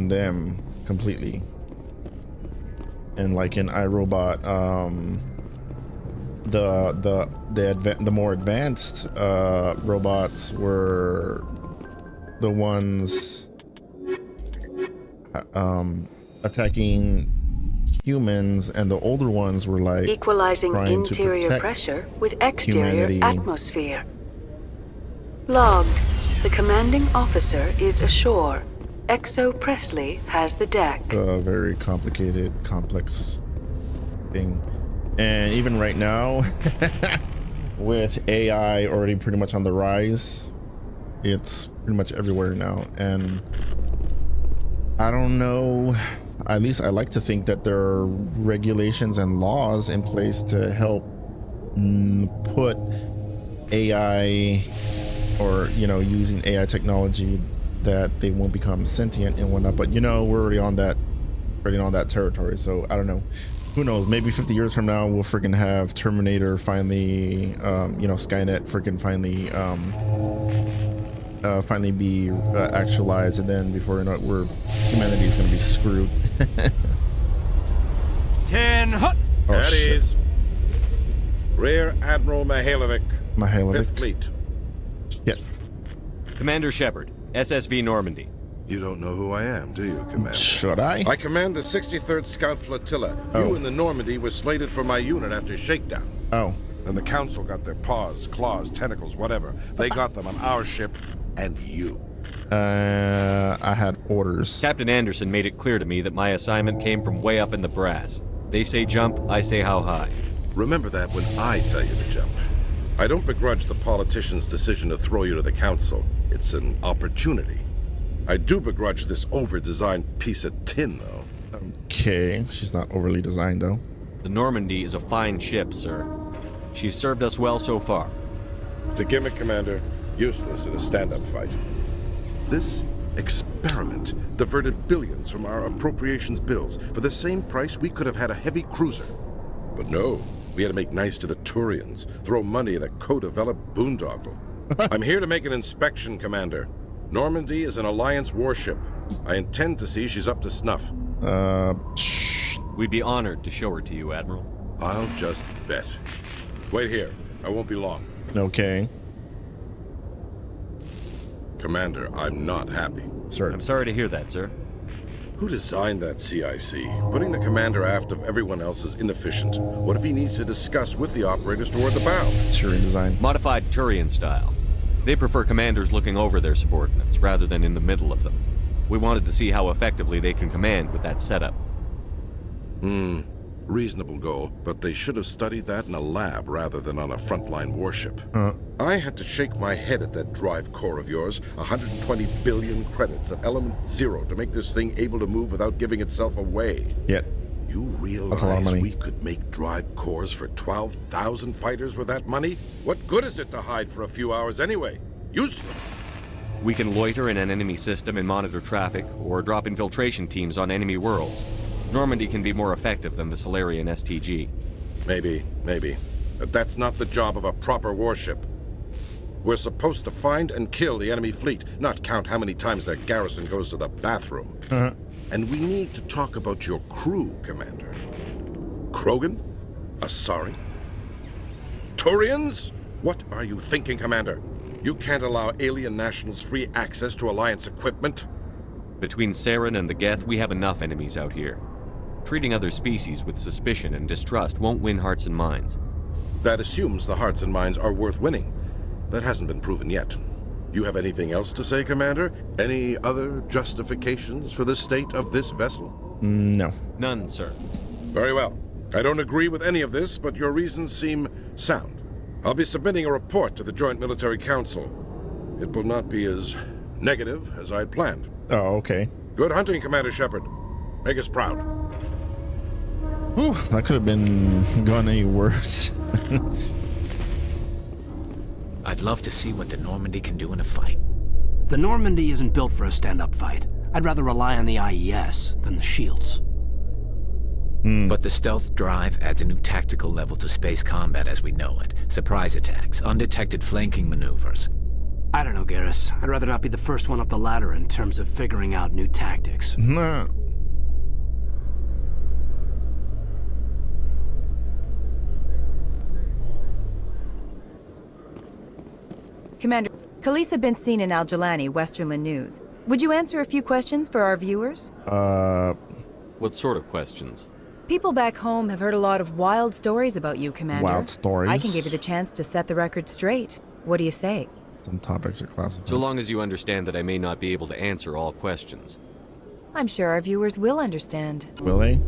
them completely? And like in iRobot, the more advanced robots were the ones attacking humans, and the older ones were like equalizing interior pressure with exterior atmosphere. Logged. The commanding officer is ashore. Exo Presley has the deck. A very complicated, complex thing. And even right now, with AI already pretty much on the rise, it's pretty much everywhere now. And I don't know, at least I like to think that there are regulations and laws in place to help put AI, or, you know, using AI technology that they won't become sentient and whatnot. But you know, we're already on that territory. So I don't know. Who knows? Maybe 50 years from now, we'll freaking have Terminator finally, you know, Skynet freaking finally be actualized, and then before you know it, humanity is gonna be screwed. 10 hut. Oh, At shit. ease. Rear Admiral Mihailovic. 5th Fleet. Yeah. Commander Shepard, SSV Normandy. You don't know who I am, do you, Commander? Should I? I command the 63rd Scout Flotilla. Oh. You and the Normandy were slated for my unit after shakedown. Oh. And the Council got their paws, claws, tentacles, whatever. They got them on our ship and you. I had orders. Captain Anderson made it clear to me that my assignment came from way up in the brass. They say jump, I say how high. Remember that when I tell you to jump. I don't begrudge the politician's decision to throw you to the Council. It's an opportunity. I do begrudge this over-designed piece of tin, though. Okay, she's not overly designed, though. The Normandy is a fine ship, sir. She's served us well so far. It's a gimmick, Commander. Useless in a stand-up fight. This experiment diverted billions from our appropriations bills. For the same price, we could have had a heavy cruiser. But no, we had to make nice to the Turians, throw money at a co-developed boondoggle. I'm here to make an inspection, Commander. Normandy is an Alliance warship. I intend to see she's up to snuff. We'd be honored to show her to you, Admiral. I'll just bet. Wait here. I won't be long. Okay. Commander, I'm not happy. Sir. I'm sorry to hear that, sir. Who designed that CIC? Putting the commander aft of everyone else is inefficient. What if he needs to discuss with the operators toward the bow? Turian design. Modified Turian style. They prefer commanders looking over their subordinates rather than in the middle of them. We wanted to see how effectively they can command with that setup. Reasonable goal, but they should have studied that in a lab rather than on a frontline warship. I had to shake my head at that drive core of yours. 120 billion credits of element 0 to make this thing able to move without giving itself away. Yet. You realize That's a lot of money. We could make drive cores for 12,000 fighters with that money? What good is it to hide for a few hours anyway? Useless. We can loiter in an enemy system and monitor traffic, or drop infiltration teams on enemy worlds. Normandy can be more effective than the Solarian STG. Maybe. But that's not the job of a proper warship. We're supposed to find and kill the enemy fleet, not count how many times their garrison goes to the bathroom. And we need to talk about your crew, Commander. Krogan? Asari? Turians? What are you thinking, Commander? You can't allow alien nationals free access to Alliance equipment? Between Saren and the Geth, we have enough enemies out here. Treating other species with suspicion and distrust won't win hearts and minds. That assumes the hearts and minds are worth winning. That hasn't been proven yet. You have anything else to say, Commander? Any other justifications for the state of this vessel? No. None, sir. Very well. I don't agree with any of this, but your reasons seem sound. I'll be submitting a report to the Joint Military Council. It will not be as negative as I'd planned. Oh, okay. Good hunting, Commander Shepard. Make us proud. Whew, that could have been gone any worse. I'd love to see what the Normandy can do in a fight. The Normandy isn't built for a stand-up fight. I'd rather rely on the IES than the shields. But the stealth drive adds a new tactical level to space combat as we know it. Surprise attacks, undetected flanking maneuvers. I don't know, Garrus. I'd rather not be the first one up the ladder in terms of figuring out new tactics. Nah. Commander, Khalees had been seen in Al-Jalani, Westerland News. Would you answer a few questions for our viewers? What sort of questions? People back home have heard a lot of wild stories about you, Commander. Wild stories? I can give you the chance to set the record straight. What do you say? Some topics are classified. So long as you understand that I may not be able to answer all questions. I'm sure our viewers will understand. Will they?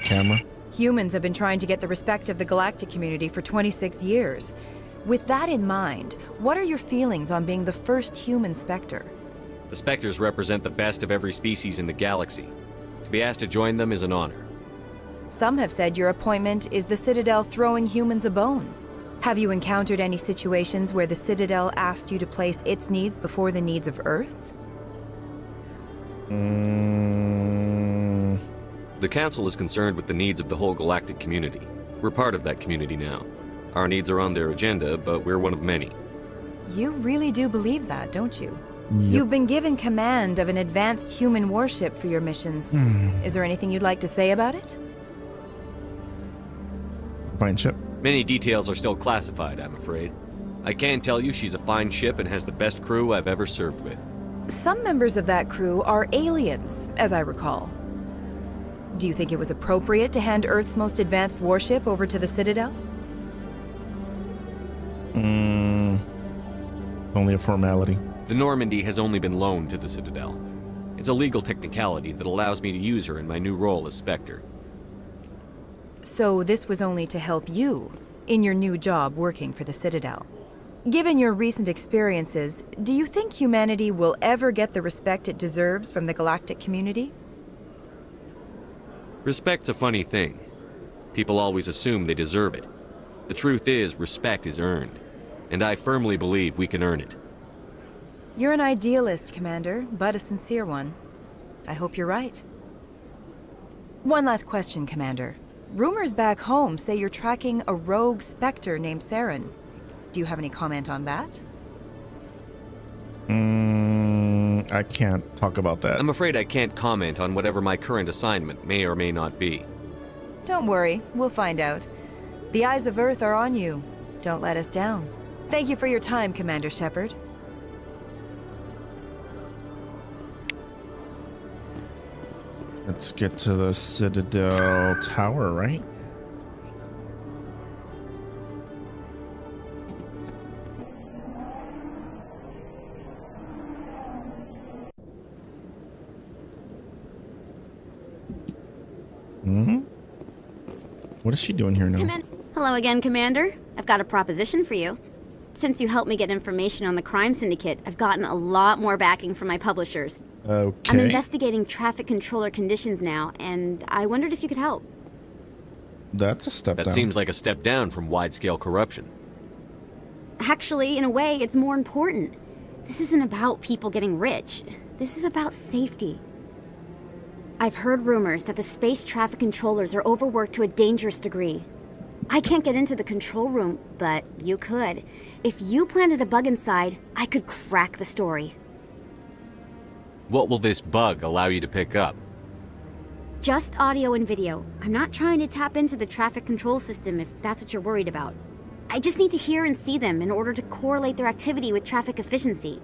Camera. Humans have been trying to get the respect of the galactic community for 26 years. With that in mind, what are your feelings on being the first human Spectre? The Spectres represent the best of every species in the galaxy. To be asked to join them is an honor. Some have said your appointment is the Citadel throwing humans a bone. Have you encountered any situations where the Citadel asked you to place its needs before the needs of Earth? The Council is concerned with the needs of the whole galactic community. We're part of that community now. Our needs are on their agenda, but we're one of many. You really do believe that, don't you? Yep. You've been given command of an advanced human warship for your missions. Is there anything you'd like to say about it? Fine ship. Many details are still classified, I'm afraid. I can tell you she's a fine ship and has the best crew I've ever served with. Some members of that crew are aliens, as I recall. Do you think it was appropriate to hand Earth's most advanced warship over to the Citadel? It's only a formality. The Normandy has only been loaned to the Citadel. It's a legal technicality that allows me to use her in my new role as Spectre. So this was only to help you in your new job working for the Citadel. Given your recent experiences, do you think humanity will ever get the respect it deserves from the galactic community? Respect's a funny thing. People always assume they deserve it. The truth is, respect is earned. And I firmly believe we can earn it. You're an idealist, Commander, but a sincere one. I hope you're right. One last question, Commander. Rumors back home say you're tracking a rogue Spectre named Saren. Do you have any comment on that? I can't talk about that. I'm afraid I can't comment on whatever my current assignment may or may not be. Don't worry, we'll find out. The eyes of Earth are on you. Don't let us down. Thank you for your time, Commander Shepard. Let's get to the Citadel Tower, right? What is she doing here now? Hello again, Commander. I've got a proposition for you. Since you helped me get information on the crime syndicate, I've gotten a lot more backing from my publishers. Okay. I'm investigating traffic controller conditions now, and I wondered if you could help. That's a step down. That seems like a step down from wide-scale corruption. Actually, in a way, it's more important. This isn't about people getting rich. This is about safety. I've heard rumors that the space traffic controllers are overworked to a dangerous degree. I can't get into the control room, but you could. If you planted a bug inside, I could crack the story. What will this bug allow you to pick up? Just audio and video. I'm not trying to tap into the traffic control system if that's what you're worried about. I just need to hear and see them in order to correlate their activity with traffic efficiency.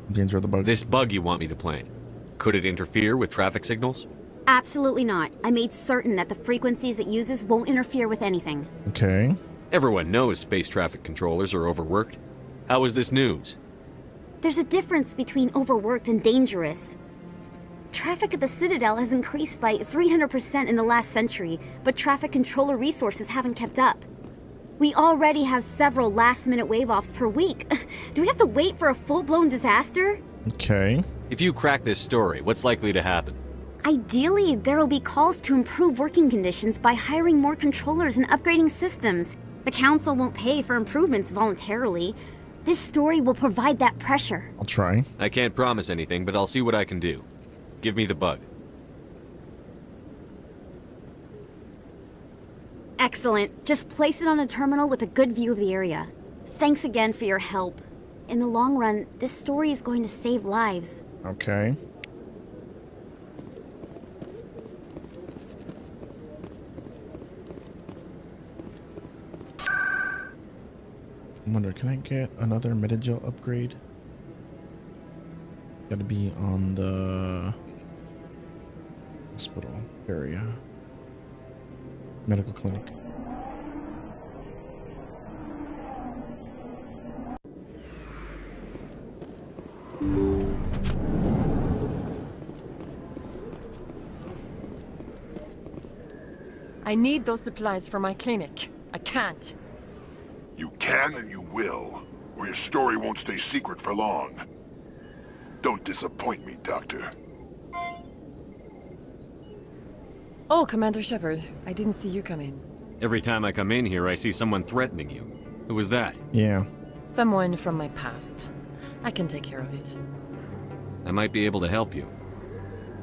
Danger of the bug. This bug you want me to plant, could it interfere with traffic signals? Absolutely not. I made certain that the frequencies it uses won't interfere with anything. Okay. Everyone knows space traffic controllers are overworked. How is this news? There's a difference between overworked and dangerous. Traffic at the Citadel has increased by 300% in the last century, but traffic controller resources haven't kept up. We already have several last-minute wave-offs per week. Do we have to wait for a full-blown disaster? Okay. If you crack this story, what's likely to happen? Ideally, there will be calls to improve working conditions by hiring more controllers and upgrading systems. The Council won't pay for improvements voluntarily. This story will provide that pressure. I'll try. I can't promise anything, but I'll see what I can do. Give me the bug. Excellent. Just place it on a terminal with a good view of the area. Thanks again for your help. In the long run, this story is going to save lives. Okay. I wonder, can I get another Metagel upgrade? Gotta be on the hospital area. Medical clinic. I need those supplies for my clinic. I can't. You can and you will, or your story won't stay secret for long. Don't disappoint me, Doctor. Oh, Commander Shepard. I didn't see you come in. Every time I come in here, I see someone threatening you. Who was that? Yeah. Someone from my past. I can take care of it. I might be able to help you.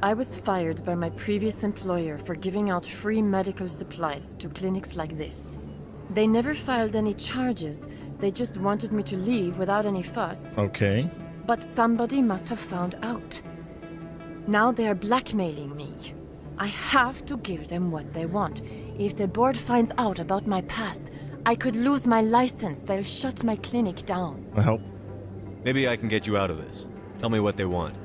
I was fired by my previous employer for giving out free medical supplies to clinics like this. They never filed any charges. They just wanted me to leave without any fuss. Okay. But somebody must have found out. Now they are blackmailing me. I have to give them what they want. If the board finds out about my past, I could lose my license. They'll shut my clinic down. I'll help. Maybe I can get you out of this. Tell me what they want.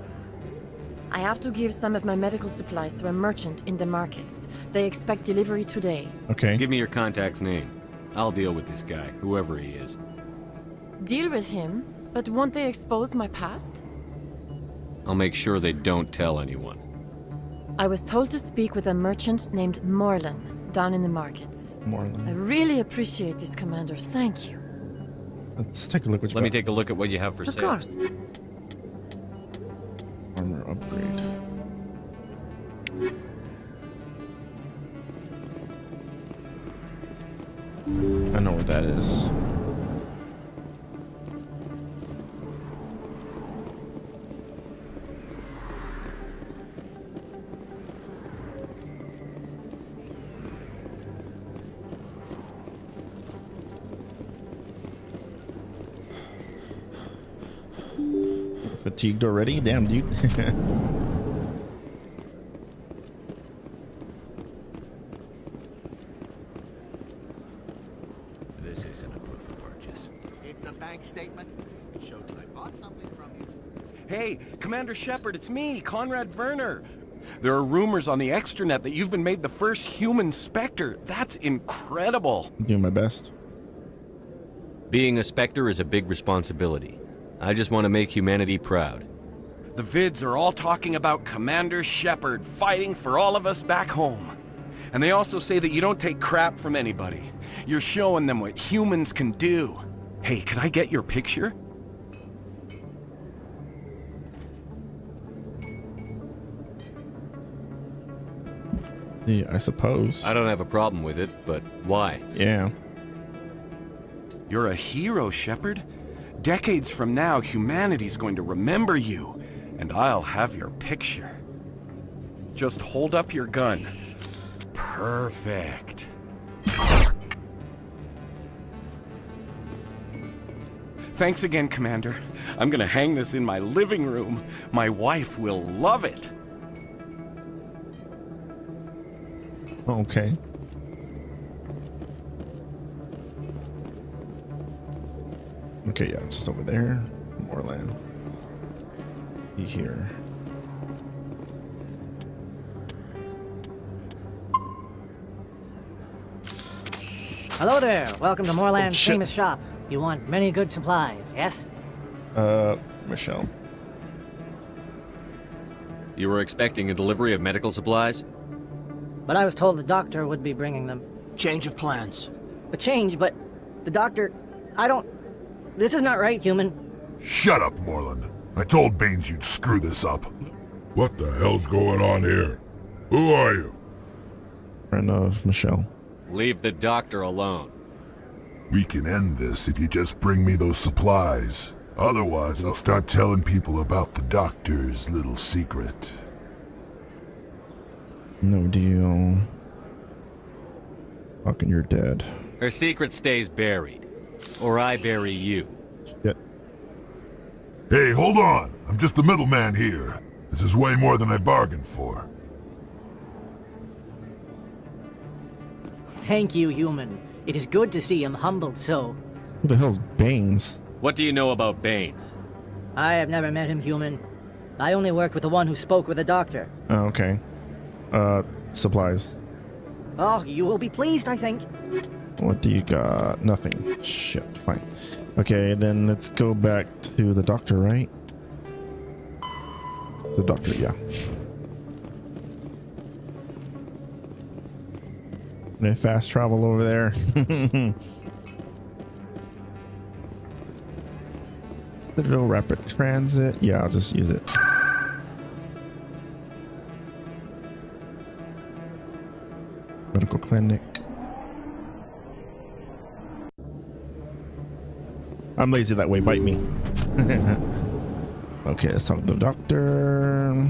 I have to give some of my medical supplies to a merchant in the markets. They expect delivery today. Okay. Give me your contact's name. I'll deal with this guy, whoever he is. Deal with him? But won't they expose my past? I'll make sure they don't tell anyone. I was told to speak with a merchant named Morlan, down in the markets. Morlan. I really appreciate this, Commander. Thank you. Let's take a look what you Let got. me take a look at what you have for Of sale. course. Armor upgrade. I know where that is. Fatigued already? Damn, dude. This isn't a proof of purchase. It's a bank statement. It shows that I bought something from you. Hey, Commander Shepard, it's me, Conrad Werner. There are rumors on the extranet that you've been made the first human Spectre. That's incredible. Doing my best. Being a Spectre is a big responsibility. I just want to make humanity proud. The vids are all talking about Commander Shepard fighting for all of us back home. And they also say that you don't take crap from anybody. You're showing them what humans can do. Hey, could I get your picture? Yeah, I suppose. I don't have a problem with it, but why? Yeah. You're a hero, Shepard. Decades from now, humanity's going to remember you, and I'll have your picture. Just hold up your gun. Perfect. Thanks again, Commander. I'm gonna hang this in my living room. My wife will love it. Okay. Okay, yeah, it's just over there. More land. Be here. Hello there. Welcome to Moorland's shit. famous shop. You want many good supplies, yes? Michelle. You were expecting a delivery of medical supplies? But I was told the doctor would be bringing them. Change of plans. A change, but the doctor... I don't... This is not right, human. Shut up, Moreland. I told Baines you'd screw this up. What the hell's going on here? Who are you? Friend of Michelle. Leave the doctor alone. We can end this if you just bring me those supplies. Otherwise, I'll start telling people about the doctor's little secret. No deal. Fucking you're dead. Her secret stays buried. Or I bury you. Shit. Hey, hold on. I'm just the middleman here. This is way more than I bargained for. Thank you, human. It is good to see him humbled so. Who the hell's Baines? What do you know about Baines? I have never met him, human. I only worked with the one who spoke with the doctor. Oh, okay. Supplies. Oh, you will be pleased, I think. What do you got? Nothing. Shit, fine. Okay, then let's go back to the doctor, right? The doctor, yeah. Gonna fast travel over there. Citadel Rapid Transit. Yeah, I'll just use it. Medical clinic. I'm lazy that way. Bite me. Okay, let's talk to the doctor.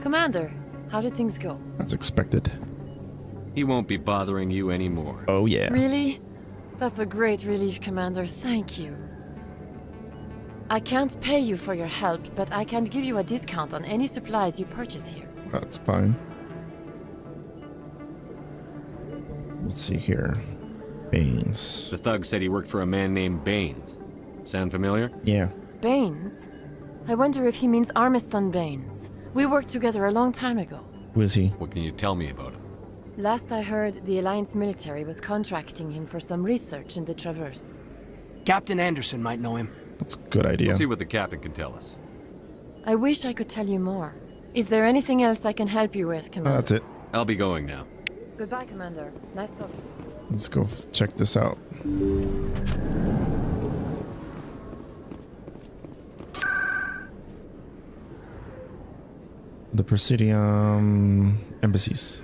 Commander, how did things go? As expected. He won't be bothering you anymore. Oh, yeah. Really? That's a great relief, Commander. Thank you. I can't pay you for your help, but I can give you a discount on any supplies you purchase here. That's fine. Let's see here. Baines. The thug said he worked for a man named Baines. Sound familiar? Yeah. Baines? I wonder if he means Armiston Baines. We worked together a long time ago. Who is he? What can you tell me about him? Last I heard, the Alliance military was contracting him for some research in the Traverse. Captain Anderson might know him. That's a good idea. We'll see what the captain can tell us. I wish I could tell you more. Is there anything else I can help you with, Commander? That's it. I'll be going now. Goodbye, Commander. Nice talking to you. Let's go check this out. The Presidium embassies.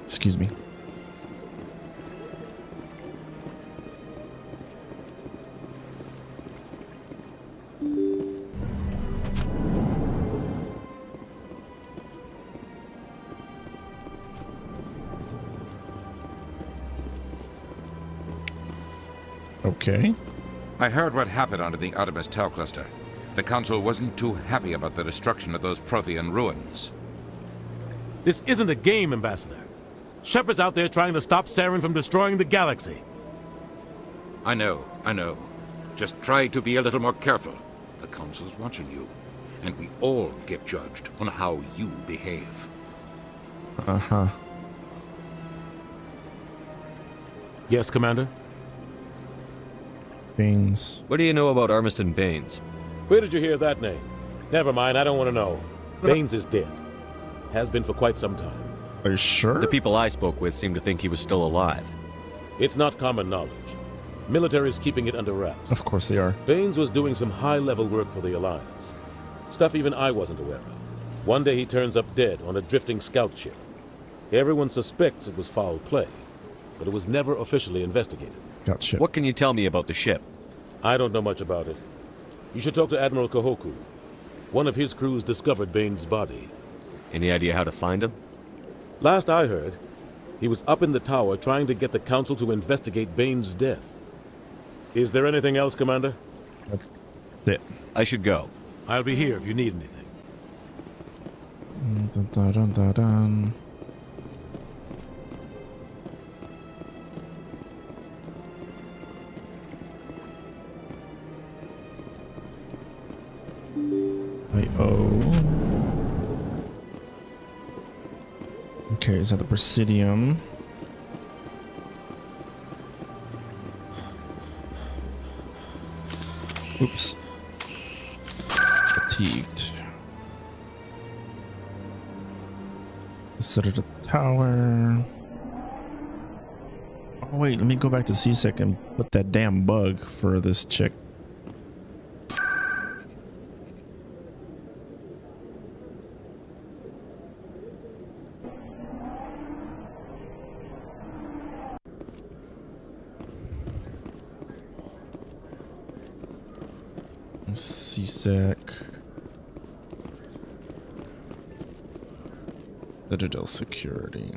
Excuse me. Okay. I heard what happened under the Artemis Tau cluster. The Council wasn't too happy about the destruction of those Prothean ruins. This isn't a game, Ambassador. Shepard's out there trying to stop Saren from destroying the galaxy. I know. Just try to be a little more careful. The Council's watching you, and we all get judged on how you behave. Uh-huh. Yes, Commander? Baines. What do you know about Armiston Baines? Where did you hear that name? Never mind, I don't want to know. Baines is dead. Has been for quite some time. Are you sure? The people I spoke with seem to think he was still alive. It's not common knowledge. Military is keeping it under wraps. Of course they are. Baines was doing some high-level work for the Alliance. Stuff even I wasn't aware of. One day he turns up dead on a drifting scout ship. Everyone suspects it was foul play, but it was never officially investigated. Gotcha. What can you tell me about the ship? I don't know much about it. You should talk to Admiral Kahoku. One of his crews discovered Baines' body. Any idea how to find him? Last I heard, he was up in the tower trying to get the Council to investigate Baines' death. Is there anything else, Commander? That's it. I should go. I'll be here if you need anything. Dun, dun, dun, dun, dun. Okay, is that the Presidium? Oops. Fatigued. Set it at the tower. Oh wait, let me go back to C-Sec and put that damn bug for this chick. C-Sec. Citadel security.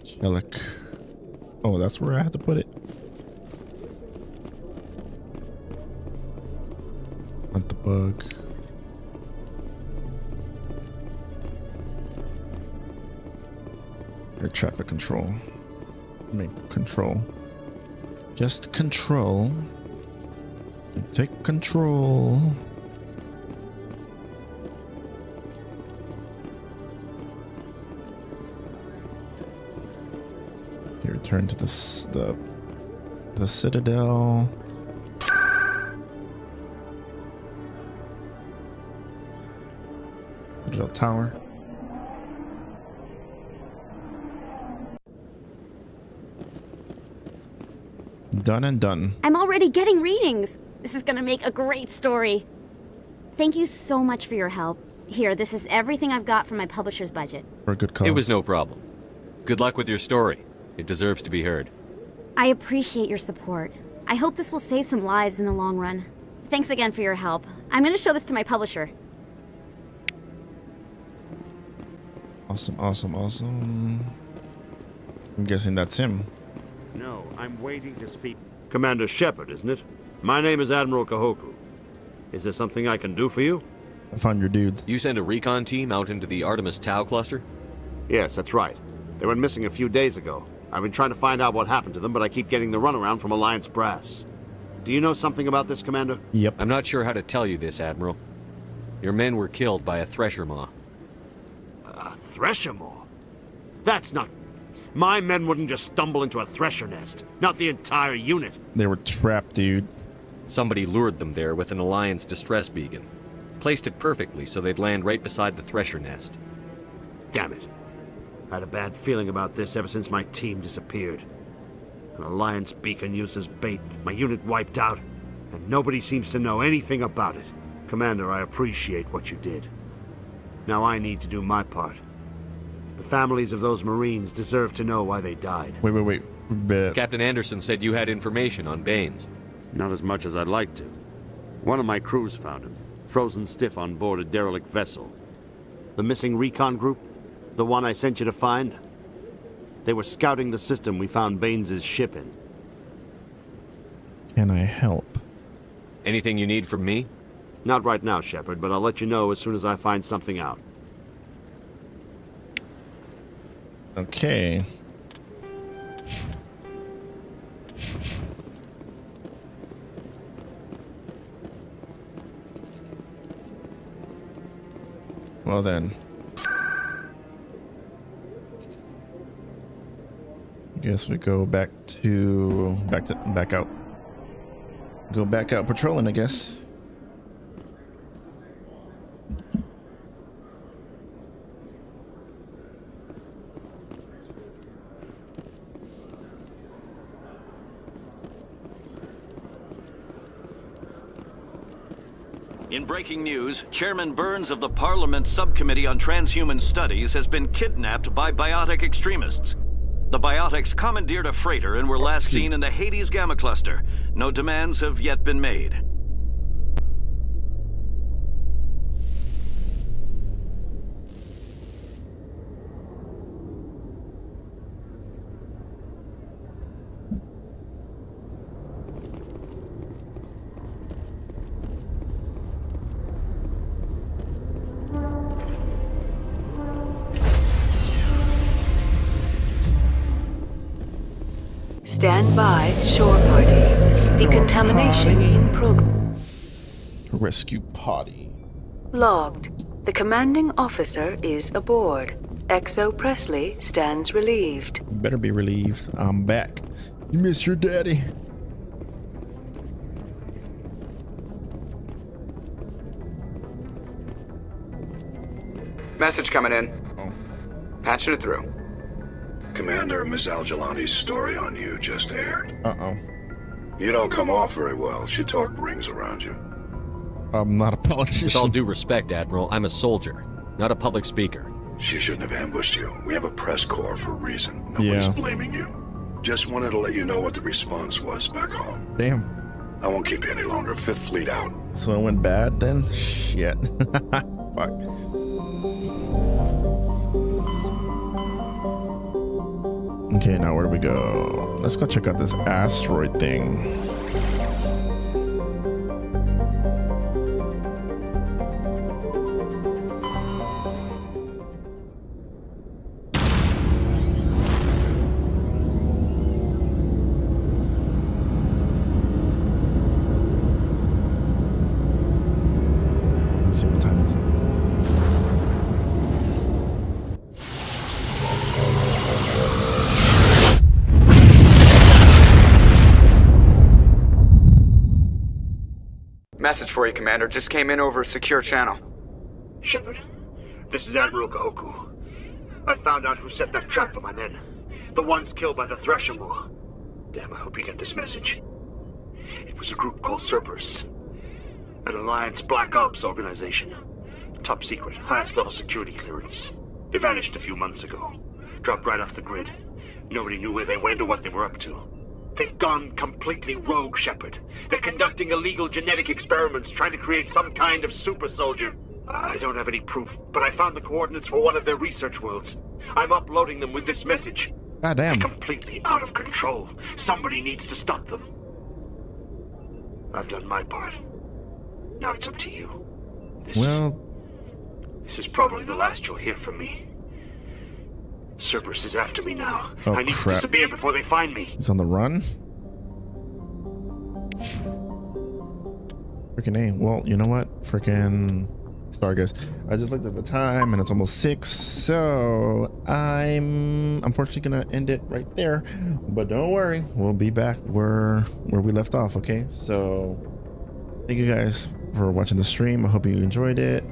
Chelik. Oh, that's where I have to put it. Hunt the bug. Air traffic control. I mean, control. Just control. Take control. Okay, return to the Citadel. Citadel Tower. Done and done. I'm already getting readings. This is gonna make a great story. Thank you so much for your help. Here, this is everything I've got from my publisher's budget. For a good cause. It was no problem. Good luck with your story. It deserves to be heard. I appreciate your support. I hope this will save some lives in the long run. Thanks again for your help. I'm gonna show this to my publisher. Awesome, awesome, awesome. I'm guessing that's him. No, I'm waiting to speak. Commander Shepard, isn't it? My name is Admiral Kahoku. Is there something I can do for you? I found your dudes. You sent a recon team out into the Artemis Tau cluster? Yes, that's right. They went missing a few days ago. I've been trying to find out what happened to them, but I keep getting the runaround from Alliance brass. Do you know something about this, Commander? Yep. I'm not sure how to tell you this, Admiral. Your men were killed by a thresher maw. A thresher maw? That's not... My men wouldn't just stumble into a thresher nest. Not the entire unit. They were trapped, dude. Somebody lured them there with an Alliance distress beacon. Placed it perfectly so they'd land right beside the thresher nest. Damn it. I had a bad feeling about this ever since my team disappeared. An Alliance beacon used as bait, my unit wiped out, and nobody seems to know anything about it. Commander, I appreciate what you did. Now I need to do my part. The families of those Marines deserve to know why they died. Wait. Captain Anderson said you had information on Baines. Not as much as I'd like to. One of my crews found him, frozen stiff on board a derelict vessel. The missing recon group? The one I sent you to find? They were scouting the system we found Baines' ship in. Can I help? Anything you need from me? Not right now, Shepard, but I'll let you know as soon as I find something out. Okay. Well then. Guess we go back out. Go back out patrolling, I guess. In breaking news, Chairman Burns of the Parliament Subcommittee on Transhuman Studies has been kidnapped by biotic extremists. The biotics commandeered a freighter and were last seen in the Hades Gamma Cluster. No demands have yet been made. Stand by, shore party. Decontamination in progress. Rescue party. Logged. The commanding officer is aboard. XO Presley stands relieved. Better be relieved. I'm back. You miss your daddy. Message coming in. Patching it through. Commander, Ms. Al-Jalani's story on you just aired. Uh-oh. You don't come off very well. She talked rings around you. I'm not a politician. With all due respect, Admiral, I'm a soldier, not a public speaker. She shouldn't have ambushed you. We have a press corps for a reason. Nobody's blaming you. Just wanted to let you know what the response was back home. Damn. I won't keep you any longer. Fifth Fleet out. So it went bad then? Shit. Fuck. Okay, now where do we go? Let's go check out this asteroid thing. Let's see what time is it. Message for you, Commander. Just came in over a secure channel. Shepard, this is Admiral I found out who set that trap for my men. The ones killed by the Thresher Maw. Damn, I hope you get this message. It was a group called Cerberus. An Alliance Black Ops organization. Top secret, highest level security clearance. They vanished a few months ago. Dropped right off the grid. Nobody knew where they went or what they were up to. They've gone completely rogue, Shepard. They're conducting illegal genetic experiments, trying to create some kind of super soldier. I don't have any proof, but I found the coordinates for one of their research worlds. I'm uploading them with this message. God damn. They're completely out of control. Somebody needs to stop them. I've done my part. Now it's up to you. This is probably the last you'll hear from me. Cerberus is after me now. Oh, I need crap. to disappear before they find me. He's on the run? Freaking A. Well, you know what? Freaking... Sorry, guys. I just looked at the time, and it's almost 6, so I'm unfortunately gonna end it right there. But don't worry, we'll be back where we left off, okay? So, thank you guys for watching the stream. I hope you enjoyed it.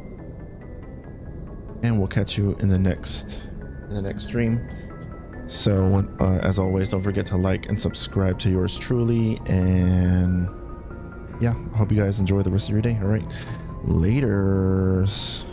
And we'll catch you in the next stream. So as always, don't forget to like and subscribe to yours truly, and yeah, I hope you guys enjoy the rest of your day. All right, laters.